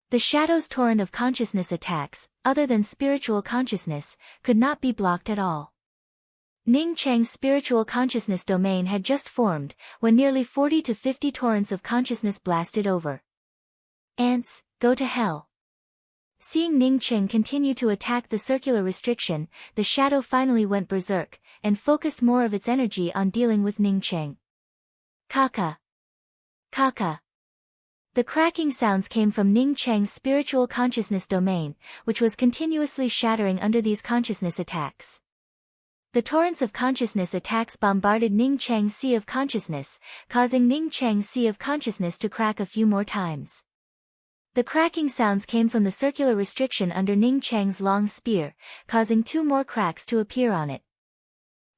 The shadow's torrent of consciousness attacks, other than spiritual consciousness, could not be blocked at all. Ning Cheng's spiritual consciousness domain had just formed, when nearly 40 to 50 torrents of consciousness blasted over. Ants, go to hell. Seeing Ning Cheng continue to attack the circular restriction, the shadow finally went berserk, and focused more of its energy on dealing with Ning Cheng. Kaka. Kaka. The cracking sounds came from Ning Cheng's spiritual consciousness domain, which was continuously shattering under these consciousness attacks. The torrents of consciousness attacks bombarded Ning Cheng's Sea of Consciousness, causing Ning Cheng's Sea of Consciousness to crack a few more times. The cracking sounds came from the circular restriction under Ning Cheng's long spear, causing 2 more cracks to appear on it.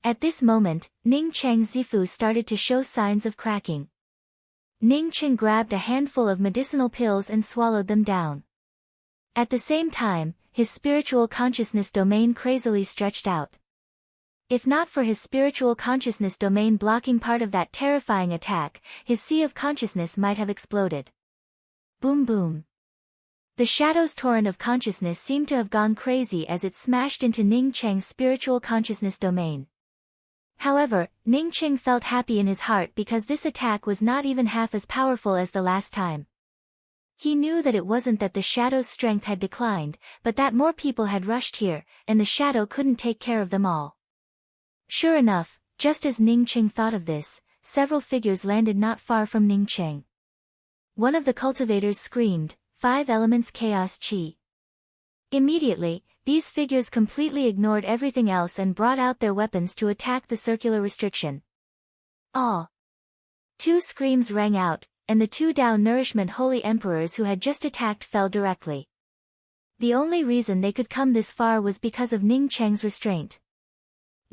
At this moment, Ning Cheng's Zifu started to show signs of cracking. Ning Cheng grabbed a handful of medicinal pills and swallowed them down. At the same time, his spiritual consciousness domain crazily stretched out. If not for his spiritual consciousness domain blocking part of that terrifying attack, his Sea of Consciousness might have exploded. Boom boom. The shadow's torrent of consciousness seemed to have gone crazy as it smashed into Ning Cheng's spiritual consciousness domain. However, Ning Cheng felt happy in his heart because this attack was not even half as powerful as the last time. He knew that it wasn't that the shadow's strength had declined, but that more people had rushed here, and the shadow couldn't take care of them all. Sure enough, just as Ning Cheng thought of this, several figures landed not far from Ning Cheng. One of the cultivators screamed, 5 elements chaos chi. Immediately, these figures completely ignored everything else and brought out their weapons to attack the circular restriction. Aw! 2 screams rang out, and the 2 Tao Nourishment Holy Emperors who had just attacked fell directly. The only reason they could come this far was because of Ning Cheng's restraint.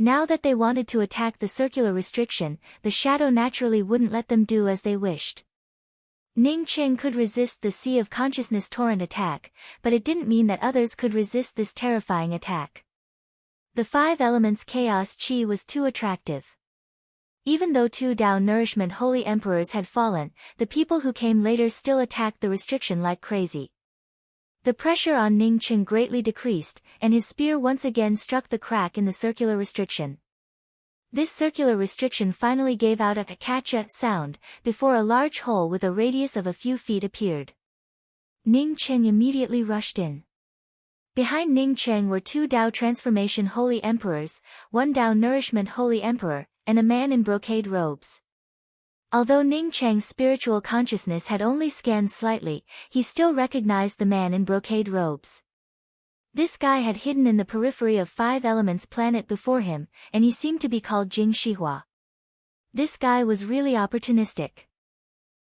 Now that they wanted to attack the circular restriction, the shadow naturally wouldn't let them do as they wished. Ning Qing could resist the Sea of Consciousness torrent attack, but it didn't mean that others could resist this terrifying attack. The five elements chaos qi was too attractive. Even though two Tao nourishment holy emperors had fallen, the people who came later still attacked the restriction like crazy. The pressure on Ning Qing greatly decreased, and his spear once again struck the crack in the circular restriction. This circular restriction finally gave out a kacha sound, before a large hole with a radius of a few feet appeared. Ning Qing immediately rushed in. Behind Ning Qing were two Tao transformation holy emperors, one Tao nourishment holy emperor, and a man in brocade robes. Although Ning Qing's spiritual consciousness had only scanned slightly, he still recognized the man in brocade robes. This guy had hidden in the periphery of Five Elements planet before him, and he seemed to be called Jing Shihua. This guy was really opportunistic.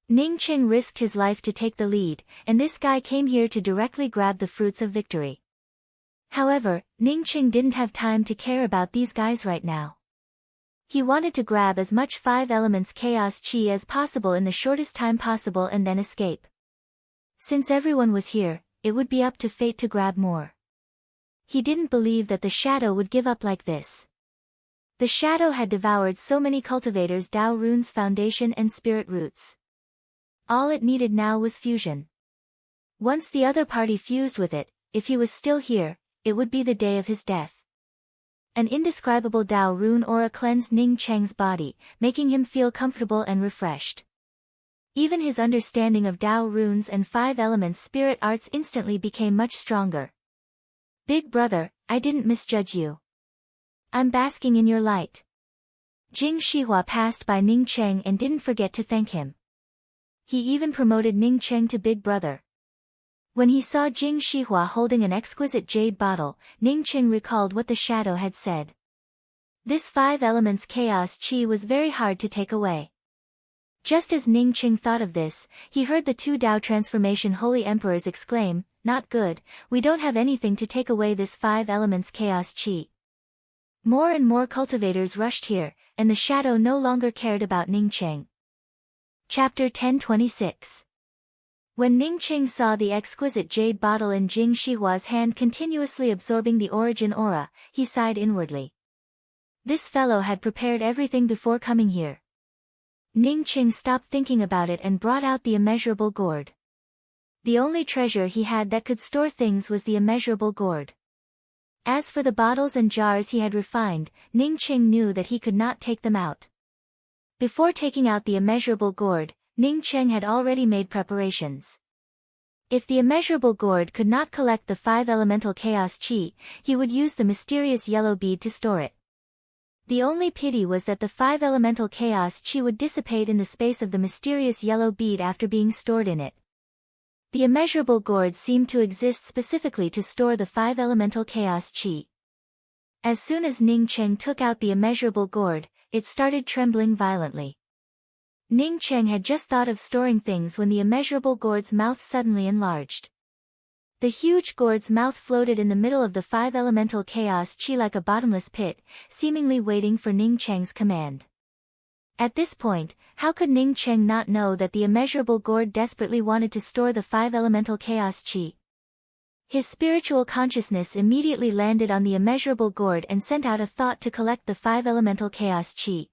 Ning Qing risked his life to take the lead, and this guy came here to directly grab the fruits of victory. However, Ning Qing didn't have time to care about these guys right now. He wanted to grab as much Five Elements chaos qi as possible in the shortest time possible and then escape. Since everyone was here, it would be up to fate to grab more. He didn't believe that the shadow would give up like this. The shadow had devoured so many cultivators' Tao runes foundation and spirit roots. All it needed now was fusion. Once the other party fused with it, if he was still here, it would be the day of his death. An indescribable Tao rune aura cleansed Ning Qing's body, making him feel comfortable and refreshed. Even his understanding of Tao runes and Five Elements spirit arts instantly became much stronger. Big brother, I didn't misjudge you. I'm basking in your light. Jing Shihua passed by Ning Qing and didn't forget to thank him. He even promoted Ning Qing to big brother. When he saw Jing Shihua holding an exquisite jade bottle, Ning Qing recalled what the shadow had said. This Five Elements chaos qi was very hard to take away. Just as Ning Qing thought of this, he heard the two Tao transformation holy emperors exclaim, "Not good, we don't have anything to take away this Five Elements chaos qi." More and more cultivators rushed here, and the shadow no longer cared about Ning Qing. Chapter 1026. When Ning Qing saw the exquisite jade bottle in Jing Shihua's hand continuously absorbing the origin aura, he sighed inwardly. This fellow had prepared everything before coming here. Ning Qing stopped thinking about it and brought out the immeasurable gourd. The only treasure he had that could store things was the immeasurable gourd. As for the bottles and jars he had refined, Ning Qing knew that he could not take them out. Before taking out the immeasurable gourd, Ning Qing had already made preparations. If the immeasurable gourd could not collect the Five Elemental chaos qi, he would use the mysterious yellow bead to store it. The only pity was that the Five Elemental chaos qi would dissipate in the space of the mysterious yellow bead after being stored in it. The immeasurable gourd seemed to exist specifically to store the Five Elemental chaos qi. As soon as Ning Qing took out the immeasurable gourd, it started trembling violently. Ning Qing had just thought of storing things when the immeasurable gourd's mouth suddenly enlarged. The huge gourd's mouth floated in the middle of the Five Elemental chaos qi like a bottomless pit, seemingly waiting for Ning Qing's command. At this point, how could Ning Qing not know that the immeasurable gourd desperately wanted to store the Five Elemental chaos qi? His spiritual consciousness immediately landed on the immeasurable gourd and sent out a thought to collect the Five Elemental chaos qi.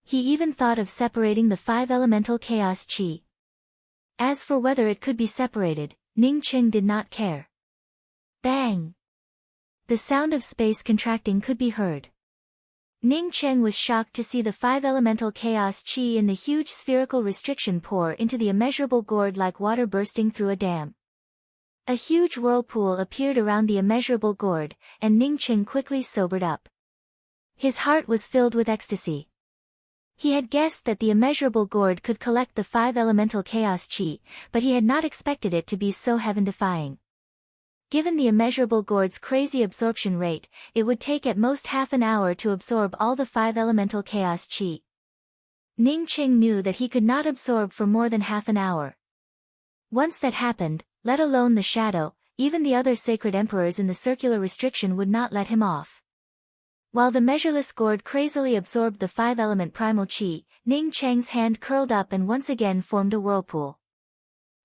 He even thought of separating the Five Elemental chaos qi. As for whether it could be separated, Ning Qing did not care. Bang! The sound of space contracting could be heard. Ning Qing was shocked to see the Five Elemental chaos qi in the huge spherical restriction pour into the immeasurable gourd like water bursting through a dam. A huge whirlpool appeared around the immeasurable gourd, and Ning Qing quickly sobered up. His heart was filled with ecstasy. He had guessed that the immeasurable gourd could collect the Five Elemental chaos qi, but he had not expected it to be so heaven-defying. Given the immeasurable gourd's crazy absorption rate, it would take at most half an hour to absorb all the Five Elemental chaos qi. Ning Qing knew that he could not absorb for more than half an hour. Once that happened, let alone the shadow, even the other sacred emperors in the circular restriction would not let him off. While the measureless gourd crazily absorbed the Five-element primal qi, Ning Qing's hand curled up and once again formed a whirlpool.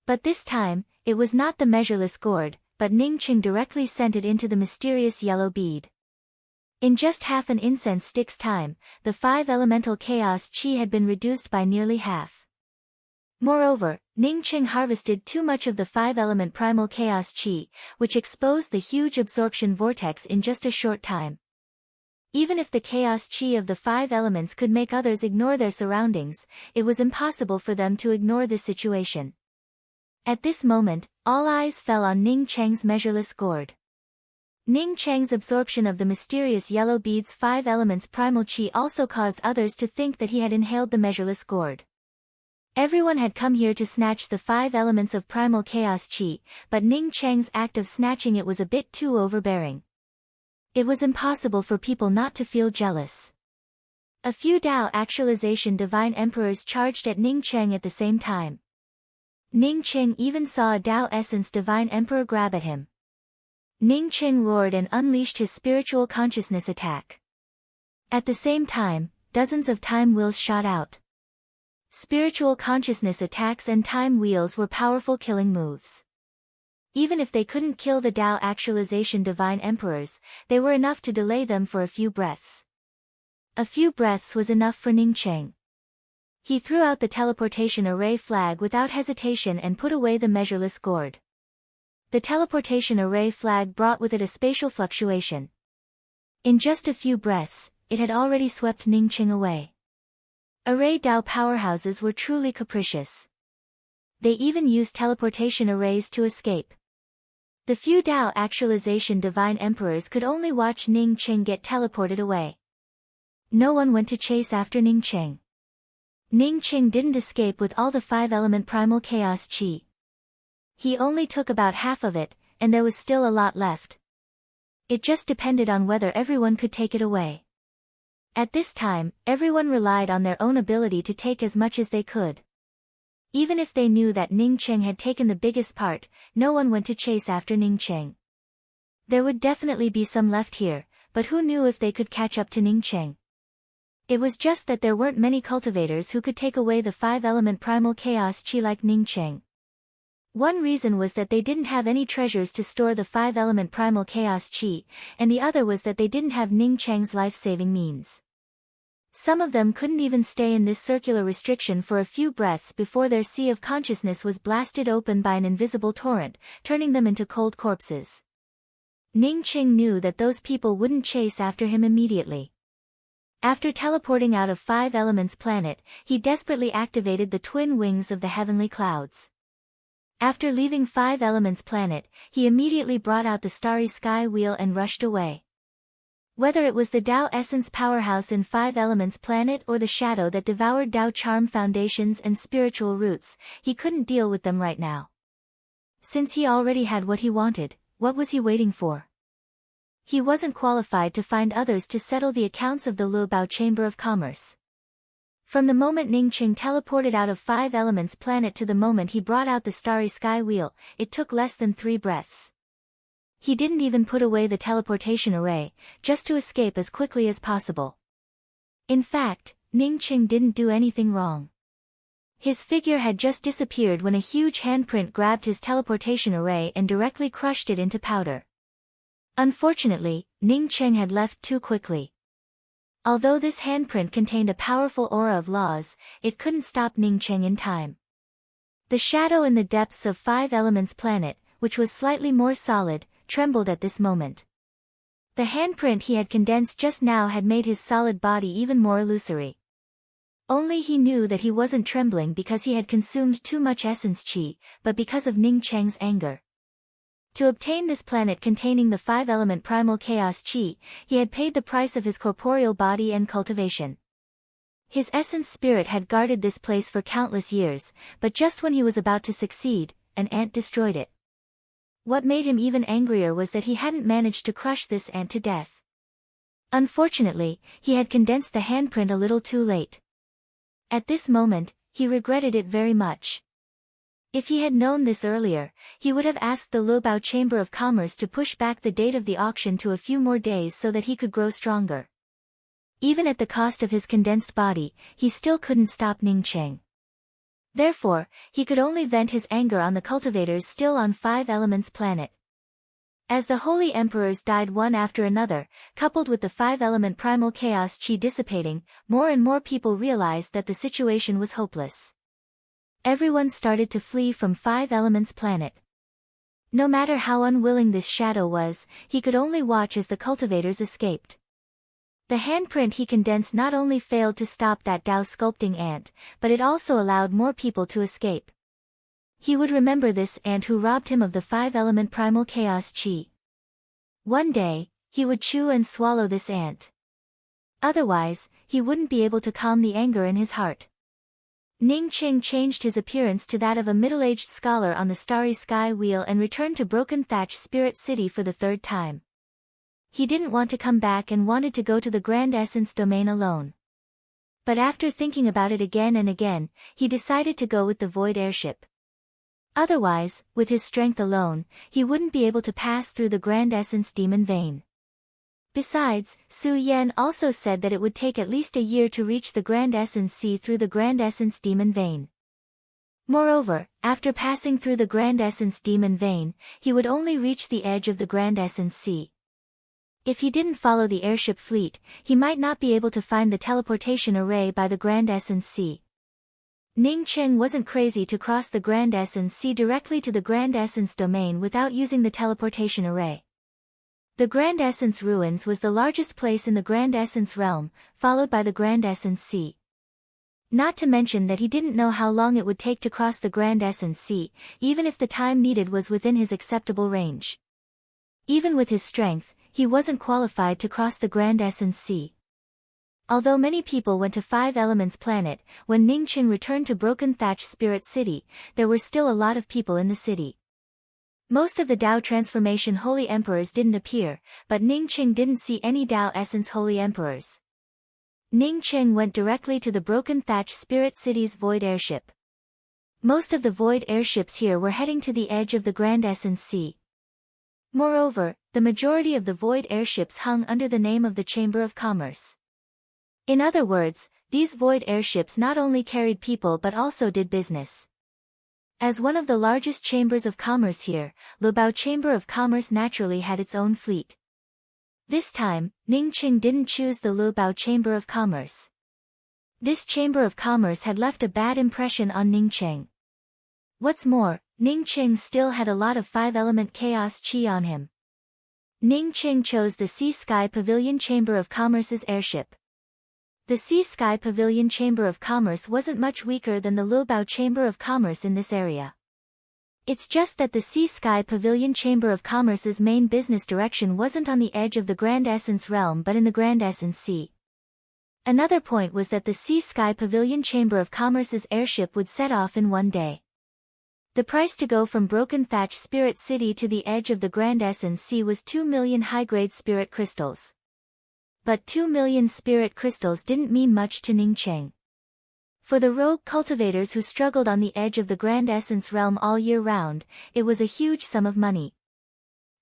But this time, it was not the measureless gourd, but Ning Qing directly sent it into the mysterious yellow bead. In just half an incense stick's time, the 5 elemental chaos qi had been reduced by nearly half. Moreover, Ning Qing harvested too much of the 5-element primal chaos qi, which exposed the huge absorption vortex in just a short time. Even if the chaos qi of the 5 elements could make others ignore their surroundings, it was impossible for them to ignore this situation. At this moment, all eyes fell on Ning Cheng's measureless gourd. Ning Cheng's absorption of the mysterious yellow bead's 5 elements primal qi also caused others to think that he had inhaled the measureless gourd. Everyone had come here to snatch the 5 elements of primal chaos qi, but Ning Cheng's act of snatching it was a bit too overbearing. It was impossible for people not to feel jealous. A few Tao actualization divine emperors charged at Ning Cheng at the same time. Ning Qing even saw a Tao essence divine emperor grab at him. Ning Qing roared and unleashed his spiritual consciousness attack. At the same time, dozens of time wheels shot out. Spiritual consciousness attacks and time wheels were powerful killing moves. Even if they couldn't kill the Tao actualization divine emperors, they were enough to delay them for a few breaths. A few breaths was enough for Ning Qing. He threw out the teleportation array flag without hesitation and put away the measureless gourd. The teleportation array flag brought with it a spatial fluctuation. In just a few breaths, it had already swept Ning Qing away. Array Tao powerhouses were truly capricious. They even used teleportation arrays to escape. The few Tao actualization divine emperors could only watch Ning Qing get teleported away. No one went to chase after Ning Qing. Ning Qing didn't escape with all the 5-element primal chaos qi. He only took about half of it, and there was still a lot left. It just depended on whether everyone could take it away. At this time, everyone relied on their own ability to take as much as they could. Even if they knew that Ning Qing had taken the biggest part, no one went to chase after Ning Qing. There would definitely be some left here, but who knew if they could catch up to Ning Qing? It was just that there weren't many cultivators who could take away the 5-element primal chaos qi like Ning Qing. One reason was that they didn't have any treasures to store the 5-element primal chaos qi, and the other was that they didn't have Ning Cheng's life-saving means. Some of them couldn't even stay in this circular restriction for a few breaths before their sea of consciousness was blasted open by an invisible torrent, turning them into cold corpses. Ning Qing knew that those people wouldn't chase after him immediately. After teleporting out of 5 Elements Planet, he desperately activated the twin wings of the heavenly clouds. After leaving 5 Elements Planet, he immediately brought out the starry sky wheel and rushed away. Whether it was the Tao Essence powerhouse in 5 Elements Planet or the shadow that devoured Tao Charm foundations and spiritual roots, he couldn't deal with them right now. Since he already had what he wanted, what was he waiting for? He wasn't qualified to find others to settle the accounts of the Luobao Chamber of Commerce. From the moment Ning Qing teleported out of 5 Elements Planet to the moment he brought out the starry sky wheel, it took less than 3 breaths. He didn't even put away the teleportation array, just to escape as quickly as possible. In fact, Ning Qing didn't do anything wrong. His figure had just disappeared when a huge handprint grabbed his teleportation array and directly crushed it into powder. Unfortunately, Ning Qing had left too quickly. Although this handprint contained a powerful aura of laws, it couldn't stop Ning Qing in time. The shadow in the depths of 5 Elements Planet, which was slightly more solid, trembled at this moment. The handprint he had condensed just now had made his solid body even more illusory. Only he knew that he wasn't trembling because he had consumed too much essence qi, but because of Ning Cheng's anger. To obtain this planet containing the 5-element primal chaos qi, he had paid the price of his corporeal body and cultivation. His essence spirit had guarded this place for countless years, but just when he was about to succeed, an ant destroyed it. What made him even angrier was that he hadn't managed to crush this ant to death. Unfortunately, he had condensed the handprint a little too late. At this moment, he regretted it very much. If he had known this earlier, he would have asked the Luobao Chamber of Commerce to push back the date of the auction to a few more days so that he could grow stronger. Even at the cost of his condensed body, he still couldn't stop Ning Qing. Therefore, he could only vent his anger on the cultivators still on 5 Elements planet. As the holy emperors died one after another, coupled with the 5-element primal chaos chi dissipating, more and more people realized that the situation was hopeless. Everyone started to flee from 5 Elements planet. No matter how unwilling this shadow was, he could only watch as the cultivators escaped. The handprint he condensed not only failed to stop that Tao sculpting ant, but it also allowed more people to escape. He would remember this ant who robbed him of the 5-element primal chaos chi. One day, he would chew and swallow this ant. Otherwise, he wouldn't be able to calm the anger in his heart. Ning Qing changed his appearance to that of a middle-aged scholar on the starry sky wheel and returned to Broken Thatch Spirit City for the 3rd time. He didn't want to come back and wanted to go to the Grand Essence Domain alone. But after thinking about it again and again, he decided to go with the Void Airship. Otherwise, with his strength alone, he wouldn't be able to pass through the Grand Essence Demon Vein. Besides, Su Yan also said that it would take at least a year to reach the Grand Essence Sea through the Grand Essence Demon Vein. Moreover, after passing through the Grand Essence Demon Vein, he would only reach the edge of the Grand Essence Sea. If he didn't follow the airship fleet, he might not be able to find the teleportation array by the Grand Essence Sea. Ning Qing wasn't crazy to cross the Grand Essence Sea directly to the Grand Essence Domain without using the teleportation array. The Grand Essence Ruins was the largest place in the Grand Essence Realm, followed by the Grand Essence Sea. Not to mention that he didn't know how long it would take to cross the Grand Essence Sea, even if the time needed was within his acceptable range. Even with his strength, he wasn't qualified to cross the Grand Essence Sea. Although many people went to 5 Elements planet, when Ning Qing returned to Broken Thatch Spirit City, there were still a lot of people in the city. Most of the Tao Transformation Holy Emperors didn't appear, but Ning Qing didn't see any Tao Essence Holy Emperors. Ning Qing went directly to the Broken Thatch Spirit City's Void Airship. Most of the Void Airships here were heading to the edge of the Grand Essence Sea. Moreover, the majority of the Void Airships hung under the name of the Chamber of Commerce. In other words, these Void Airships not only carried people but also did business. As one of the largest chambers of commerce here, Lubao Chamber of Commerce naturally had its own fleet. This time, Ning Qing didn't choose the Lubao Chamber of Commerce. This Chamber of Commerce had left a bad impression on Ning Qing. What's more, Ning Qing still had a lot of 5-element chaos chi on him. Ning Qing chose the Sea Sky Pavilion Chamber of Commerce's airship. The Sea Sky Pavilion Chamber of Commerce wasn't much weaker than the Lubao Chamber of Commerce in this area. It's just that the Sea Sky Pavilion Chamber of Commerce's main business direction wasn't on the edge of the Grand Essence Realm but in the Grand Essence Sea. Another point was that the Sea Sky Pavilion Chamber of Commerce's airship would set off in one day. The price to go from Broken Thatch Spirit City to the edge of the Grand Essence Sea was 2 million high-grade spirit crystals. But 2 million spirit crystals didn't mean much to Ning Qing. For the rogue cultivators who struggled on the edge of the Grand Essence Realm all year round, it was a huge sum of money.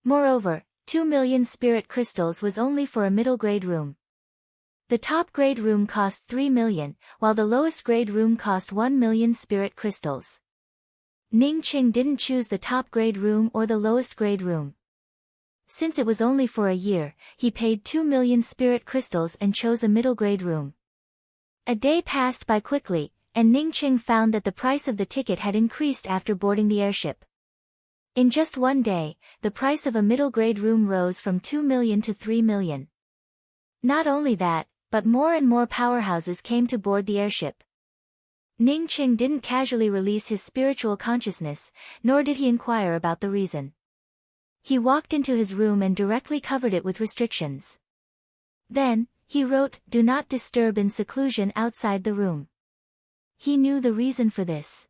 Moreover, 2 million spirit crystals was only for a middle-grade room. The top-grade room cost 3 million, while the lowest-grade room cost 1 million spirit crystals. Ning Qing didn't choose the top-grade room or the lowest-grade room. Since it was only for a year, he paid 2 million spirit crystals and chose a middle-grade room. A day passed by quickly, and Ning Qing found that the price of the ticket had increased after boarding the airship. In just one day, the price of a middle-grade room rose from 2 million to 3 million. Not only that, but more and more powerhouses came to board the airship. Ning Qing didn't casually release his spiritual consciousness, nor did he inquire about the reason. He walked into his room and directly covered it with restrictions. Then, he wrote, "Do not disturb" in seclusion outside the room. He knew the reason for this.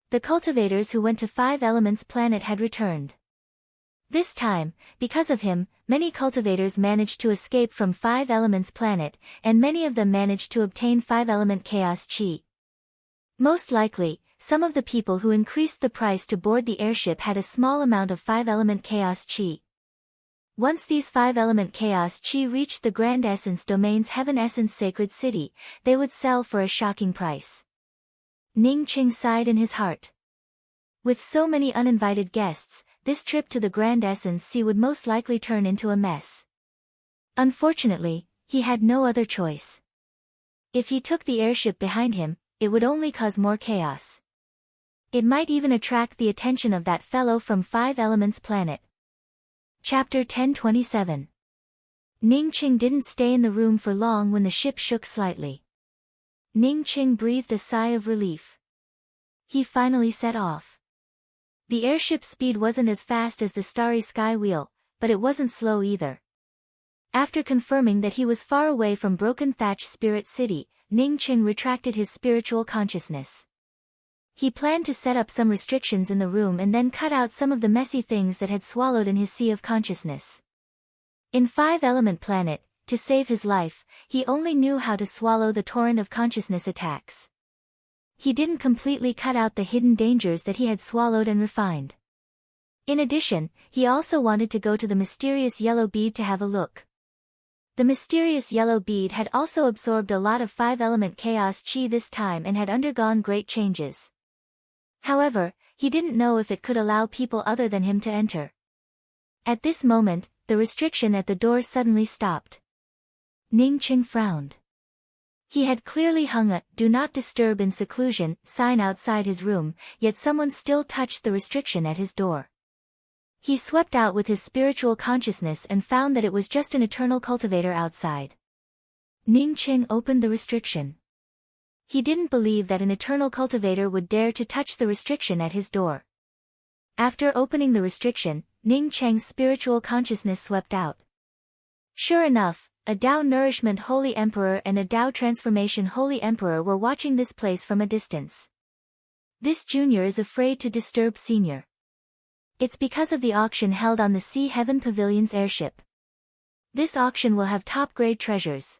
The cultivators who went to 5 Elements planet had returned. This time, because of him, many cultivators managed to escape from 5 Elements planet, and many of them managed to obtain 5-element chaos chi. Most likely, some of the people who increased the price to board the airship had a small amount of 5-element chaos chi. Once these 5-element chaos chi reached the Grand Essence Domain's Heaven Essence Sacred City, they would sell for a shocking price. Ning Qing sighed in his heart. With so many uninvited guests, this trip to the Grand Essence Sea would most likely turn into a mess. Unfortunately, he had no other choice. If he took the airship behind him, it would only cause more chaos. It might even attract the attention of that fellow from Five Elements planet. Chapter 1027. Ning Qing didn't stay in the room for long when the ship shook slightly. Ning Qing breathed a sigh of relief. He finally set off. The airship's speed wasn't as fast as the starry sky wheel, but it wasn't slow either. After confirming that he was far away from Broken Thatch Spirit City, Ning Qing retracted his spiritual consciousness. He planned to set up some restrictions in the room and then cut out some of the messy things that had swallowed in his sea of consciousness. In Five Element Planet, to save his life, he only knew how to swallow the torrent of consciousness attacks. He didn't completely cut out the hidden dangers that he had swallowed and refined. In addition, he also wanted to go to the mysterious yellow bead to have a look. The mysterious yellow bead had also absorbed a lot of five-element chaos chi this time and had undergone great changes. However, he didn't know if it could allow people other than him to enter. At this moment, the restriction at the door suddenly stopped. Ning Qing frowned. He had clearly hung a "Do Not Disturb in Seclusion" sign outside his room, yet someone still touched the restriction at his door. He swept out with his spiritual consciousness and found that it was just an eternal cultivator outside. Ning Qing opened the restriction. He didn't believe that an eternal cultivator would dare to touch the restriction at his door. After opening the restriction, Ning Qing's spiritual consciousness swept out. Sure enough, a Tao Nourishment Holy Emperor and a Tao Transformation Holy Emperor were watching this place from a distance. This junior is afraid to disturb senior. It's because of the auction held on the Sea Heaven Pavilion's airship. This auction will have top-grade treasures.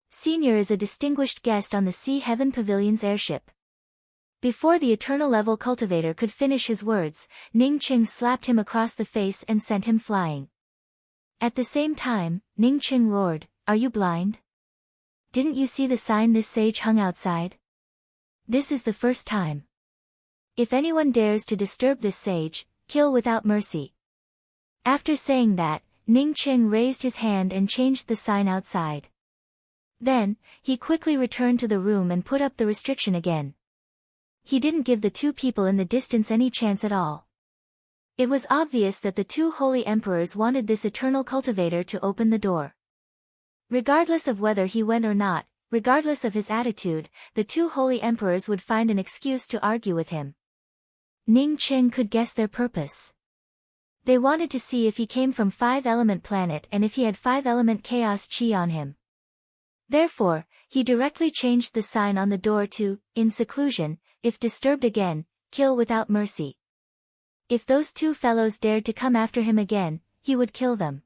Senior is a distinguished guest on the Sea Heaven Pavilion's airship. Before the Eternal Level Cultivator could finish his words, Ning Qing slapped him across the face and sent him flying. At the same time, Ning Qing roared, "Are you blind? Didn't you see the sign this sage hung outside? This is the first time. If anyone dares to disturb this sage, kill without mercy." After saying that, Ning Qing raised his hand and changed the sign outside. Then, he quickly returned to the room and put up the restriction again. He didn't give the two people in the distance any chance at all. It was obvious that the two holy emperors wanted this eternal cultivator to open the door. Regardless of whether he went or not, regardless of his attitude, the two holy emperors would find an excuse to argue with him. Ning Qing could guess their purpose. They wanted to see if he came from Five-Element Planet and if he had Five-Element Chaos Chi on him. Therefore, he directly changed the sign on the door to, "In Seclusion, if disturbed again, kill without mercy." If those two fellows dared to come after him again, he would kill them.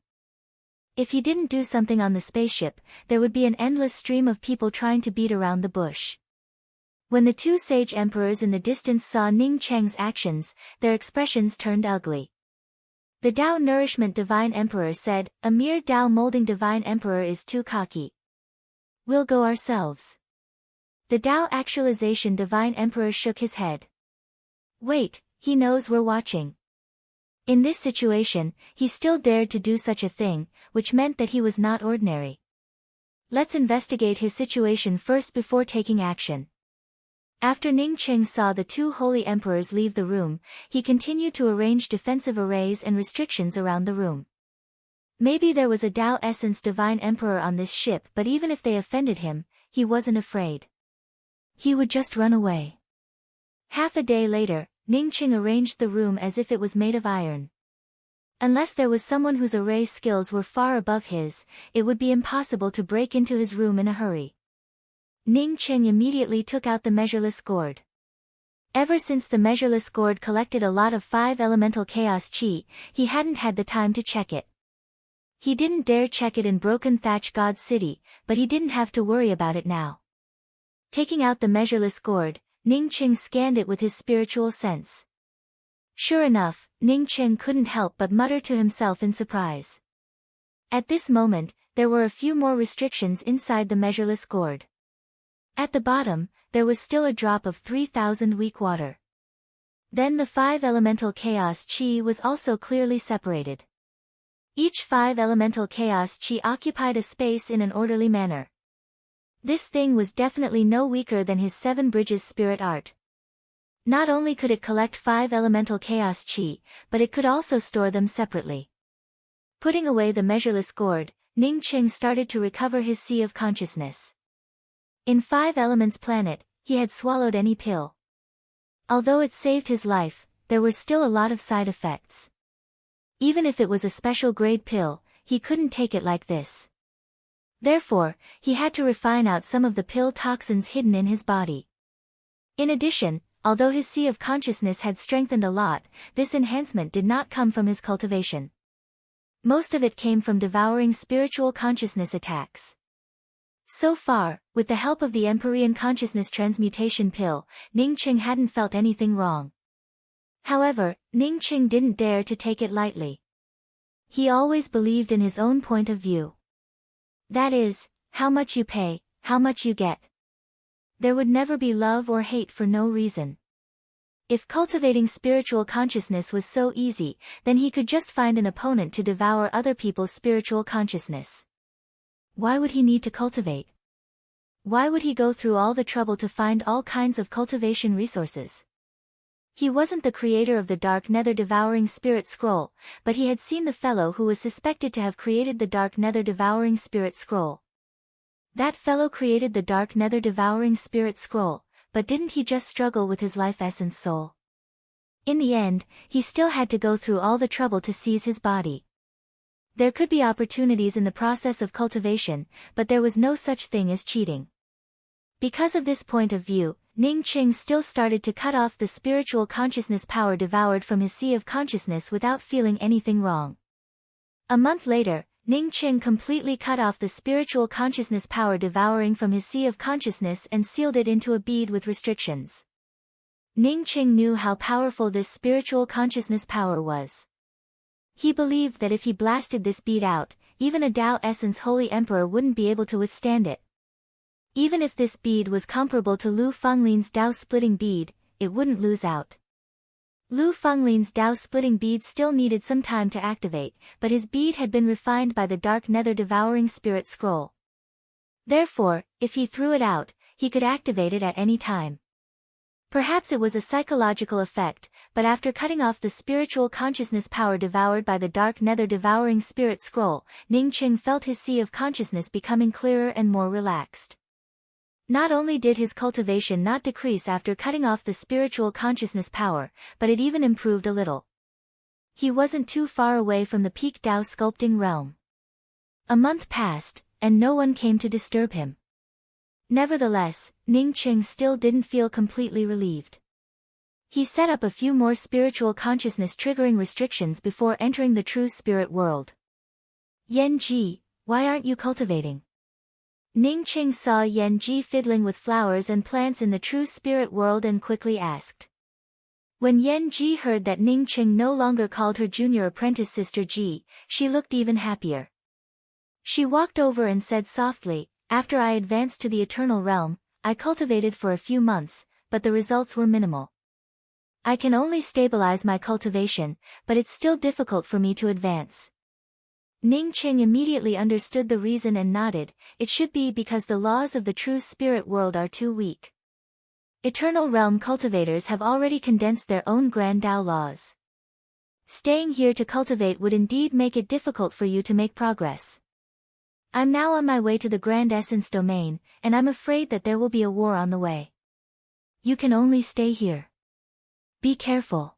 If he didn't do something on the spaceship, there would be an endless stream of people trying to beat around the bush. When the two sage emperors in the distance saw Ning Qing's actions, their expressions turned ugly. The Tao Nourishment Divine Emperor said, "A mere Tao Molding Divine Emperor is too cocky. We'll go ourselves." The Tao Actualization Divine Emperor shook his head. "Wait, he knows we're watching." In this situation, he still dared to do such a thing, which meant that he was not ordinary. Let's investigate his situation first before taking action. After Ning Qing saw the two holy emperors leave the room, he continued to arrange defensive arrays and restrictions around the room. Maybe there was a Tao Essence Divine Emperor on this ship, but even if they offended him, he wasn't afraid. He would just run away. Half a day later, Ning Qing arranged the room as if it was made of iron. Unless there was someone whose array skills were far above his, it would be impossible to break into his room in a hurry. Ning Qing immediately took out the measureless gourd. Ever since the measureless gourd collected a lot of five-elemental chaos chi, he hadn't had the time to check it. He didn't dare check it in Broken Thatch God City, but he didn't have to worry about it now. Taking out the measureless gourd, Ning Qing scanned it with his spiritual sense. Sure enough, Ning Qing couldn't help but mutter to himself in surprise. At this moment, there were a few more restrictions inside the measureless gourd. At the bottom, there was still a drop of 3,000 weak water. Then the 5 elemental chaos chi was also clearly separated. Each 5 elemental chaos chi occupied a space in an orderly manner. This thing was definitely no weaker than his 7 bridges spirit art. Not only could it collect 5 elemental chaos chi, but it could also store them separately. Putting away the measureless gourd, Ning Qing started to recover his sea of consciousness. In 5 elements planet, he had swallowed any pill. Although it saved his life, there were still a lot of side effects. Even if it was a special grade pill, he couldn't take it like this. Therefore, he had to refine out some of the pill toxins hidden in his body. In addition, although his sea of consciousness had strengthened a lot, this enhancement did not come from his cultivation. Most of it came from devouring spiritual consciousness attacks. So far, with the help of the Empyrean consciousness transmutation pill, Ning Qing hadn't felt anything wrong. However, Ning Qing didn't dare to take it lightly. He always believed in his own point of view. That is, how much you pay, how much you get. There would never be love or hate for no reason. If cultivating spiritual consciousness was so easy, then he could just find an opponent to devour other people's spiritual consciousness. Why would he need to cultivate? Why would he go through all the trouble to find all kinds of cultivation resources? He wasn't the creator of the Dark Nether Devouring Spirit Scroll, but he had seen the fellow who was suspected to have created the Dark Nether Devouring Spirit Scroll. That fellow created the Dark Nether Devouring Spirit Scroll, but didn't he just struggle with his life essence soul? In the end, he still had to go through all the trouble to seize his body. There could be opportunities in the process of cultivation, but there was no such thing as cheating. Because of this point of view, Ning Qing still started to cut off the spiritual consciousness power devoured from his sea of consciousness without feeling anything wrong. A month later, Ning Qing completely cut off the spiritual consciousness power devouring from his sea of consciousness and sealed it into a bead with restrictions. Ning Qing knew how powerful this spiritual consciousness power was. He believed that if he blasted this bead out, even a Tao Essence Holy Emperor wouldn't be able to withstand it. Even if this bead was comparable to Lu Fenglin's Tao Splitting Bead, it wouldn't lose out. Lu Fenglin's Tao Splitting Bead still needed some time to activate, but his bead had been refined by the Dark Nether Devouring Spirit Scroll. Therefore, if he threw it out, he could activate it at any time. Perhaps it was a psychological effect, but after cutting off the spiritual consciousness power devoured by the Dark Nether Devouring Spirit Scroll, Ning Qing felt his sea of consciousness becoming clearer and more relaxed. Not only did his cultivation not decrease after cutting off the spiritual consciousness power, but it even improved a little. He wasn't too far away from the peak Tao sculpting realm. A month passed, and no one came to disturb him. Nevertheless, Ning Qing still didn't feel completely relieved. He set up a few more spiritual consciousness triggering restrictions before entering the true spirit world. Yan Ji, why aren't you cultivating? Ning Qing saw Yan Ji fiddling with flowers and plants in the true spirit world and quickly asked. When Yan Ji heard that Ning Qing no longer called her junior apprentice sister Ji, she looked even happier. She walked over and said softly, "After I advanced to the eternal realm, I cultivated for a few months, but the results were minimal. I can only stabilize my cultivation, but it's still difficult for me to advance." Ning Qing immediately understood the reason and nodded. It should be because the laws of the true spirit world are too weak. Eternal realm cultivators have already condensed their own grand Tao laws. Staying here to cultivate would indeed make it difficult for you to make progress. I'm now on my way to the Grand Essence domain, and I'm afraid that there will be a war on the way. You can only stay here. Be careful.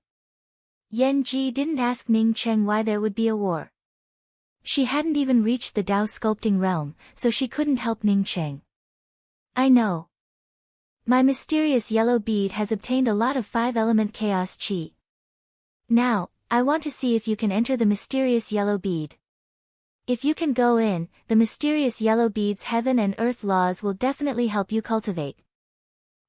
Yan Ji didn't ask Ning Qing why there would be a war. She hadn't even reached the Tao sculpting realm, so she couldn't help Ning Qing. I know. My mysterious yellow bead has obtained a lot of 5-element chaos chi. Now, I want to see if you can enter the mysterious yellow bead. If you can go in, the mysterious yellow bead's heaven and earth laws will definitely help you cultivate.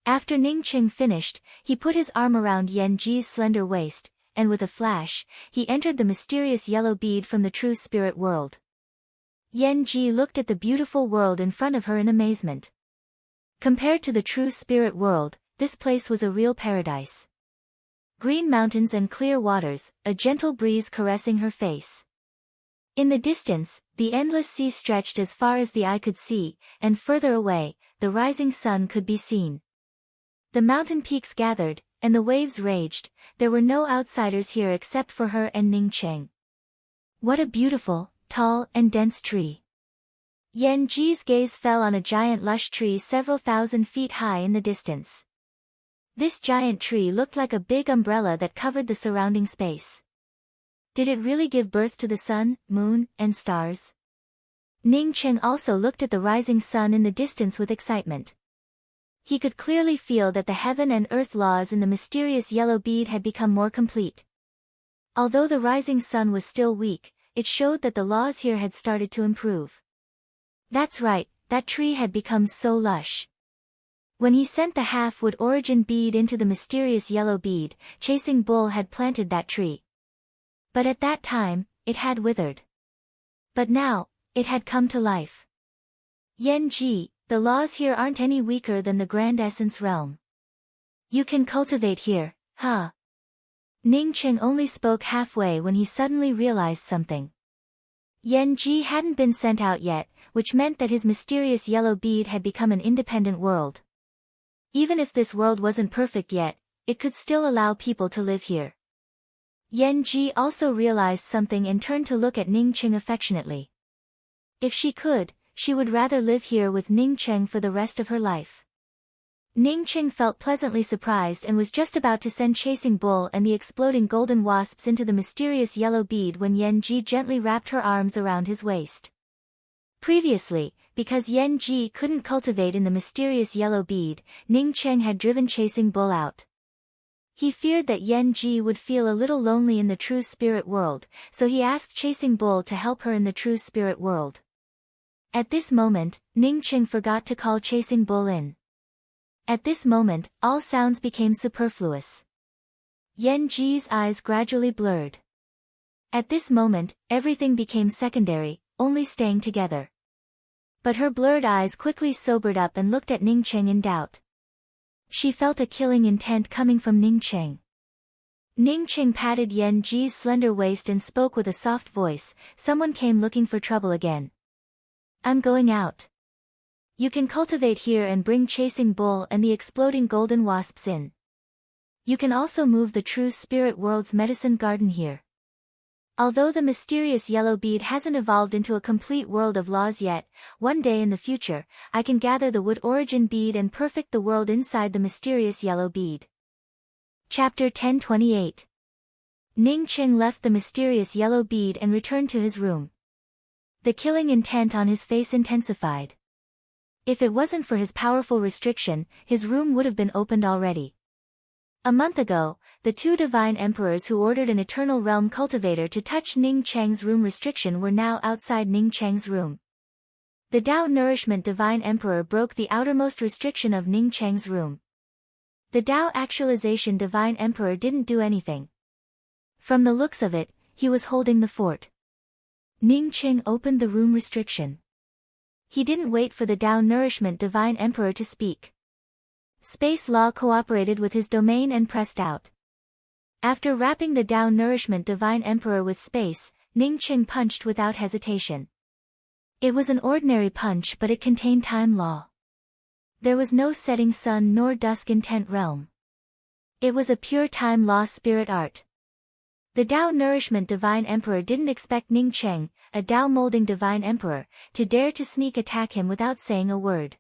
After Ning Qing finished, he put his arm around Yan Ji's slender waist, and with a flash, he entered the mysterious yellow bead from the true spirit world. Yan Ji looked at the beautiful world in front of her in amazement. Compared to the true spirit world, this place was a real paradise. Green mountains and clear waters, a gentle breeze caressing her face. In the distance, the endless sea stretched as far as the eye could see, and further away, the rising sun could be seen. The mountain peaks gathered, and the waves raged. There were no outsiders here except for her and Ning Cheng. What a beautiful, tall and dense tree. Yan Ji's gaze fell on a giant lush tree several thousand feet high in the distance. This giant tree looked like a big umbrella that covered the surrounding space. Did it really give birth to the sun, moon, and stars? Ning Cheng also looked at the rising sun in the distance with excitement. He could clearly feel that the heaven and earth laws in the mysterious yellow bead had become more complete. Although the rising sun was still weak, it showed that the laws here had started to improve. That's right, that tree had become so lush. When he sent the half-wood origin bead into the mysterious yellow bead, Chasing Bull had planted that tree. But at that time, it had withered. But now, it had come to life. Yan Ji, the laws here aren't any weaker than the Grand Essence realm. You can cultivate here, huh? Ning Cheng only spoke halfway when he suddenly realized something. Yan Ji hadn't been sent out yet, which meant that his mysterious yellow bead had become an independent world. Even if this world wasn't perfect yet, it could still allow people to live here. Yan Ji also realized something and turned to look at Ning Cheng affectionately. If she could, she would rather live here with Ning Cheng for the rest of her life. Ning Cheng felt pleasantly surprised and was just about to send Chasing Bull and the exploding golden wasps into the mysterious yellow bead when Yan Ji gently wrapped her arms around his waist. Previously, because Yan Ji couldn't cultivate in the mysterious yellow bead, Ning Cheng had driven Chasing Bull out. He feared that Yan Ji would feel a little lonely in the true spirit world, so he asked Chasing Bull to help her in the true spirit world. At this moment, Ning Cheng forgot to call Chasing Bull in. At this moment, all sounds became superfluous. Yan Ji's eyes gradually blurred. At this moment, everything became secondary, only staying together. But her blurred eyes quickly sobered up and looked at Ning Cheng in doubt. She felt a killing intent coming from Ning Cheng. Ning Cheng patted Yan Ji's slender waist and spoke with a soft voice. Someone came looking for trouble again. I'm going out. You can cultivate here and bring Chasing Bull and the exploding golden wasps in. You can also move the true spirit world's medicine garden here. Although the mysterious yellow bead hasn't evolved into a complete world of laws yet, one day in the future, I can gather the wood origin bead and perfect the world inside the mysterious yellow bead. Chapter 1028. Ning Cheng left the mysterious yellow bead and returned to his room. The killing intent on his face intensified. If it wasn't for his powerful restriction, his room would have been opened already. A month ago, the two divine emperors who ordered an eternal realm cultivator to touch Ning Cheng's room restriction were now outside Ning Cheng's room. The Tao Nourishment Divine Emperor broke the outermost restriction of Ning Cheng's room. The Tao Actualization Divine Emperor didn't do anything. From the looks of it, he was holding the fort. Ning Cheng opened the room restriction. He didn't wait for the Tao Nourishment Divine Emperor to speak. Space Law cooperated with his domain and pressed out. After wrapping the Tao Nourishment Divine Emperor with space, Ning Cheng punched without hesitation. It was an ordinary punch, but it contained time law. There was no setting sun nor dusk intent realm. It was a pure time law spirit art. The Tao Nourishment Divine Emperor didn't expect Ning Cheng, a Tao Molding Divine Emperor, to dare to sneak attack him without saying a word.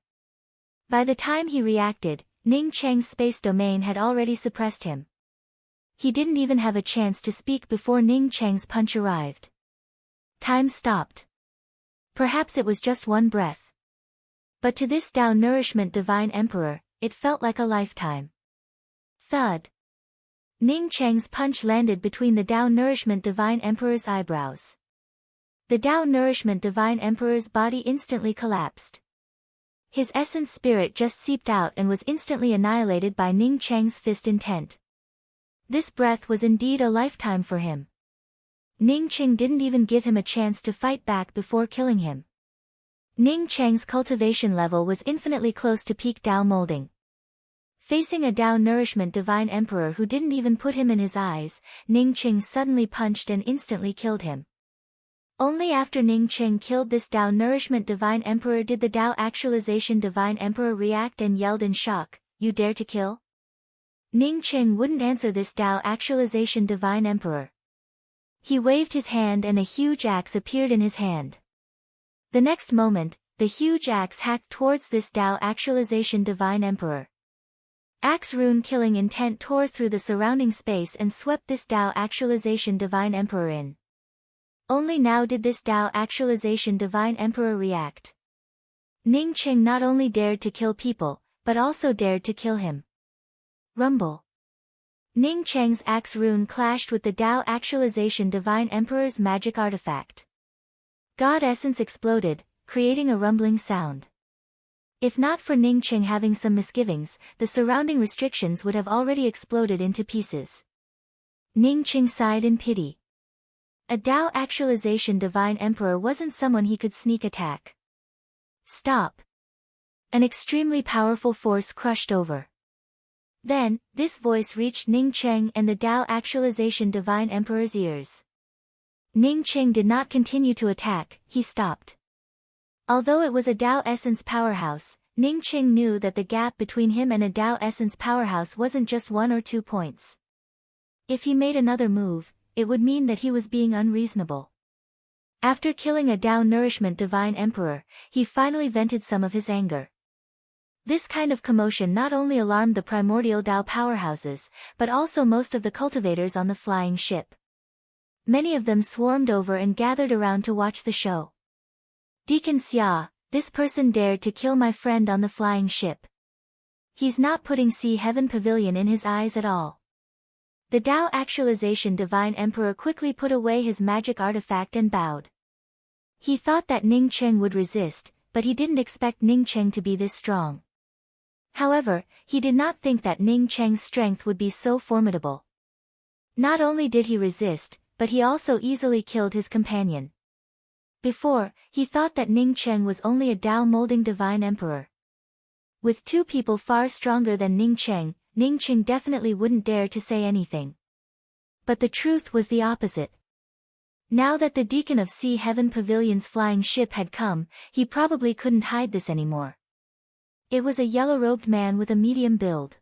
By the time he reacted, Ning Cheng's space domain had already suppressed him. He didn't even have a chance to speak before Ning Cheng's punch arrived. Time stopped. Perhaps it was just one breath. But to this Tao Nourishment Divine Emperor, it felt like a lifetime. Thud. Ning Cheng's punch landed between the Tao Nourishment Divine Emperor's eyebrows. The Tao Nourishment Divine Emperor's body instantly collapsed. His essence spirit just seeped out and was instantly annihilated by Ning Cheng's fist intent. This breath was indeed a lifetime for him. Ning Cheng didn't even give him a chance to fight back before killing him. Ning Cheng's cultivation level was infinitely close to peak Tao molding. Facing a Tao nourishment divine emperor who didn't even put him in his eyes, Ning Cheng suddenly punched and instantly killed him. Only after Ning Cheng killed this Tao nourishment divine emperor did the Tao actualization divine emperor react and yelled in shock, "You dare to kill?" Ning Cheng wouldn't answer this Tao actualization divine emperor. He waved his hand and a huge axe appeared in his hand. The next moment, the huge axe hacked towards this Tao actualization divine emperor. Axe rune killing intent tore through the surrounding space and swept this Tao actualization divine emperor in. Only now did this Tao actualization divine emperor react. Ning Cheng not only dared to kill people, but also dared to kill him. Rumble. Ning Cheng's axe rune clashed with the Tao actualization divine emperor's magic artifact. God essence exploded, creating a rumbling sound. If not for Ning Cheng having some misgivings, the surrounding restrictions would have already exploded into pieces. Ning Cheng sighed in pity. A Tao actualization divine emperor wasn't someone he could sneak attack. Stop. An extremely powerful force crushed over. Then, this voice reached Ning Cheng and the Tao actualization divine emperor's ears. Ning Cheng did not continue to attack, he stopped. Although it was a Tao essence powerhouse, Ning Cheng knew that the gap between him and a Tao essence powerhouse wasn't just 1 or 2 points. If he made another move, it would mean that he was being unreasonable. After killing a Tao nourishment divine emperor, he finally vented some of his anger. This kind of commotion not only alarmed the primordial Tao powerhouses, but also most of the cultivators on the flying ship. Many of them swarmed over and gathered around to watch the show. Deacon Xia, this person dared to kill my friend on the flying ship. He's not putting Sea Heaven Pavilion in his eyes at all. The Tao actualization divine emperor quickly put away his magic artifact and bowed. He thought that Ning Cheng would resist, but he didn't expect Ning Cheng to be this strong. However, he did not think that Ning Cheng's strength would be so formidable. Not only did he resist, but he also easily killed his companion. Before, he thought that Ning Cheng was only a Tao molding divine emperor. With 2 people far stronger than Ning Cheng definitely wouldn't dare to say anything. But the truth was the opposite. Now that the Deacon of Sea Heaven Pavilion's flying ship had come, he probably couldn't hide this anymore. It was a yellow-robed man with a medium build.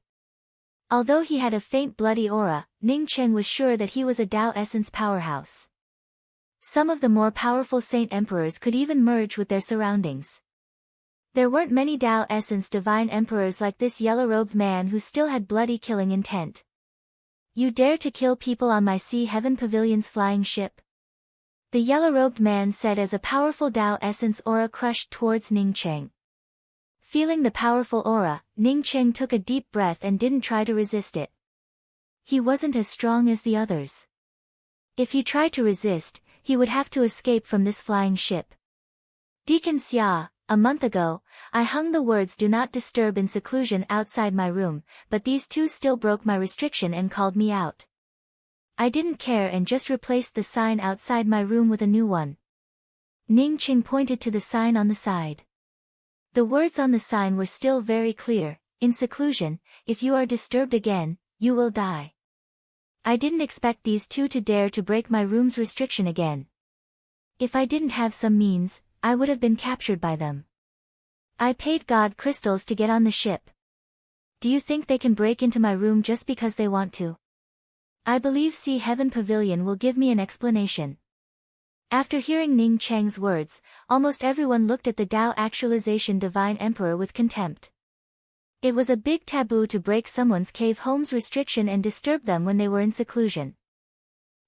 Although he had a faint bloody aura, Ning Cheng was sure that he was a Tao essence powerhouse. Some of the more powerful saint emperors could even merge with their surroundings. There weren't many Tao essence divine emperors like this yellow-robed man who still had bloody killing intent. You dare to kill people on my Sea Heaven Pavilion's flying ship? The yellow-robed man said as a powerful Tao essence aura crushed towards Ning Cheng. Feeling the powerful aura, Ning Cheng took a deep breath and didn't try to resist it. He wasn't as strong as the others. If he tried to resist, he would have to escape from this flying ship. Deacon Xia, a month ago, I hung the words "Do not disturb" in seclusion outside my room, but these 2 still broke my restriction and called me out. I didn't care and just replaced the sign outside my room with a new one. Ning Cheng pointed to the sign on the side. The words on the sign were still very clear: in seclusion, if you are disturbed again, you will die. I didn't expect these 2 to dare to break my room's restriction again. If I didn't have some means, I would have been captured by them. I paid God crystals to get on the ship. Do you think they can break into my room just because they want to? I believe Sea Heaven Pavilion will give me an explanation. After hearing Ning Cheng's words, almost everyone looked at the Tao actualization divine emperor with contempt. It was a big taboo to break someone's cave home's restriction and disturb them when they were in seclusion.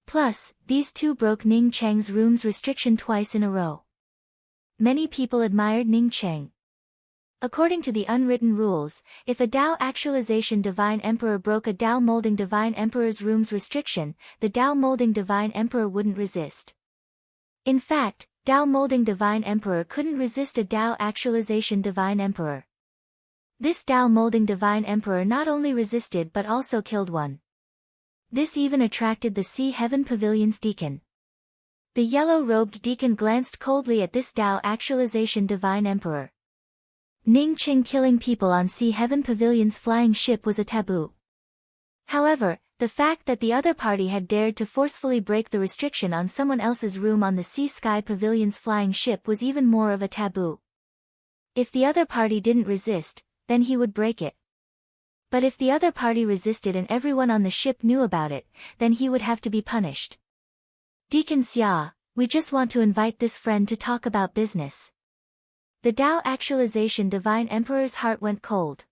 Plus, these 2 broke Ning Cheng's room's restriction twice in a row. Many people admired Ning Cheng. According to the unwritten rules, if a Tao actualization divine emperor broke a Tao molding divine emperor's room's restriction, the Tao molding divine emperor wouldn't resist. In fact, Tao molding divine emperor couldn't resist a Tao actualization divine emperor. This Tao molding divine emperor not only resisted but also killed one. This even attracted the Sea Heaven Pavilion's deacon. The yellow-robed deacon glanced coldly at this Tao actualization divine emperor. Ning Qing killing people on Sea Heaven Pavilion's flying ship was a taboo. However, the fact that the other party had dared to forcefully break the restriction on someone else's room on the Sea Sky Pavilion's flying ship was even more of a taboo. If the other party didn't resist, then he would break it. But if the other party resisted and everyone on the ship knew about it, then he would have to be punished. Deacon Xia, we just want to invite this friend to talk about business. The Tao actualization divine emperor's heart went cold.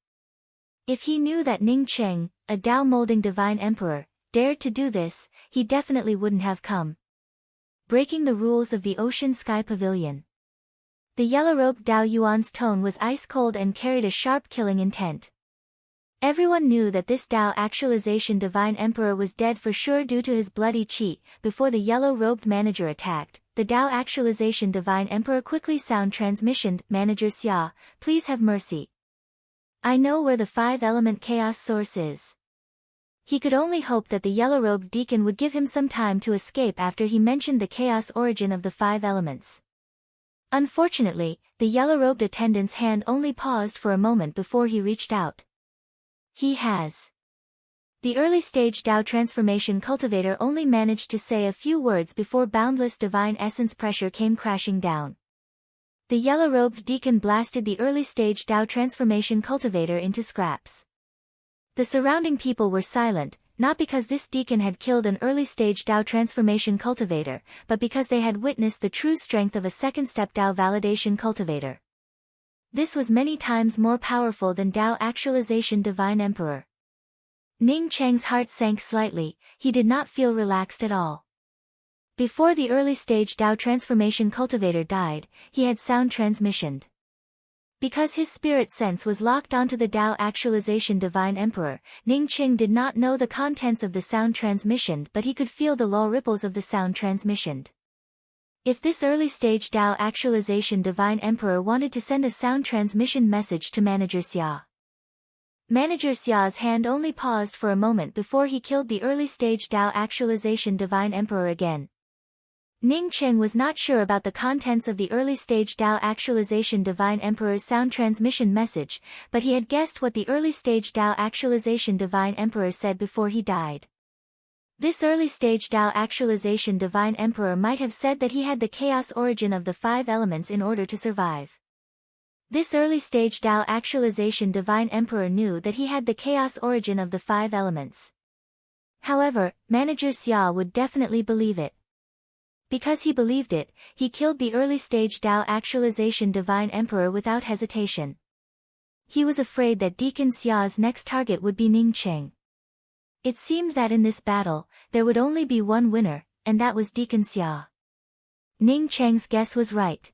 If he knew that Ning Qing, a Tao molding divine emperor, dared to do this, he definitely wouldn't have come. Breaking the rules of the Ocean Sky Pavilion. The yellow-robed Tao Yuan's tone was ice-cold and carried a sharp killing intent. Everyone knew that this Tao actualization divine emperor was dead for sure due to his bloody cheat. Before the yellow-robed manager attacked, the Tao actualization divine emperor quickly sound transmissioned, "Manager Xia, please have mercy. I know where the 5-element chaos source is." He could only hope that the yellow-robed deacon would give him some time to escape after he mentioned the chaos origin of the 5 elements. Unfortunately, the yellow-robed attendant's hand only paused for a moment before he reached out. He has. The early-stage Tao transformation cultivator only managed to say a few words before boundless divine essence pressure came crashing down. The yellow-robed deacon blasted the early-stage Tao transformation cultivator into scraps. The surrounding people were silent, not because this deacon had killed an early-stage Tao transformation cultivator, but because they had witnessed the true strength of a second-step Tao validation cultivator. This was many times more powerful than Tao actualization divine emperor. Ning Cheng's heart sank slightly, he did not feel relaxed at all. Before the early-stage Tao transformation cultivator died, he had sound transmissioned. Because his spirit sense was locked onto the Tao actualization divine emperor, Ning Qing did not know the contents of the sound transmissioned, but he could feel the low ripples of the sound transmissioned. If this early-stage Tao actualization divine emperor wanted to send a sound transmission message to Manager Xia. Manager Xia's hand only paused for a moment before he killed the early-stage Tao actualization divine emperor again. Ning Qing was not sure about the contents of the early-stage Tao actualization divine emperor's sound transmission message, but he had guessed what the early-stage Tao actualization divine emperor said before he died. This early-stage Tao actualization divine emperor might have said that he had the chaos origin of the 5 elements in order to survive. This early-stage Tao actualization divine emperor knew that he had the chaos origin of the 5 elements. However, Manager Xia would definitely believe it. Because he believed it, he killed the early-stage Tao actualization divine emperor without hesitation. He was afraid that Deacon Xia's next target would be Ning Qing. It seemed that in this battle, there would only be one winner, and that was Deacon Xia. Ning Cheng's guess was right.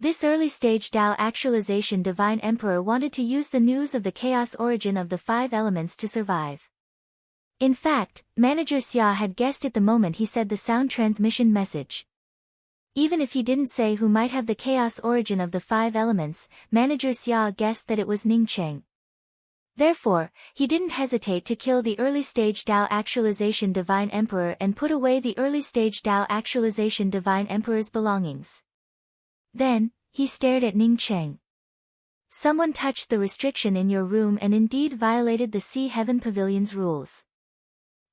This early-stage Tao actualization divine emperor wanted to use the news of the chaos origin of the 5 elements to survive. In fact, Manager Xia had guessed it the moment he said the sound transmission message. Even if he didn't say who might have the chaos origin of the 5 elements, Manager Xia guessed that it was Ning Qing. Therefore, he didn't hesitate to kill the early-stage Tao actualization divine emperor and put away the early-stage Tao actualization divine emperor's belongings. Then, he stared at Ning Qing. Someone touched the restriction in your room and indeed violated the Sea Heaven Pavilion's rules.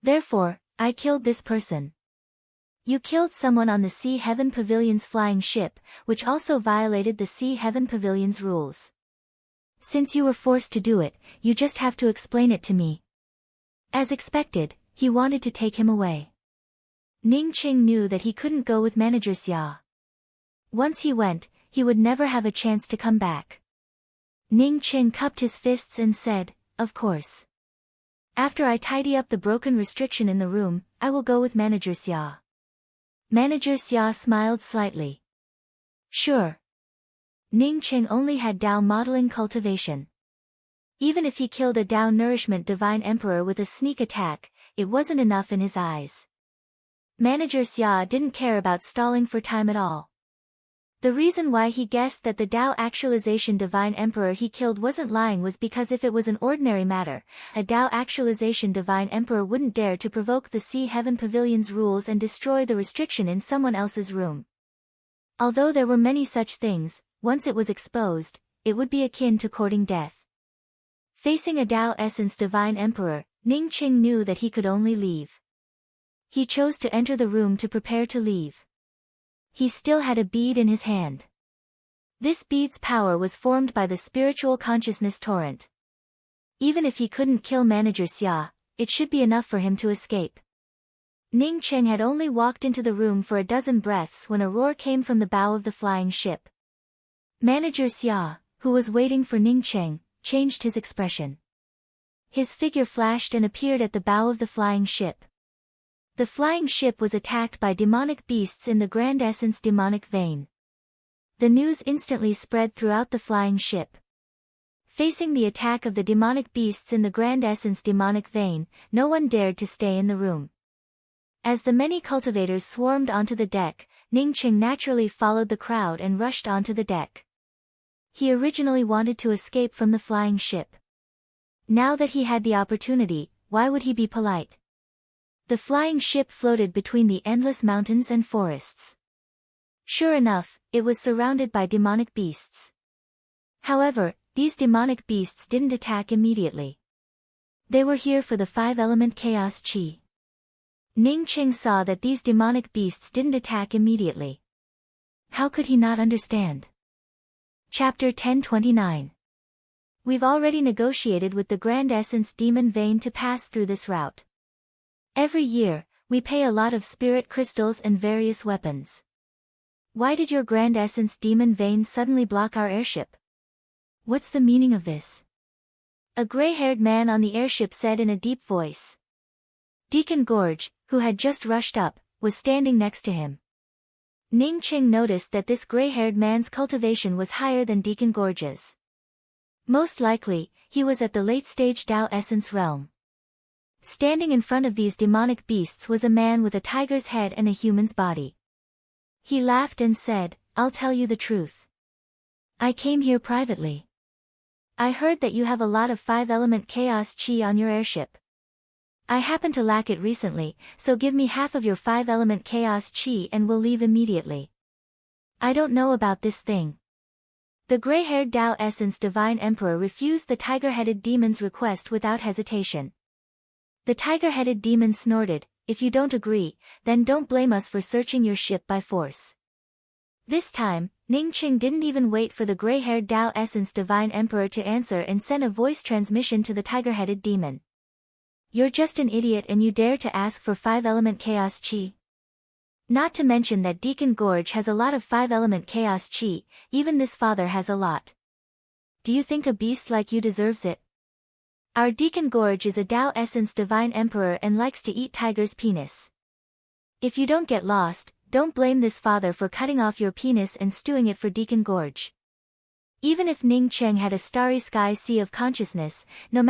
Therefore, I killed this person. You killed someone on the Sea Heaven Pavilion's flying ship, which also violated the Sea Heaven Pavilion's rules. Since you were forced to do it, you just have to explain it to me. As expected, he wanted to take him away. Ning Qing knew that he couldn't go with Manager Xia. Once he went, he would never have a chance to come back. Ning Qing cupped his fists and said, "Of course. After I tidy up the broken restriction in the room, I will go with Manager Xia." Manager Xia smiled slightly. Sure. Ning Qing only had Tao modeling cultivation. Even if he killed a Tao nourishment divine emperor with a sneak attack, it wasn't enough in his eyes. Manager Xia didn't care about stalling for time at all. The reason why he guessed that the Tao Actualization Divine Emperor he killed wasn't lying was because if it was an ordinary matter, a Tao Actualization Divine Emperor wouldn't dare to provoke the Sea Heaven Pavilion's rules and destroy the restriction in someone else's room. Although there were many such things, once it was exposed, it would be akin to courting death. Facing a Tao Essence Divine Emperor, Ning Qing knew that he could only leave. He chose to enter the room to prepare to leave. He still had a bead in his hand. This bead's power was formed by the spiritual consciousness torrent. Even if he couldn't kill Manager Xia, it should be enough for him to escape. Ning Cheng had only walked into the room for a dozen breaths when a roar came from the bow of the flying ship. Manager Xia, who was waiting for Ning Cheng, changed his expression. His figure flashed and appeared at the bow of the flying ship. The flying ship was attacked by demonic beasts in the Grand Essence demonic vein. The news instantly spread throughout the flying ship. Facing the attack of the demonic beasts in the Grand Essence demonic vein, no one dared to stay in the room. As the many cultivators swarmed onto the deck, Ning Qing naturally followed the crowd and rushed onto the deck. He originally wanted to escape from the flying ship. Now that he had the opportunity, why would he be polite? The flying ship floated between the endless mountains and forests. Sure enough, it was surrounded by demonic beasts. However, these demonic beasts didn't attack immediately. They were here for the 5-element chaos chi. Ning Qing saw that these demonic beasts didn't attack immediately. How could he not understand? Chapter 1029. We've already negotiated with the Grand Essence Demon Vein to pass through this route. Every year, we pay a lot of spirit crystals and various weapons. Why did your Grand Essence Demon Vein suddenly block our airship? What's the meaning of this? A gray-haired man on the airship said in a deep voice. Deacon Gorge, who had just rushed up, was standing next to him. Ning Qing noticed that this gray-haired man's cultivation was higher than Deacon Gorge's. Most likely, he was at the late-stage Tao Essence realm. Standing in front of these demonic beasts was a man with a tiger's head and a human's body. He laughed and said, "I'll tell you the truth. I came here privately. I heard that you have a lot of 5-element chaos chi on your airship. I happen to lack it recently, so give me half of your 5-element chaos chi and we'll leave immediately. I don't know about this thing." The gray-haired Tao Essence Divine Emperor refused the tiger-headed demon's request without hesitation. The tiger-headed demon snorted, "If you don't agree, then don't blame us for searching your ship by force." This time, Ning Qing didn't even wait for the gray-haired Tao Essence Divine Emperor to answer and sent a voice transmission to the tiger-headed demon. "You're just an idiot and you dare to ask for 5-element chaos chi? Not to mention that Deacon Gorge has a lot of 5-element chaos chi, even this father has a lot. Do you think a beast like you deserves it? Our Deacon Gorge is a Tao Essence Divine Emperor and likes to eat tiger's penis. If you don't get lost, don't blame this father for cutting off your penis and stewing it for Deacon Gorge." Even if Ning Cheng had a starry sky sea of consciousness, no matter